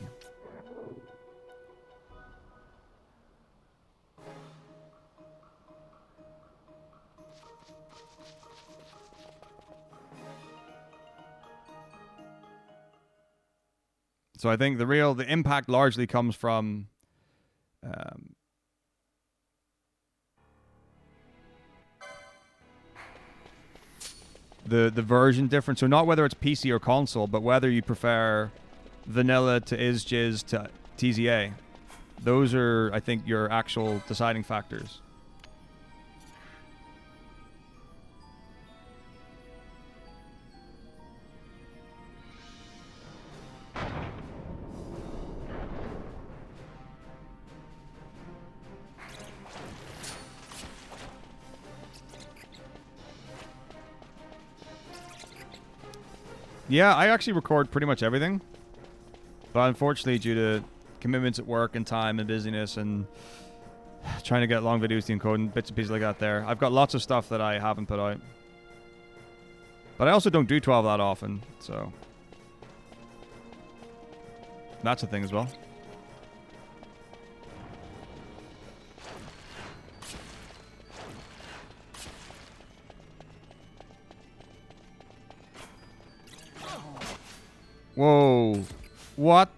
So I think the impact largely comes from the version difference. So not whether it's PC or console, but whether you prefer vanilla to ISJIS to TZA. Those are, I think, your actual deciding factors. Yeah, I actually record pretty much everything. But unfortunately, due to commitments at work and time and busyness and trying to get long videos to encode and bits and pieces like that there, I've got lots of stuff that I haven't put out. But I also don't do 12 that often, so that's a thing as well. Whoa. What?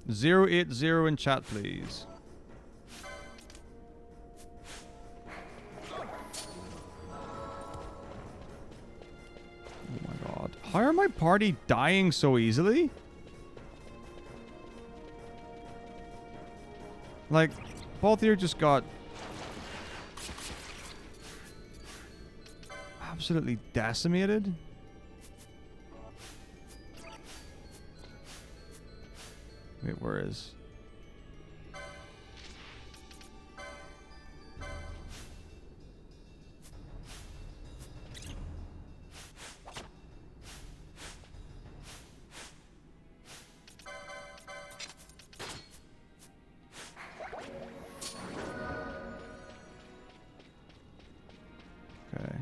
.080 in chat, please. How are my party dying so easily? Like, both here just got absolutely decimated. Wait, where is... Okay.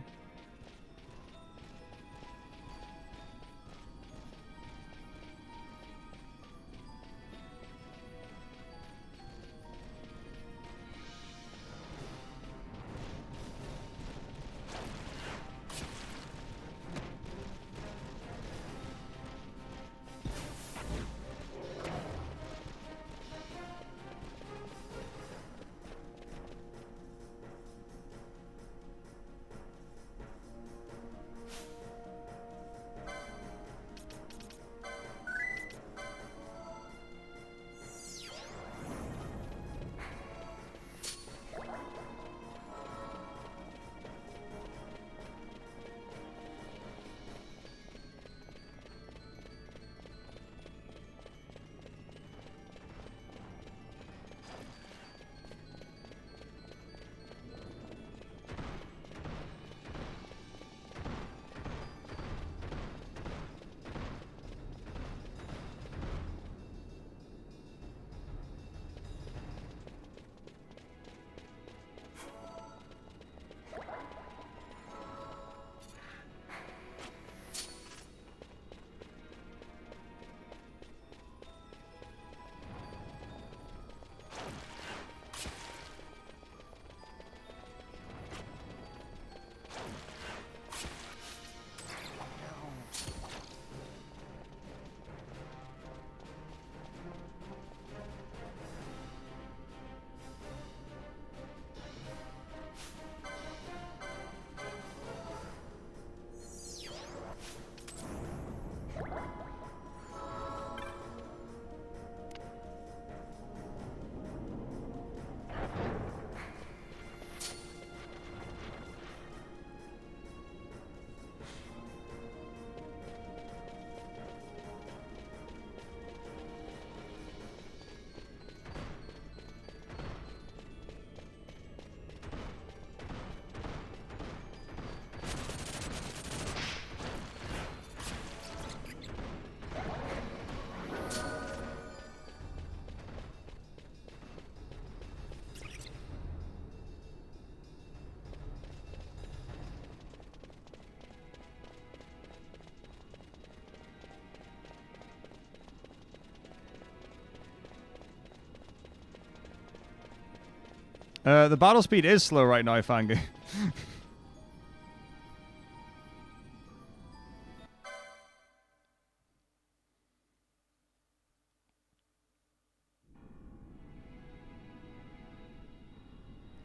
The battle speed is slow right now, Fangy.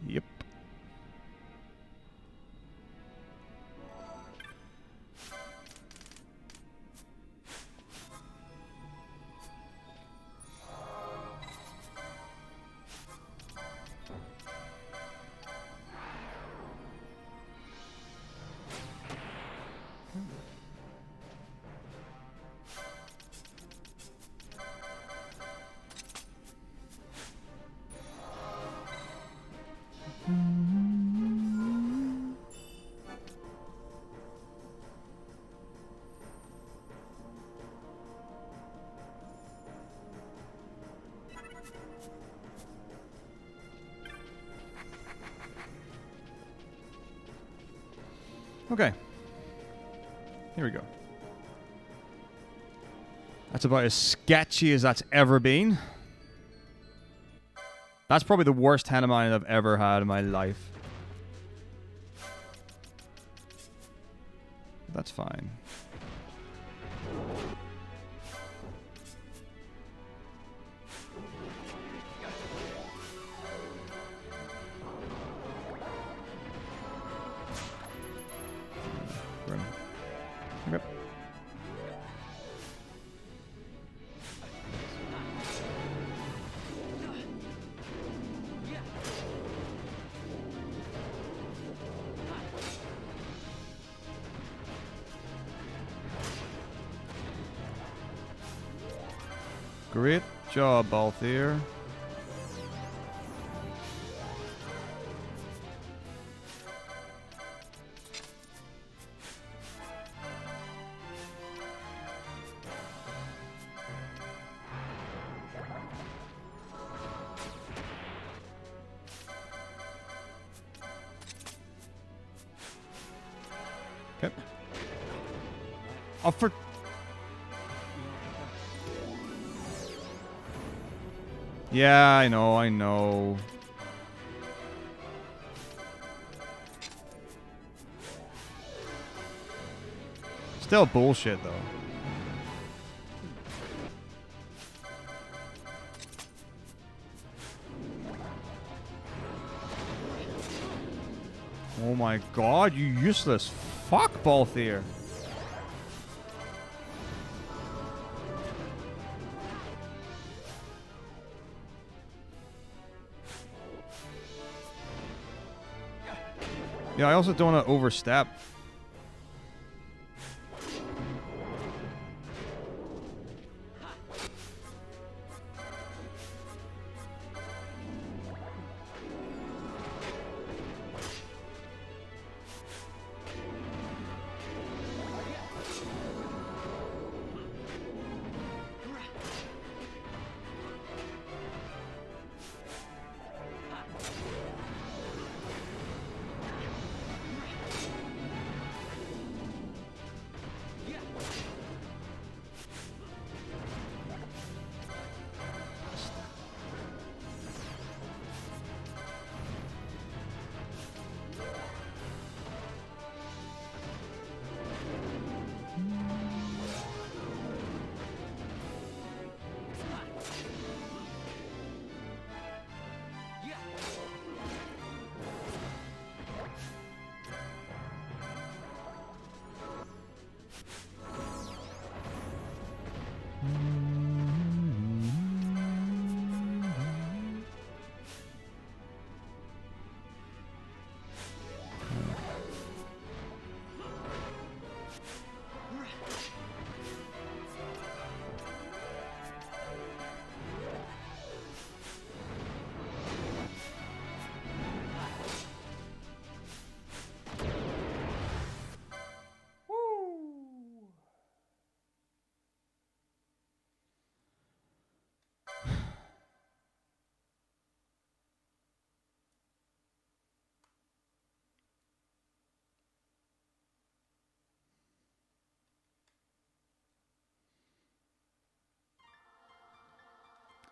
Yep. Okay. Here we go. That's about as sketchy as that's ever been. That's probably the worst hand of mine I've ever had in my life. That's fine. Okay. Great job, Balthier. Okay. Oh, for... Yeah, I know. Still bullshit, though. Oh my god, you useless fuck, Balthier. Yeah, I also don't want to overstep.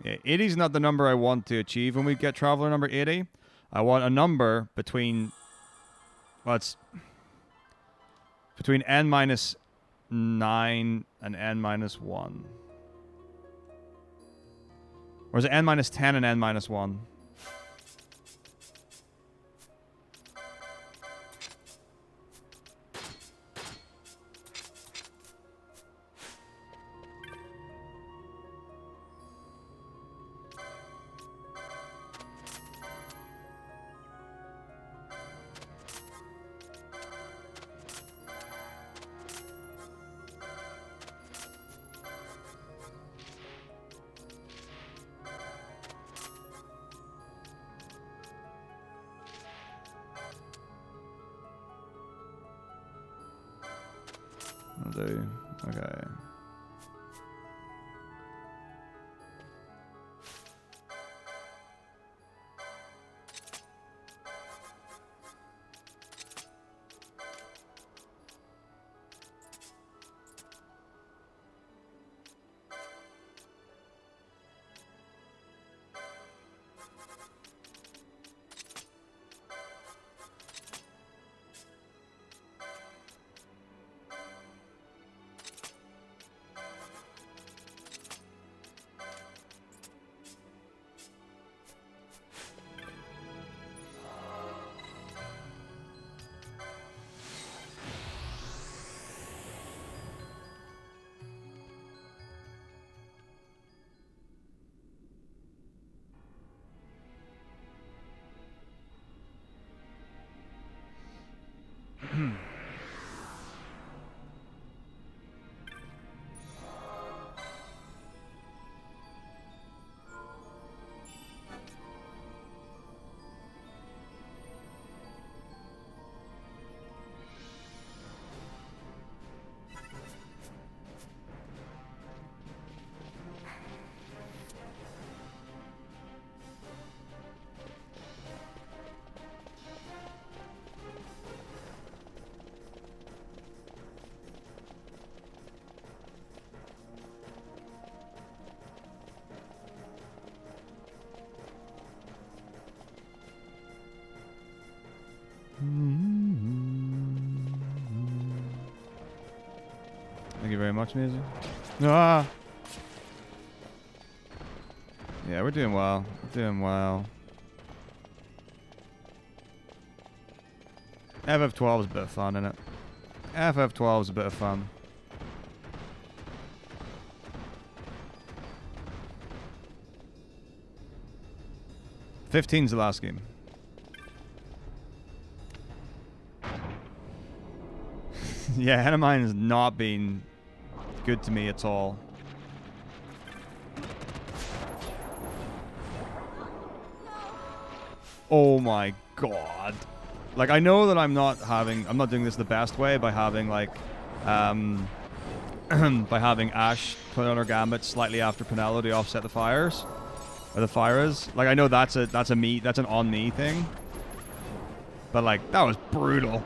Yeah, 80 is not the number I want to achieve when we get Traveler number 80. I want a number between... Well, it's... Between n minus 9 and n minus 1. Or is it n minus 10 and n minus 1? I'll do. Okay. Thank you very much, music. Ah! Yeah, we're doing well. We're doing well. FF12 is a bit of fun, isn't it? FF12 is a bit of fun. '15's the last game. Yeah, Hennemine has not been good to me at all. Oh my god. Like, I know that I'm not doing this the best way by having, like, by having Ashe put on her gambit slightly after Penelo to offset the fires. Or the fires. Like, I know that's an on me thing. But, like, that was brutal.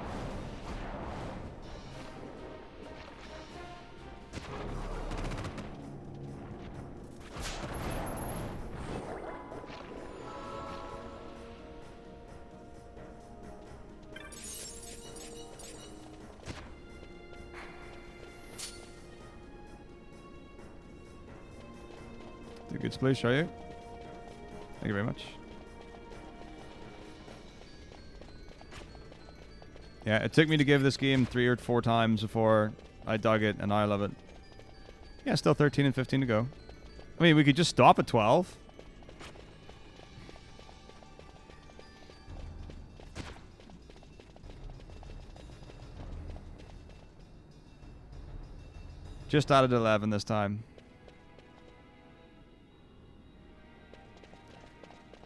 Good splash, are you? Thank you very much. Yeah, it took me to give this game 3 or 4 times before I dug it, and I love it. Yeah, still 13 and 15 to go. I mean, we could just stop at 12. Just added 11 this time.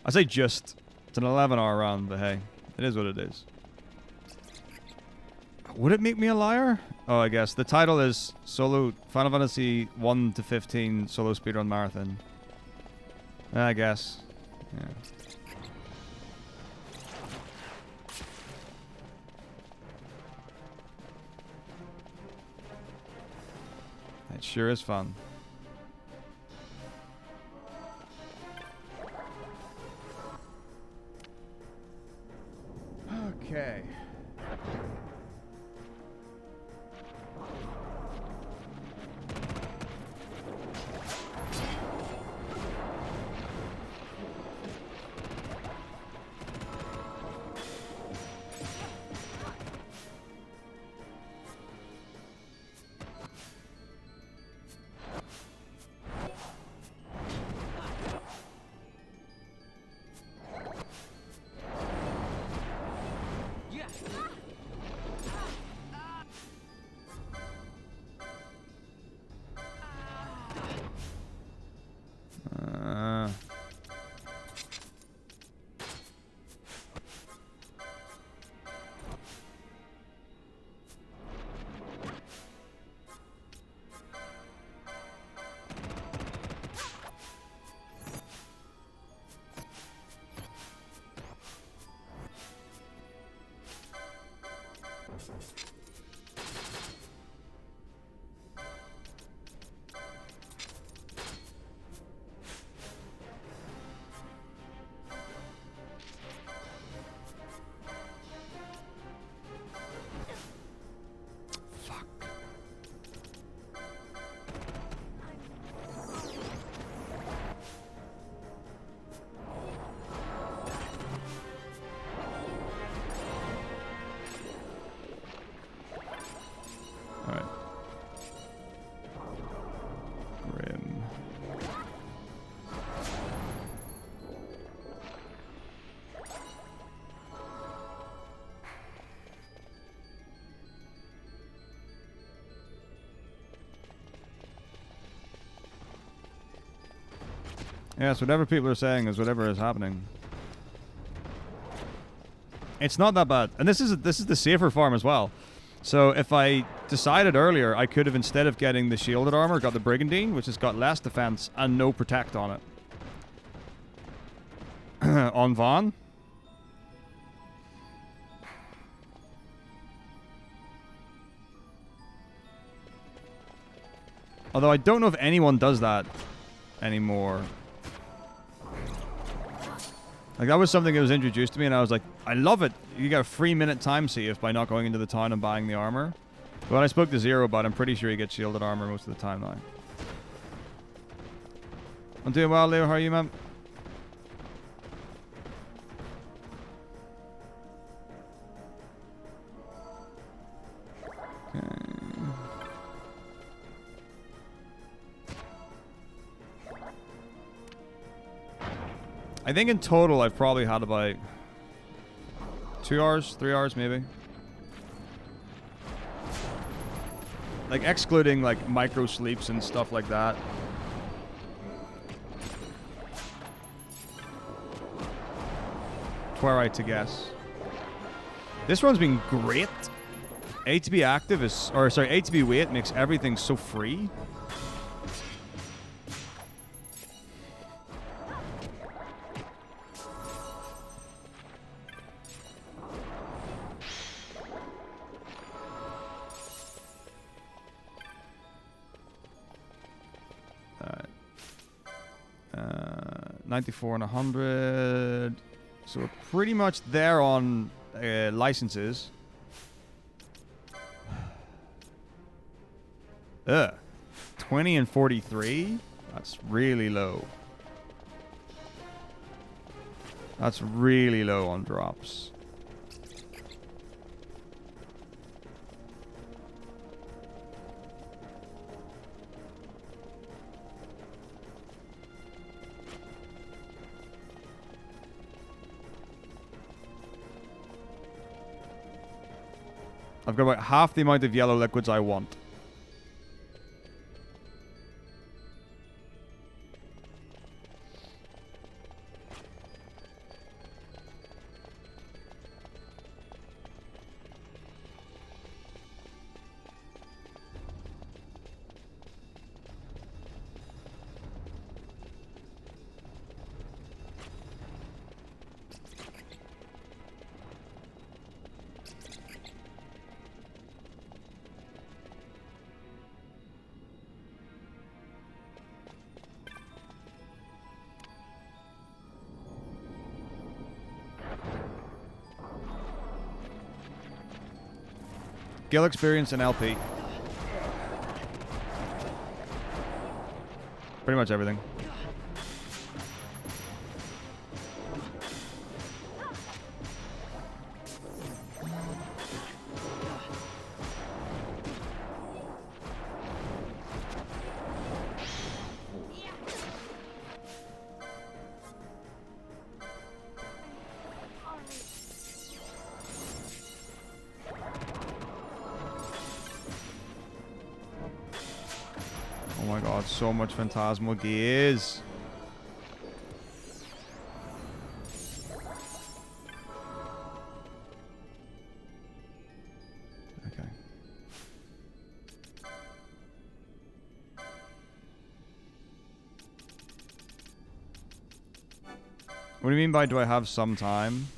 I say just. It's an 11-hour round, but hey, it is what it is. Would it make me a liar? Oh, I guess. The title is Solo Final Fantasy 1 to 15 Solo Speedrun Marathon. I guess. Yeah. It sure is fun. Okay. Yes, whatever people are saying is whatever is happening. It's not that bad. And this is the safer farm as well. So if I decided earlier, I could have, instead of getting the shielded armor, got the Brigandine, which has got less defense and no protect on it. On Vaughn. Although I don't know if anyone does that anymore. Like, that was something that was introduced to me, and I was like, I love it. You get a 3-minute time save by not going into the town and buying the armor. When I spoke to Zero about it, I'm pretty sure he gets shielded armor most of the time now. I'm doing well, Leo. How are you, man? I think in total I've probably had about 2 hours, 3 hours maybe. Like excluding like micro sleeps and stuff like that. Twilight to guess. This one's been great. A to be active is, or sorry, A to be wait makes everything so free. Alright. 94 and 100. So we're pretty much there on licenses. 20 and 43? That's really low. That's really low on drops. I've got about half the amount of yellow liquids I want. Skill experience and LP. Pretty much everything. Oh my god, so much phantasmal gears. Okay. What do you mean by do I have some time?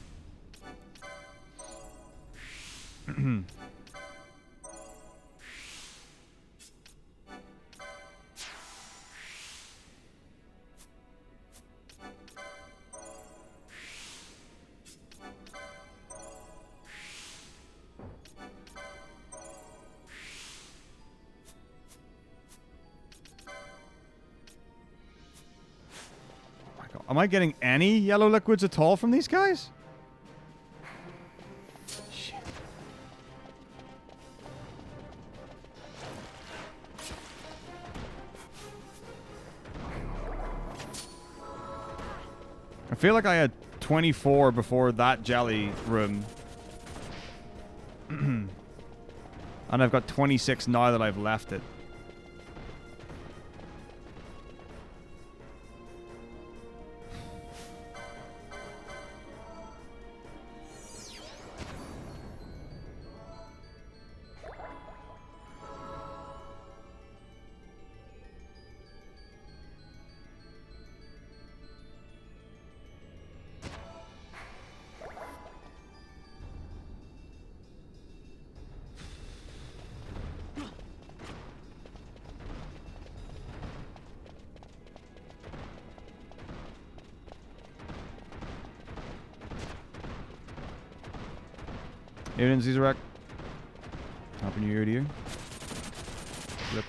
Am I getting any yellow liquids at all from these guys? Shit. I feel like I had 24 before that jelly room. And I've got 26 now that I've left it. Evening, Zizarek. Happy Near to you. Flip.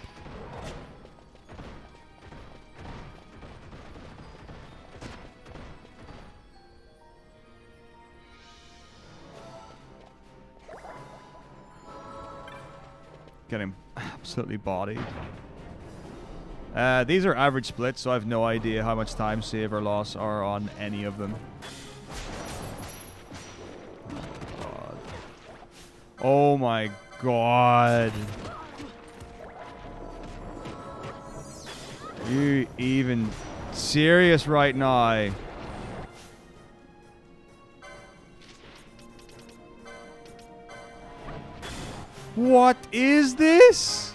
Get him absolutely bodied. These are average splits, so I have no idea how much time save or loss are on any of them. God. Oh my god. You even serious right now? What is this?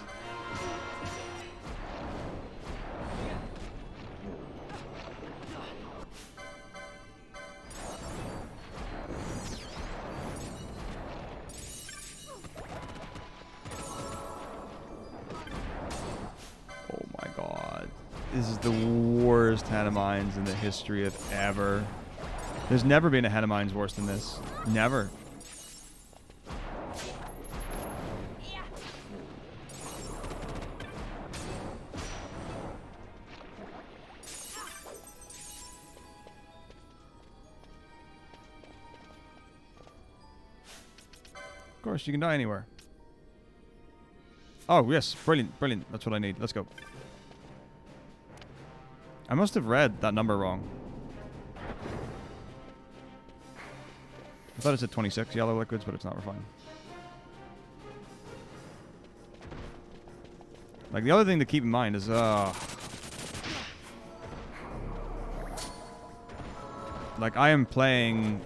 Oh my god. This is the worst head of mines in the history of ever. There's never been a head of mines worse than this. Never. Of course, you can die anywhere. Oh, yes. Brilliant. Brilliant. That's what I need. Let's go. I must have read that number wrong. I thought it said 26 yellow liquids, but it's not refined. Like, the other thing to keep in mind is, like, I am playing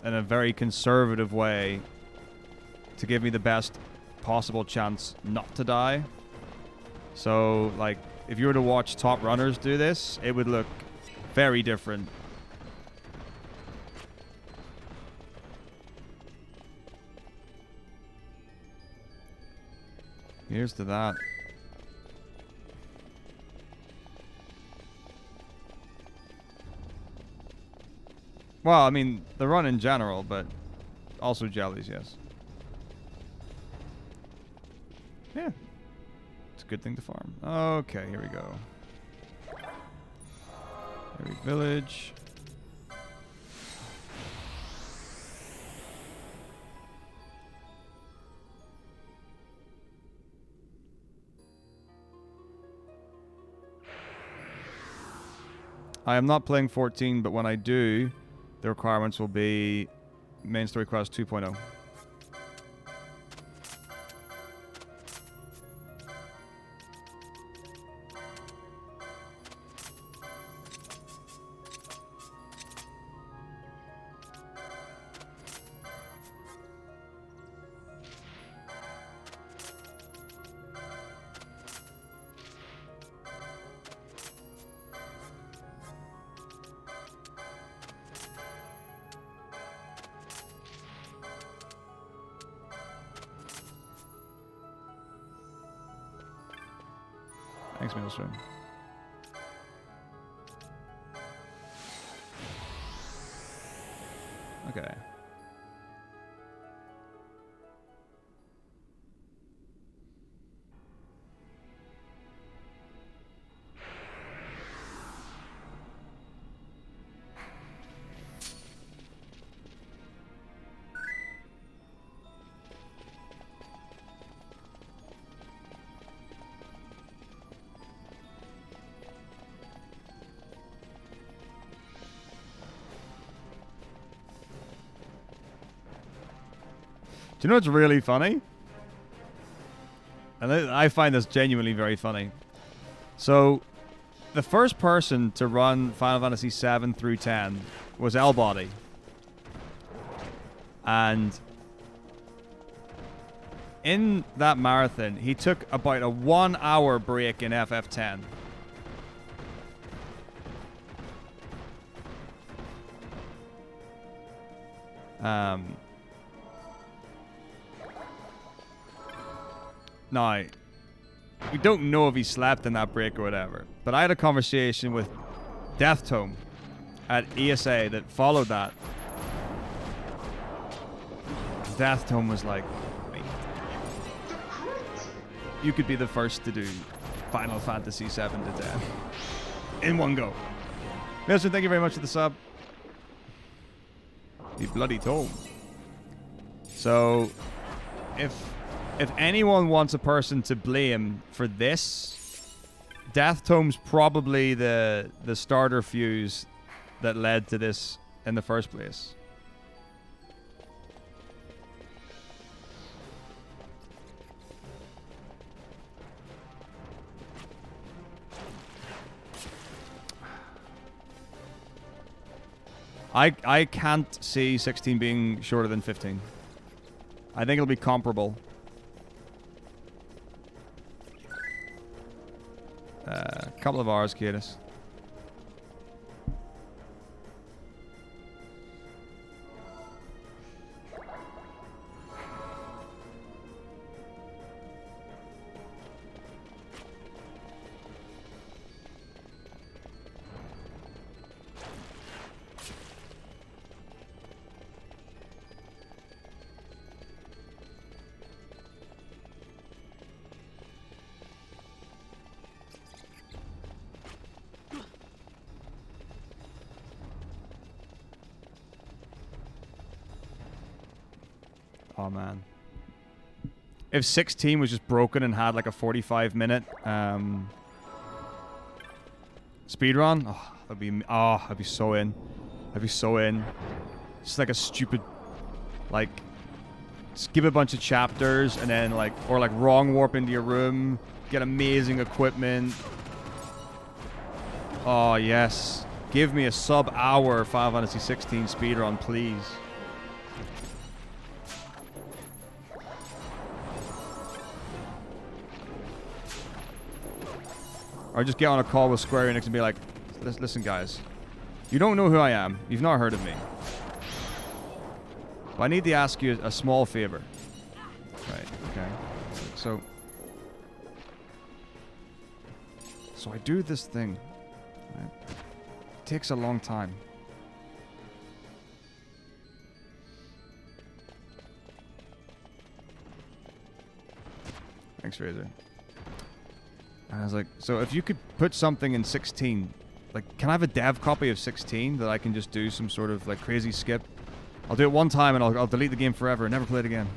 in a very conservative way to give me the best possible chance not to die. So, like, if you were to watch top runners do this, it would look very different. Here's to that. Well, I mean, the run in general, but also jellies, yes. Yeah. It's a good thing to farm. Okay, here we go. Every village. I am not playing 14, but when I do, the requirements will be main story quest 2.0. Thanks, Maelstrom. Okay. Do you know what's really funny? And I find this genuinely very funny. So, the first person to run Final Fantasy 7 through 10 was L-Body. And in that marathon, he took about a 1 hour break in FF10. Now, we don't know if he slept in that break or whatever, but I had a conversation with Death Tome at ESA that followed that. Death Tome was like, you could be the first to do Final Fantasy 7 to 10 in one go. Mister, thank you very much for the sub. The bloody tome. So, if anyone wants a person to blame for this, Death Tome's probably the starter fuse that led to this in the first place. I can't see 16 being shorter than 15. I think it'll be comparable. A couple of hours, Kiedis. Oh, man. If 16 was just broken and had like a 45-minute speedrun, I'd be so in. I'd be so in. Just like a stupid, like, skip a bunch of chapters and then like, or like wrong warp into your room, get amazing equipment. Oh, yes. Give me a sub-hour Final Fantasy 16 speedrun, please. Or just get on a call with Square-Enix and be like, listen guys, you don't know who I am. You've not heard of me. But I need to ask you a small favor. Right, okay. So I do this thing. Right? It takes a long time. Thanks, Razor. And I was like, so if you could put something in 16, like, can I have a dev copy of 16 that I can just do some sort of, like, crazy skip? I'll do it one time and I'll delete the game forever and never play it again.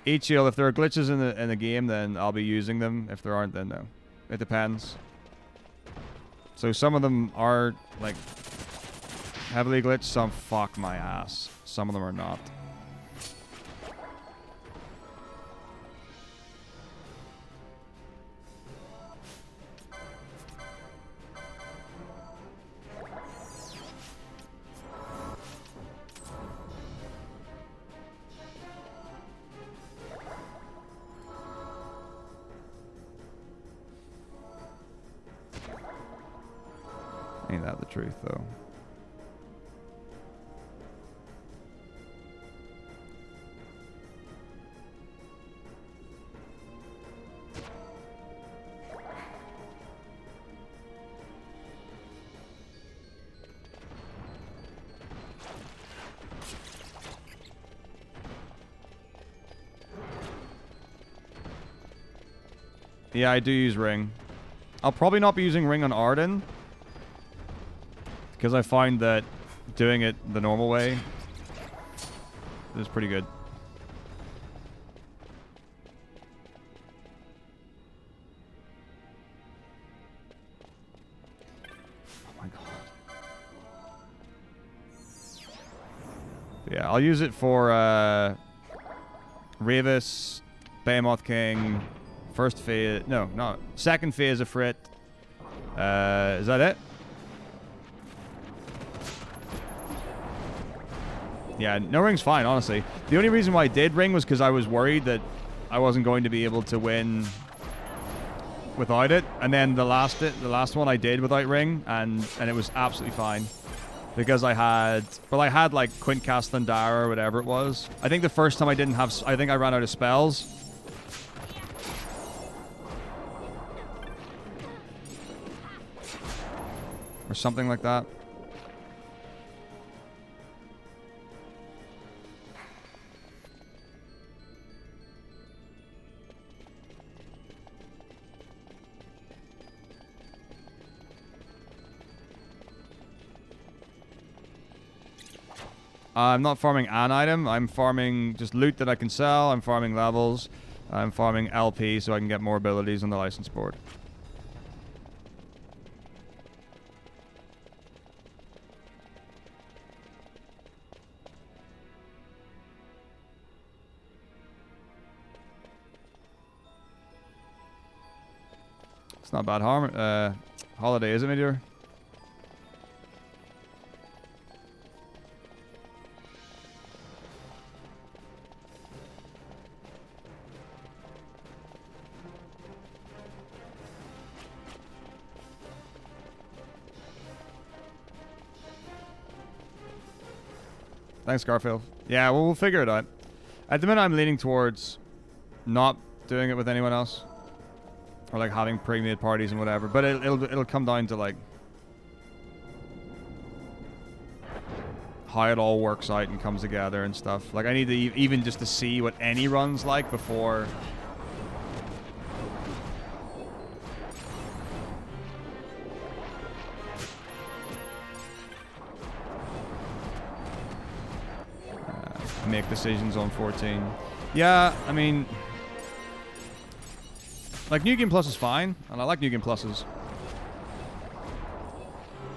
HL, if there are glitches in the game, then I'll be using them. If there aren't, then no. It depends. So some of them are, like, heavily glitched, some fuck my ass. Some of them are not. Ain't that the truth, though? Yeah, I do use Ring. I'll probably not be using Ring on Arden, because I find that doing it the normal way is pretty good. Oh my god. Yeah, I'll use it for Ravis, Behemoth King, first phase, no, second phase of Frit. Is that it? Yeah, no Ring's fine, honestly. The only reason why I did Ring was because I was worried that I wasn't going to be able to win without it. And then the last one I did without Ring, and it was absolutely fine. Because I had like Quintcast Thundara or whatever it was. I think the first time I didn't have, I think I ran out of spells. Or something like that. I'm not farming an item. I'm farming just loot that I can sell. I'm farming levels. I'm farming LP so I can get more abilities on the license board. It's not bad holiday, is it, Meteor? Thanks, Garfield. Yeah, well, we'll figure it out. At the minute, I'm leaning towards not doing it with anyone else. Or like having pre-made parties and whatever, but it'll come down to like how it all works out and comes together and stuff. Like I need to even just to see what any run's like before. Make decisions on 14. Yeah, I mean. Like, New Game Plus is fine, and I like New Game Pluses.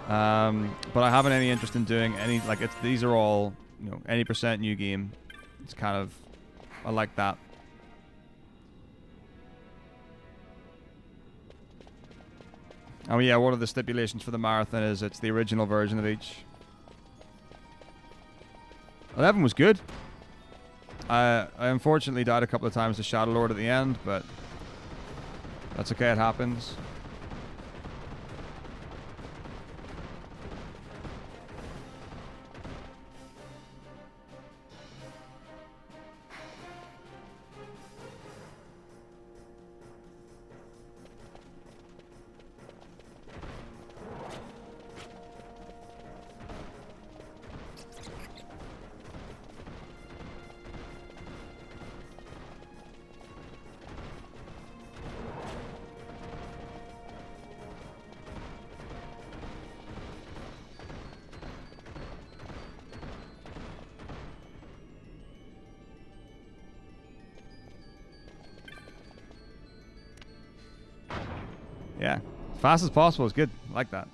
But I haven't any interest in doing any, like, these are all, you know, any percent new game. It's kind of, I like that. Oh yeah, one of the stipulations for the marathon is it's the original version of each. 11 was good. I unfortunately died a couple of times to Shadow Lord at the end, but that's okay, it happens. Yeah, fast as possible is good. I like that.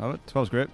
Oh, it 12's great.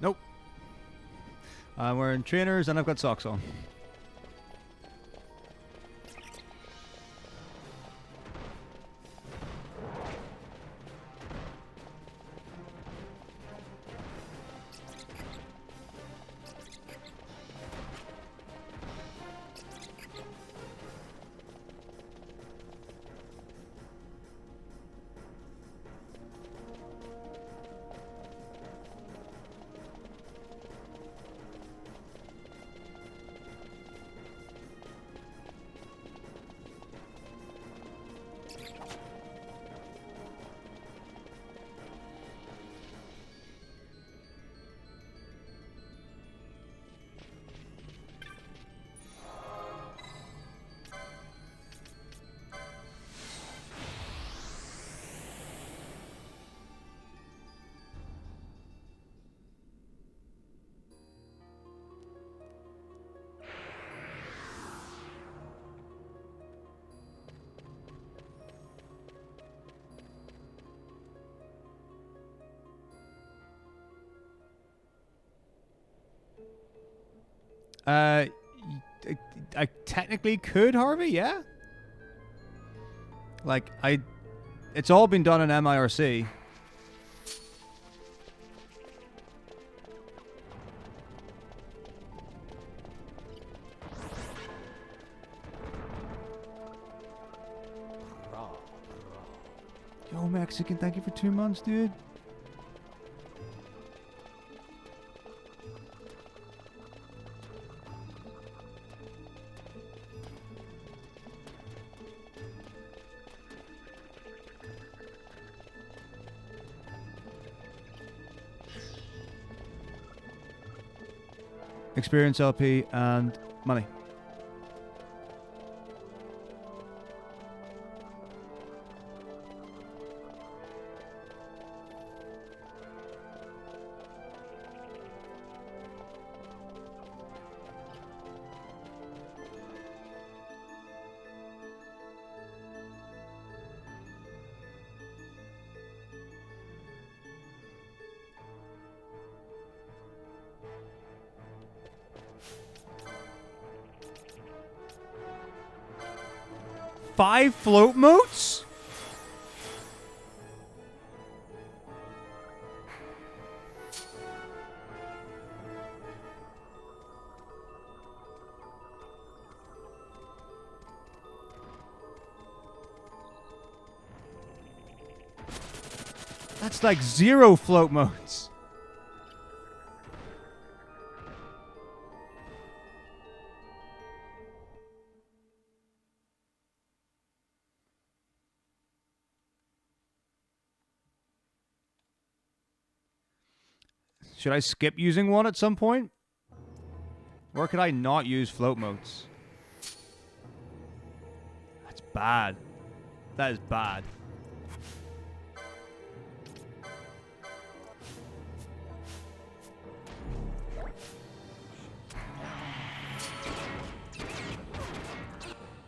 Nope. I'm wearing trainers and I've got socks on. I technically could, Harvey, yeah? Like, it's all been done in MIRC. Yo, Mexican, thank you for 2 months, dude. Experience LP and money. Five float moats? That's like 0 float moats. Should I skip using one at some point? Or could I not use float moats? That's bad. That is bad.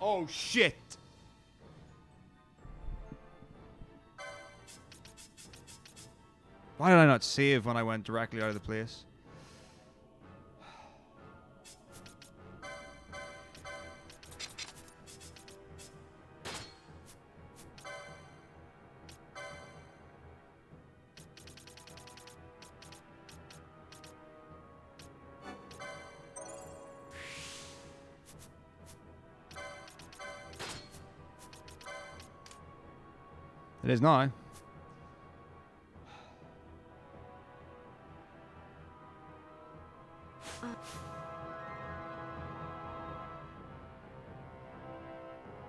Oh, shit. Why did I not save when I went directly out of the place? It is now.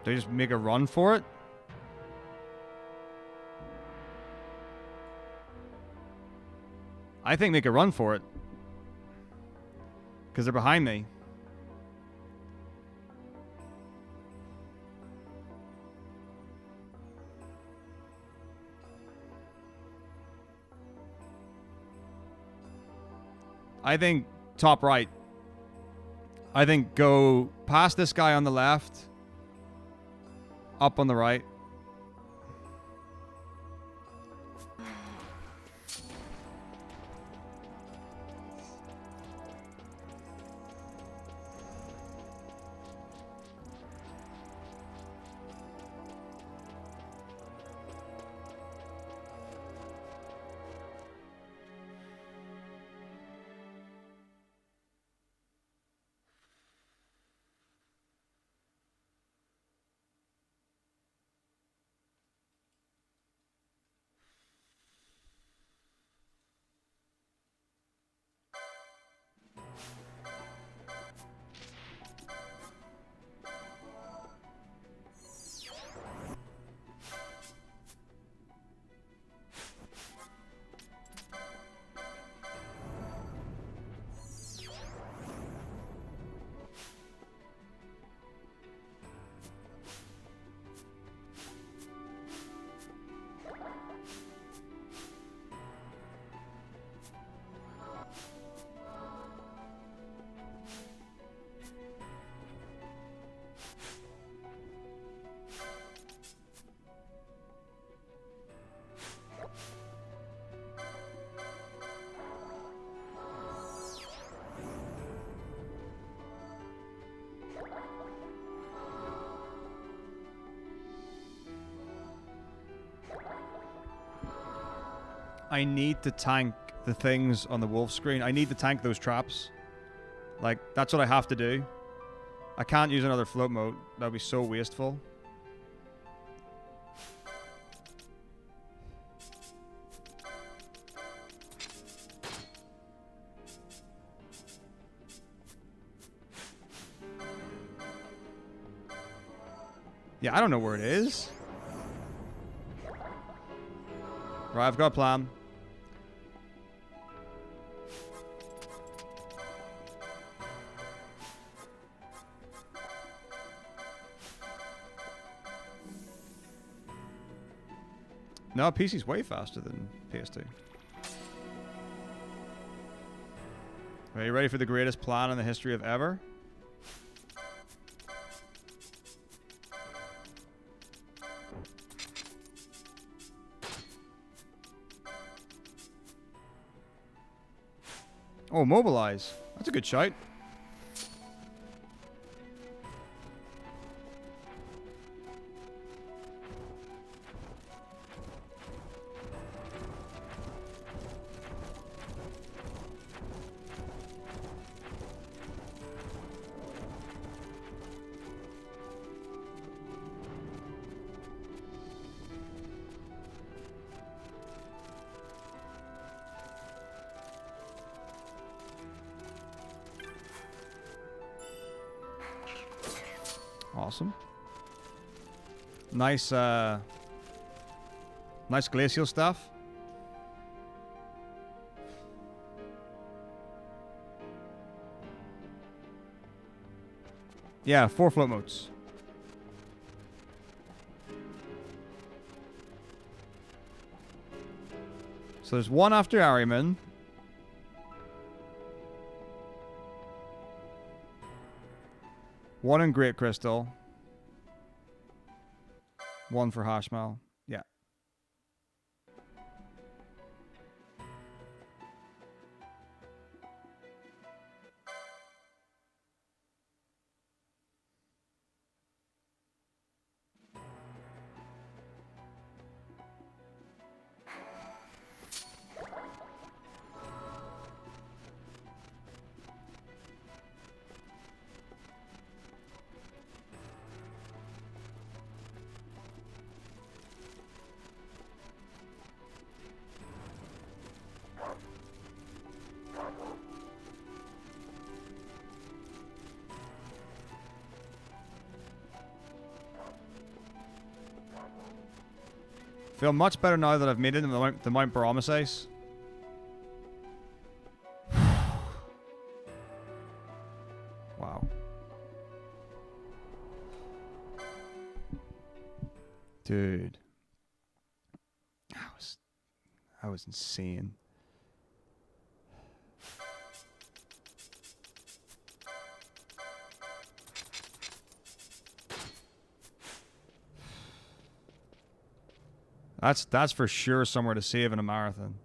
Do I just make a run for it? I think make a run for it. Because they're behind me. I think top right. I think go past this guy on the left. Up on the right. I need to tank the things on the wolf screen. I need to tank those traps. Like, that's what I have to do. I can't use another float mode. That would be so wasteful. Yeah, I don't know where it is. Right, I've got a plan. No, PC's way faster than PS2. Are you ready for the greatest plan in the history of ever? Oh, mobilize. That's a good shout. Awesome. Nice, nice glacial stuff. Yeah, 4 float modes. So there's one after Ariman. One in Great Crystal. One for Hashmal. Yeah. Feel much better now that I've made it in the Mount Baromesis. Wow. Dude. That was insane. That's for sure somewhere to save in a marathon.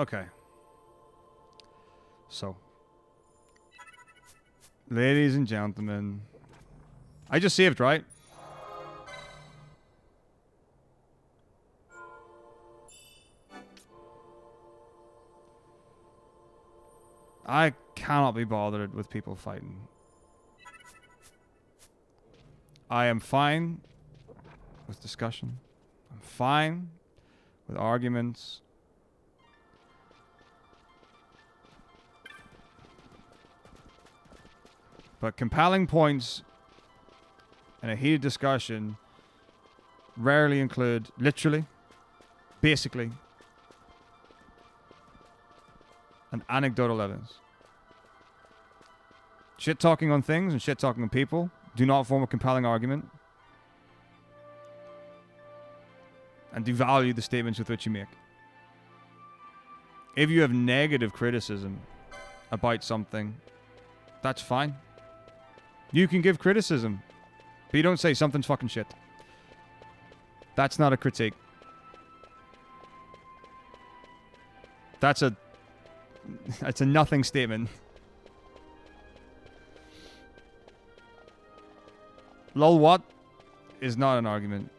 Okay. So, ladies and gentlemen, I just saved, right? I cannot be bothered with people fighting. I am fine with discussion. I'm fine with arguments. But compelling points in a heated discussion rarely include literally, basically, and anecdotal evidence. Shit talking on things and shit talking on people do not form a compelling argument and devalue the statements with which you make. If you have negative criticism about something, that's fine. You can give criticism, but you don't say something's fucking shit. That's not a critique. That's a nothing statement. Lol what is not an argument.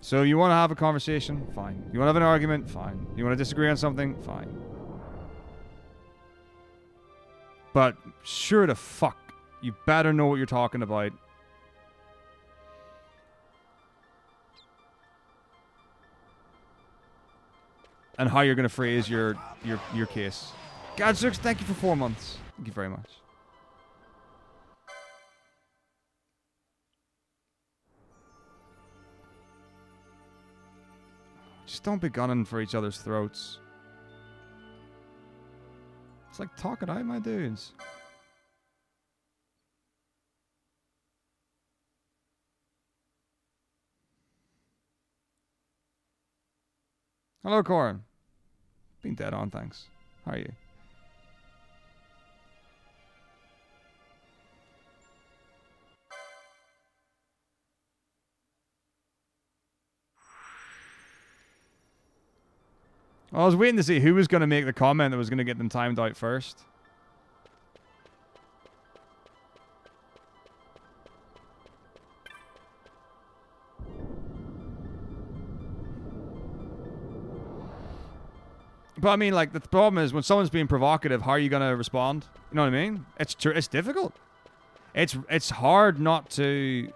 So you want to have a conversation? Fine. You want to have an argument? Fine. You want to disagree on something? Fine. But sure the fuck, you better know what you're talking about. And how you're going to phrase your case. Gadzooks, thank you for 4 months. Thank you very much. Just don't be gunning for each other's throats. It's like, talk it out, my dudes. Hello, Corin. Been dead on, thanks. How are you? I was waiting to see who was going to make the comment that was going to get them timed out first. But I mean, like, the problem is when someone's being provocative, how are you going to respond? You know what I mean? It's difficult. It's hard not to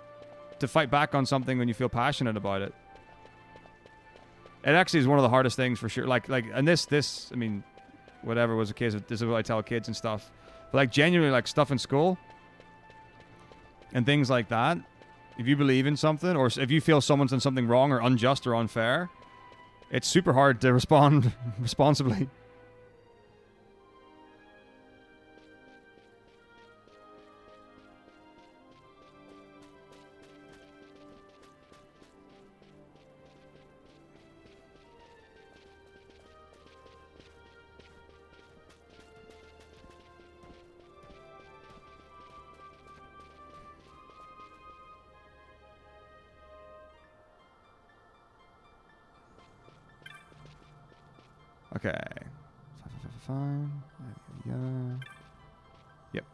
fight back on something when you feel passionate about it. It actually is one of the hardest things for sure. Like, and this, I mean, whatever was the case, this is what I tell kids and stuff. But like, genuinely, like, stuff in school and things like that, if you believe in something, or if you feel someone's done something wrong or unjust or unfair, it's super hard to respond responsibly. Okay. Fine. Yeah. Yep.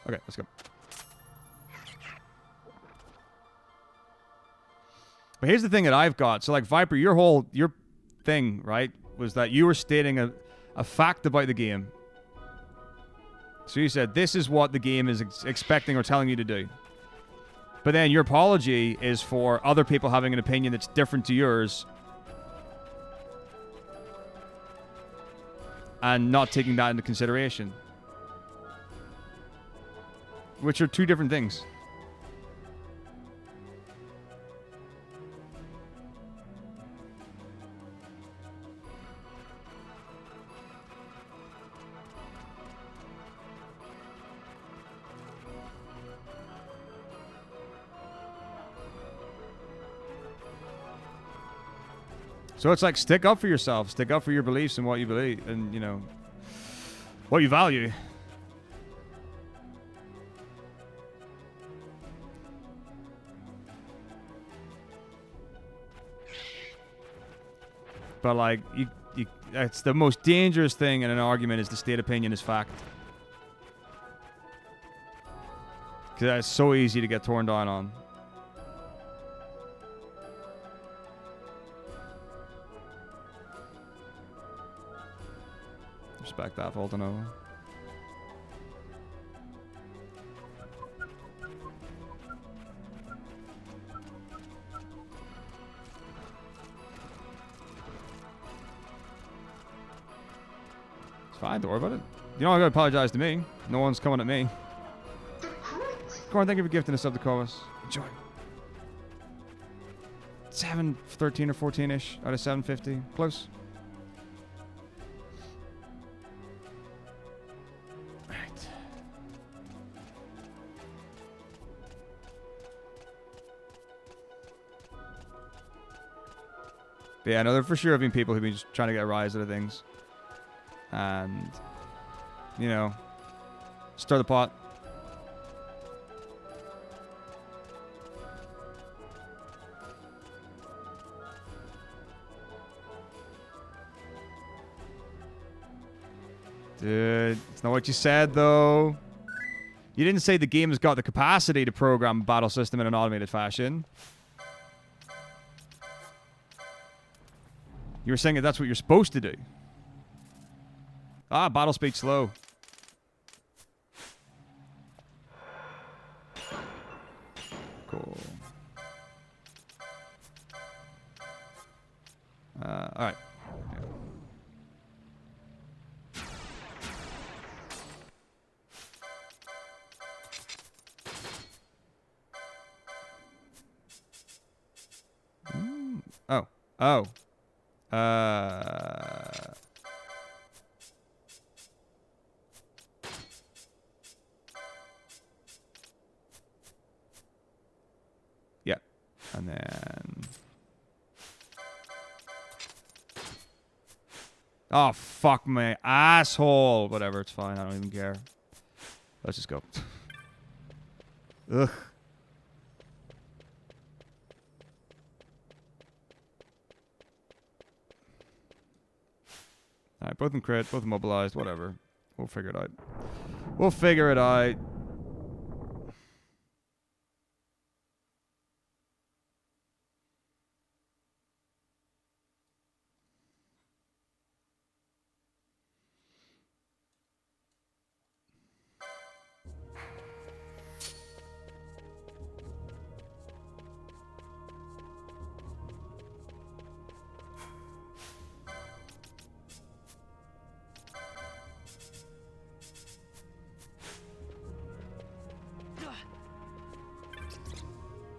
Okay, let's go. But here's the thing that I've got. So, like, Viper, your thing, right, was that you were stating a fact about the game. So you said, this is what the game is expecting or telling you to do. But then your apology is for other people having an opinion that's different to yours and not taking that into consideration. Which are two different things. So it's like, stick up for yourself, stick up for your beliefs and what you believe, and, you know, what you value. But like, it's the most dangerous thing in an argument is to state opinion as fact. Because that's so easy to get torn down on. Respect that, Voltanova. It's fine, don't worry about it. You don't gotta apologize to me. No one's coming at me. Corn, thank you for gifting us up the chorus. Enjoy. 713 or 14-ish out of 750. Close. Right. But yeah, I know there for sure have been people who've been just trying to get a rise out of things. And, you know, stir the pot. Dude, it's not what you said, though. You didn't say the game has got the capacity to program a battle system in an automated fashion. You were saying that that's what you're supposed to do. Ah, battle speed slow. Cool. Alright. Oh. Oh. Yeah. And then... Oh, fuck me. Asshole. Whatever, it's fine. I don't even care. Let's just go. Ugh. Alright, both in crit, both immobilized, whatever. We'll figure it out. We'll figure it out.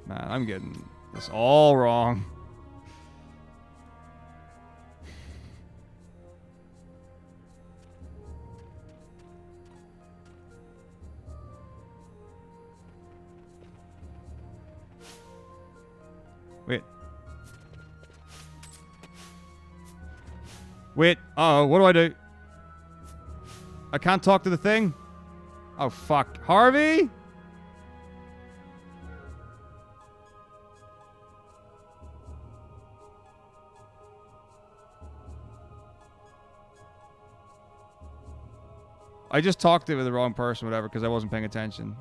Man, I'm getting this all wrong. Wait. Wait. Uh-oh, what do I do? I can't talk to the thing? Oh, fuck. Harvey? I just talked to the wrong person, whatever, because I wasn't paying attention.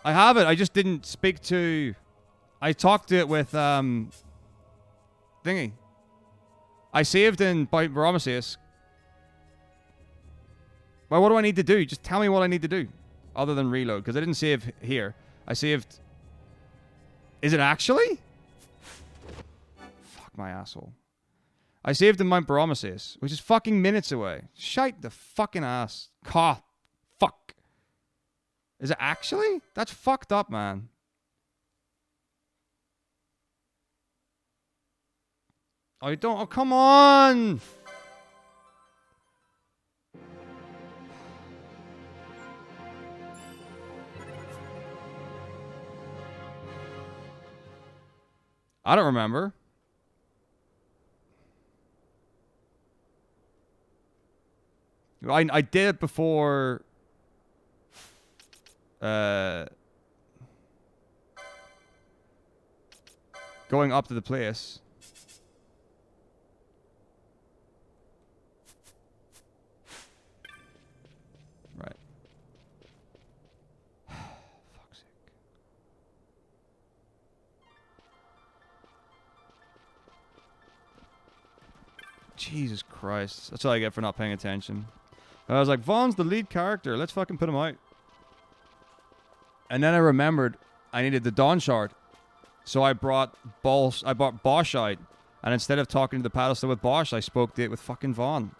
I have it. I just didn't speak to... I talked to it with, thingy. I saved in Baromesis. Well, what do I need to do? Just tell me what I need to do. Other than reload, because I didn't save here. I saved... Is it actually? Fuck my asshole. I saved in Mount Baromesis, which is fucking minutes away. Shite the fucking ass. Fuck. Is it actually? That's fucked up, man. I don't... Oh, come on! I don't remember. I did it before... going up to the place. Right. Fuck's sake. Jesus Christ. That's all I get for not paying attention. I was like, Vaughn's the lead character. Let's fucking put him out. And then I remembered I needed the Dawn Shard. So I brought Bosch out. And instead of talking to the pedestal with Bosch, I spoke to it with fucking Vaughn.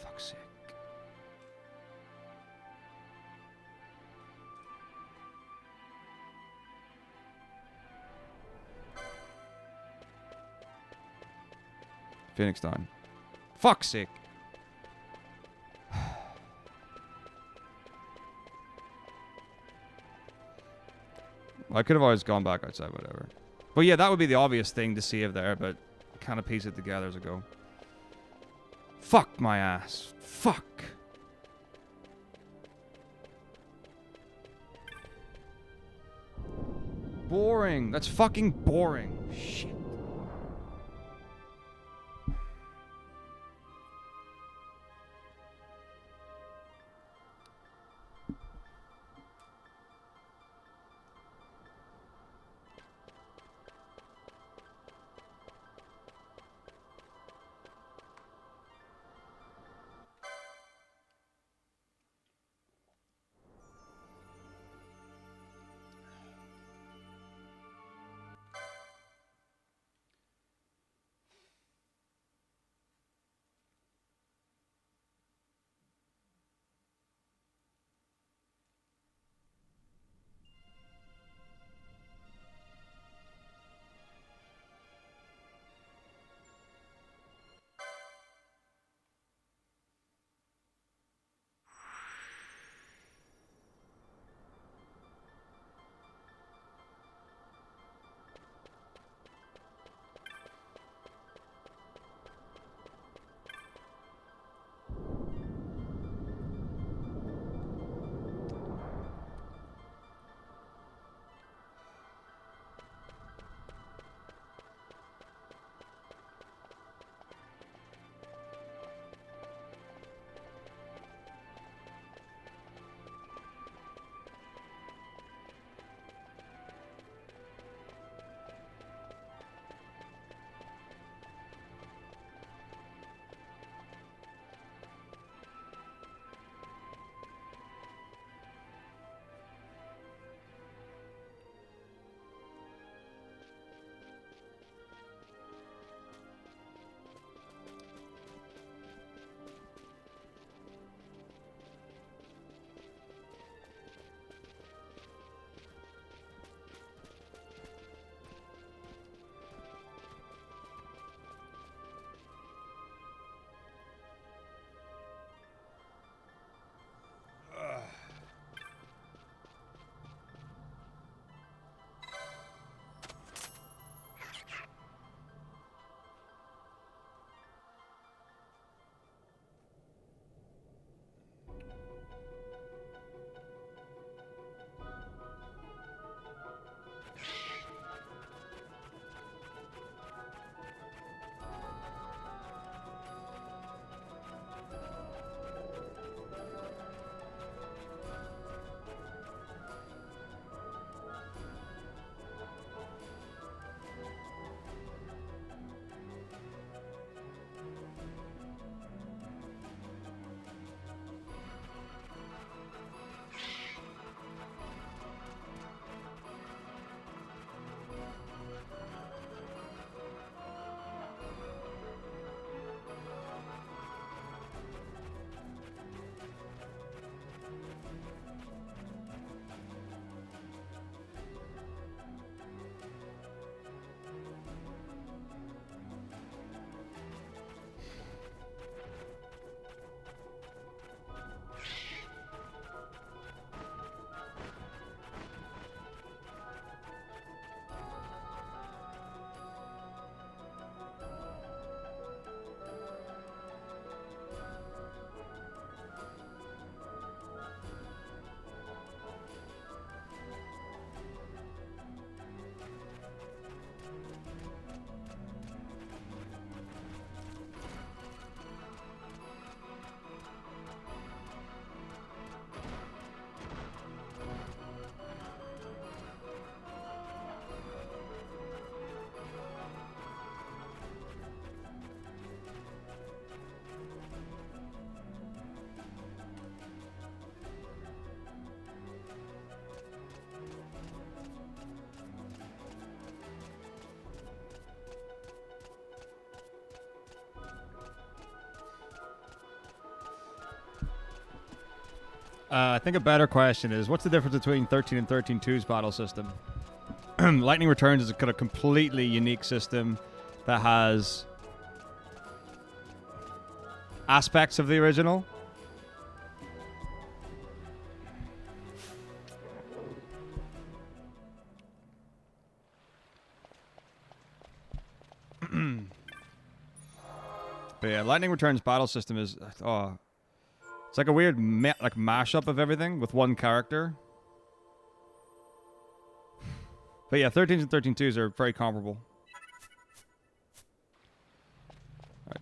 Fuck's sake. Phoenix down. Fuck's sake. I could have always gone back outside, whatever. But yeah, that would be the obvious thing to save there, but kind of piece it together as I go. Fuck my ass. Fuck. Boring. That's fucking boring. Shit. I think a better question is, what's the difference between 13 and 13.2's battle system? Lightning Returns is a kind of completely unique system that has aspects of the original. But yeah, Lightning Returns battle system is it's like a weird like mashup of everything with one character. But yeah, 13s and 13.2s are very comparable. Right.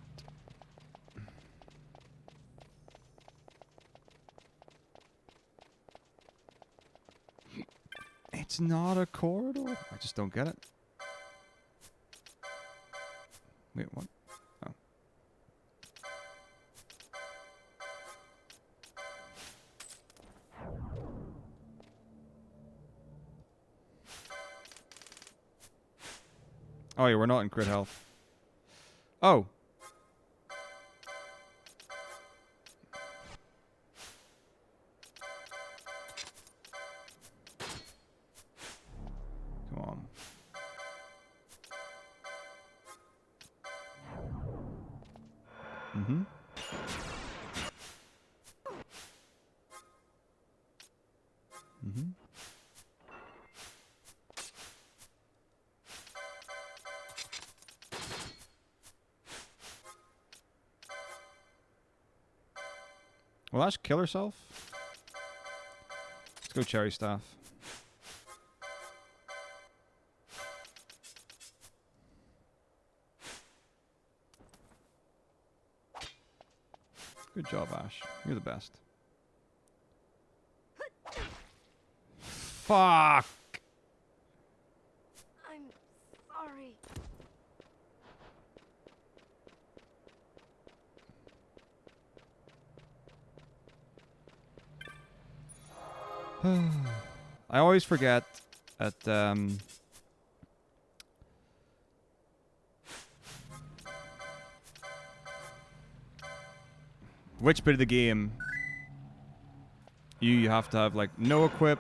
It's not a corridor. I just don't get it. Wait, what? Oh. Oh yeah, we're not in crit health. Oh. Come on. Mm-hmm. Mm-hmm. Will Ash kill herself? Let's go Cherry Staff. Good job, Ash. You're the best. Fuck! I'm sorry. I always forget at which bit of the game you have to have like no equip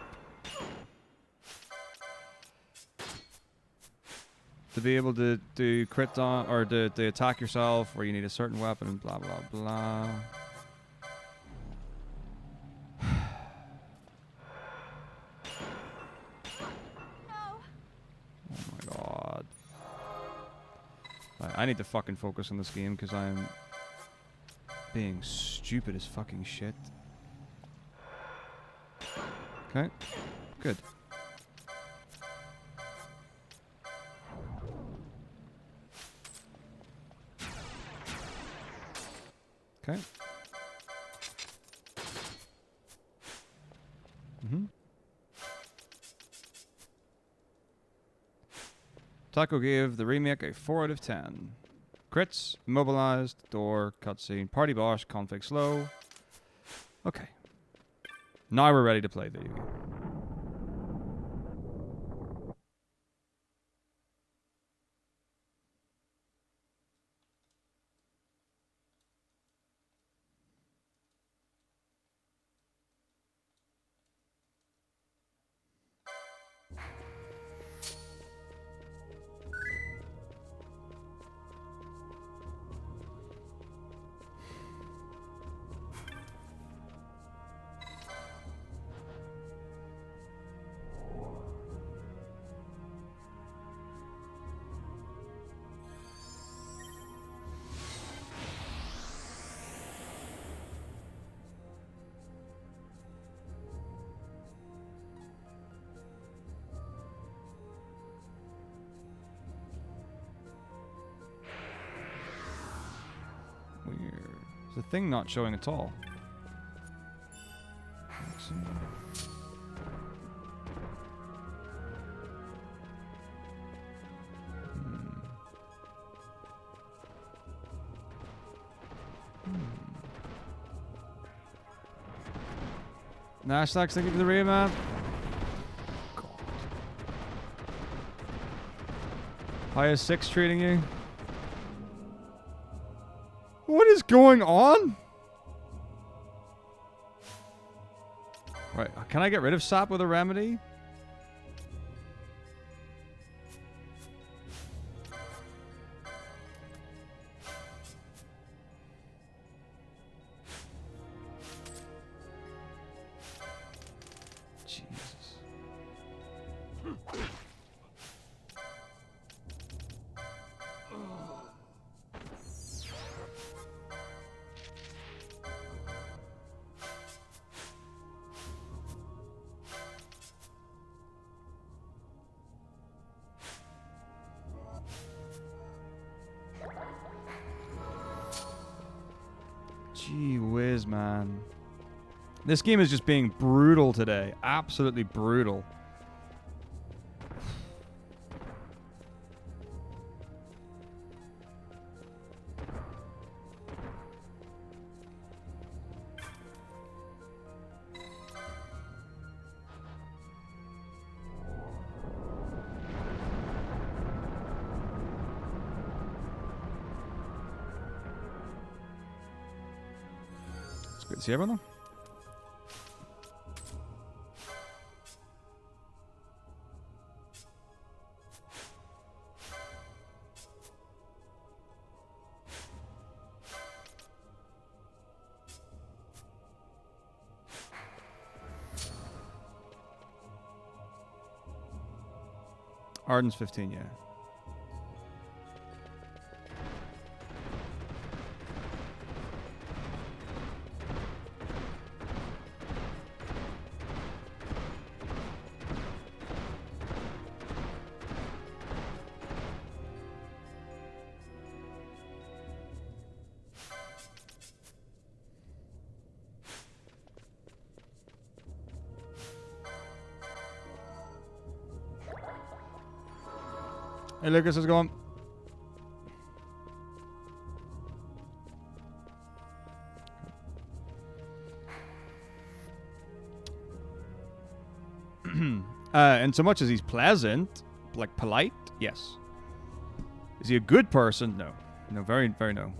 to be able to do crit on or to attack yourself, or you need a certain weapon and blah blah blah. I need to fucking focus on this game because I'm being stupid as fucking shit. Okay, good. Okay. Mm-hmm. Taco gave the remake a 4 out of 10. Crits, mobilized, door, cutscene, party boss, config slow. Okay. Now we're ready to play video game. Is the thing not showing at all? Nashtag's thinking for the remap. God. How is 6 treating you? What is going on? Right, can I get rid of sap with a remedy? Jesus. Gee whiz, man. This game is just being brutal today. Absolutely brutal. It's good to see everyone though. Arden's 15, yeah. Hey Lucas, how's it going? And so much as he's pleasant, like polite, yes. Is he a good person? No. No, very, very no.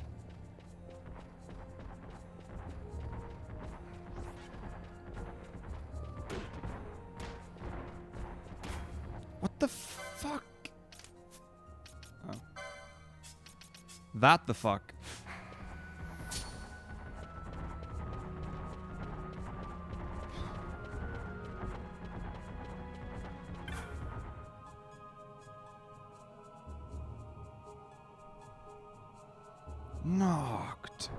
What the fuck? Oh. That the fuck? Knocked.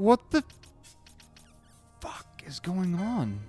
What the fuck is going on?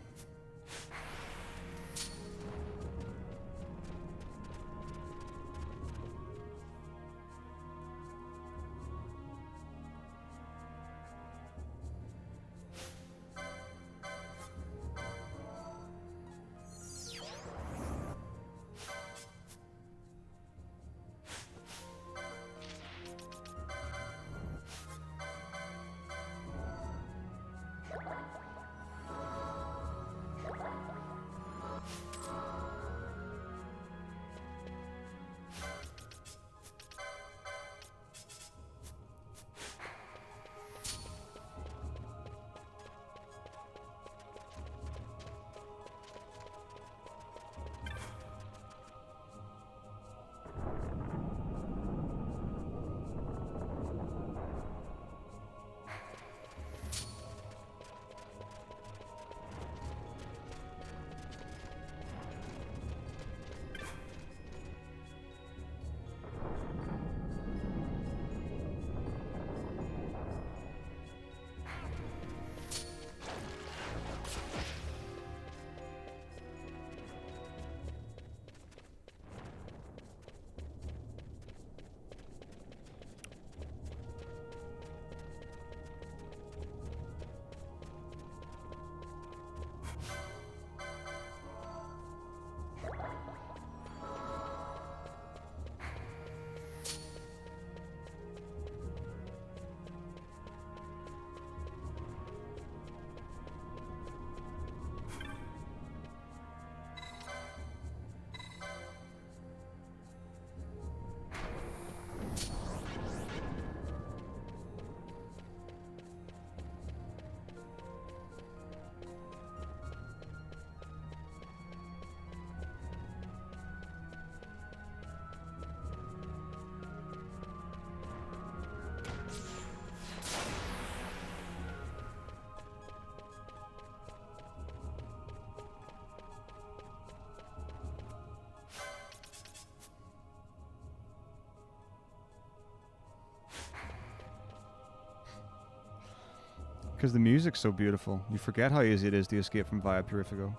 Because the music's so beautiful. You forget how easy it is to escape from Via Purifico.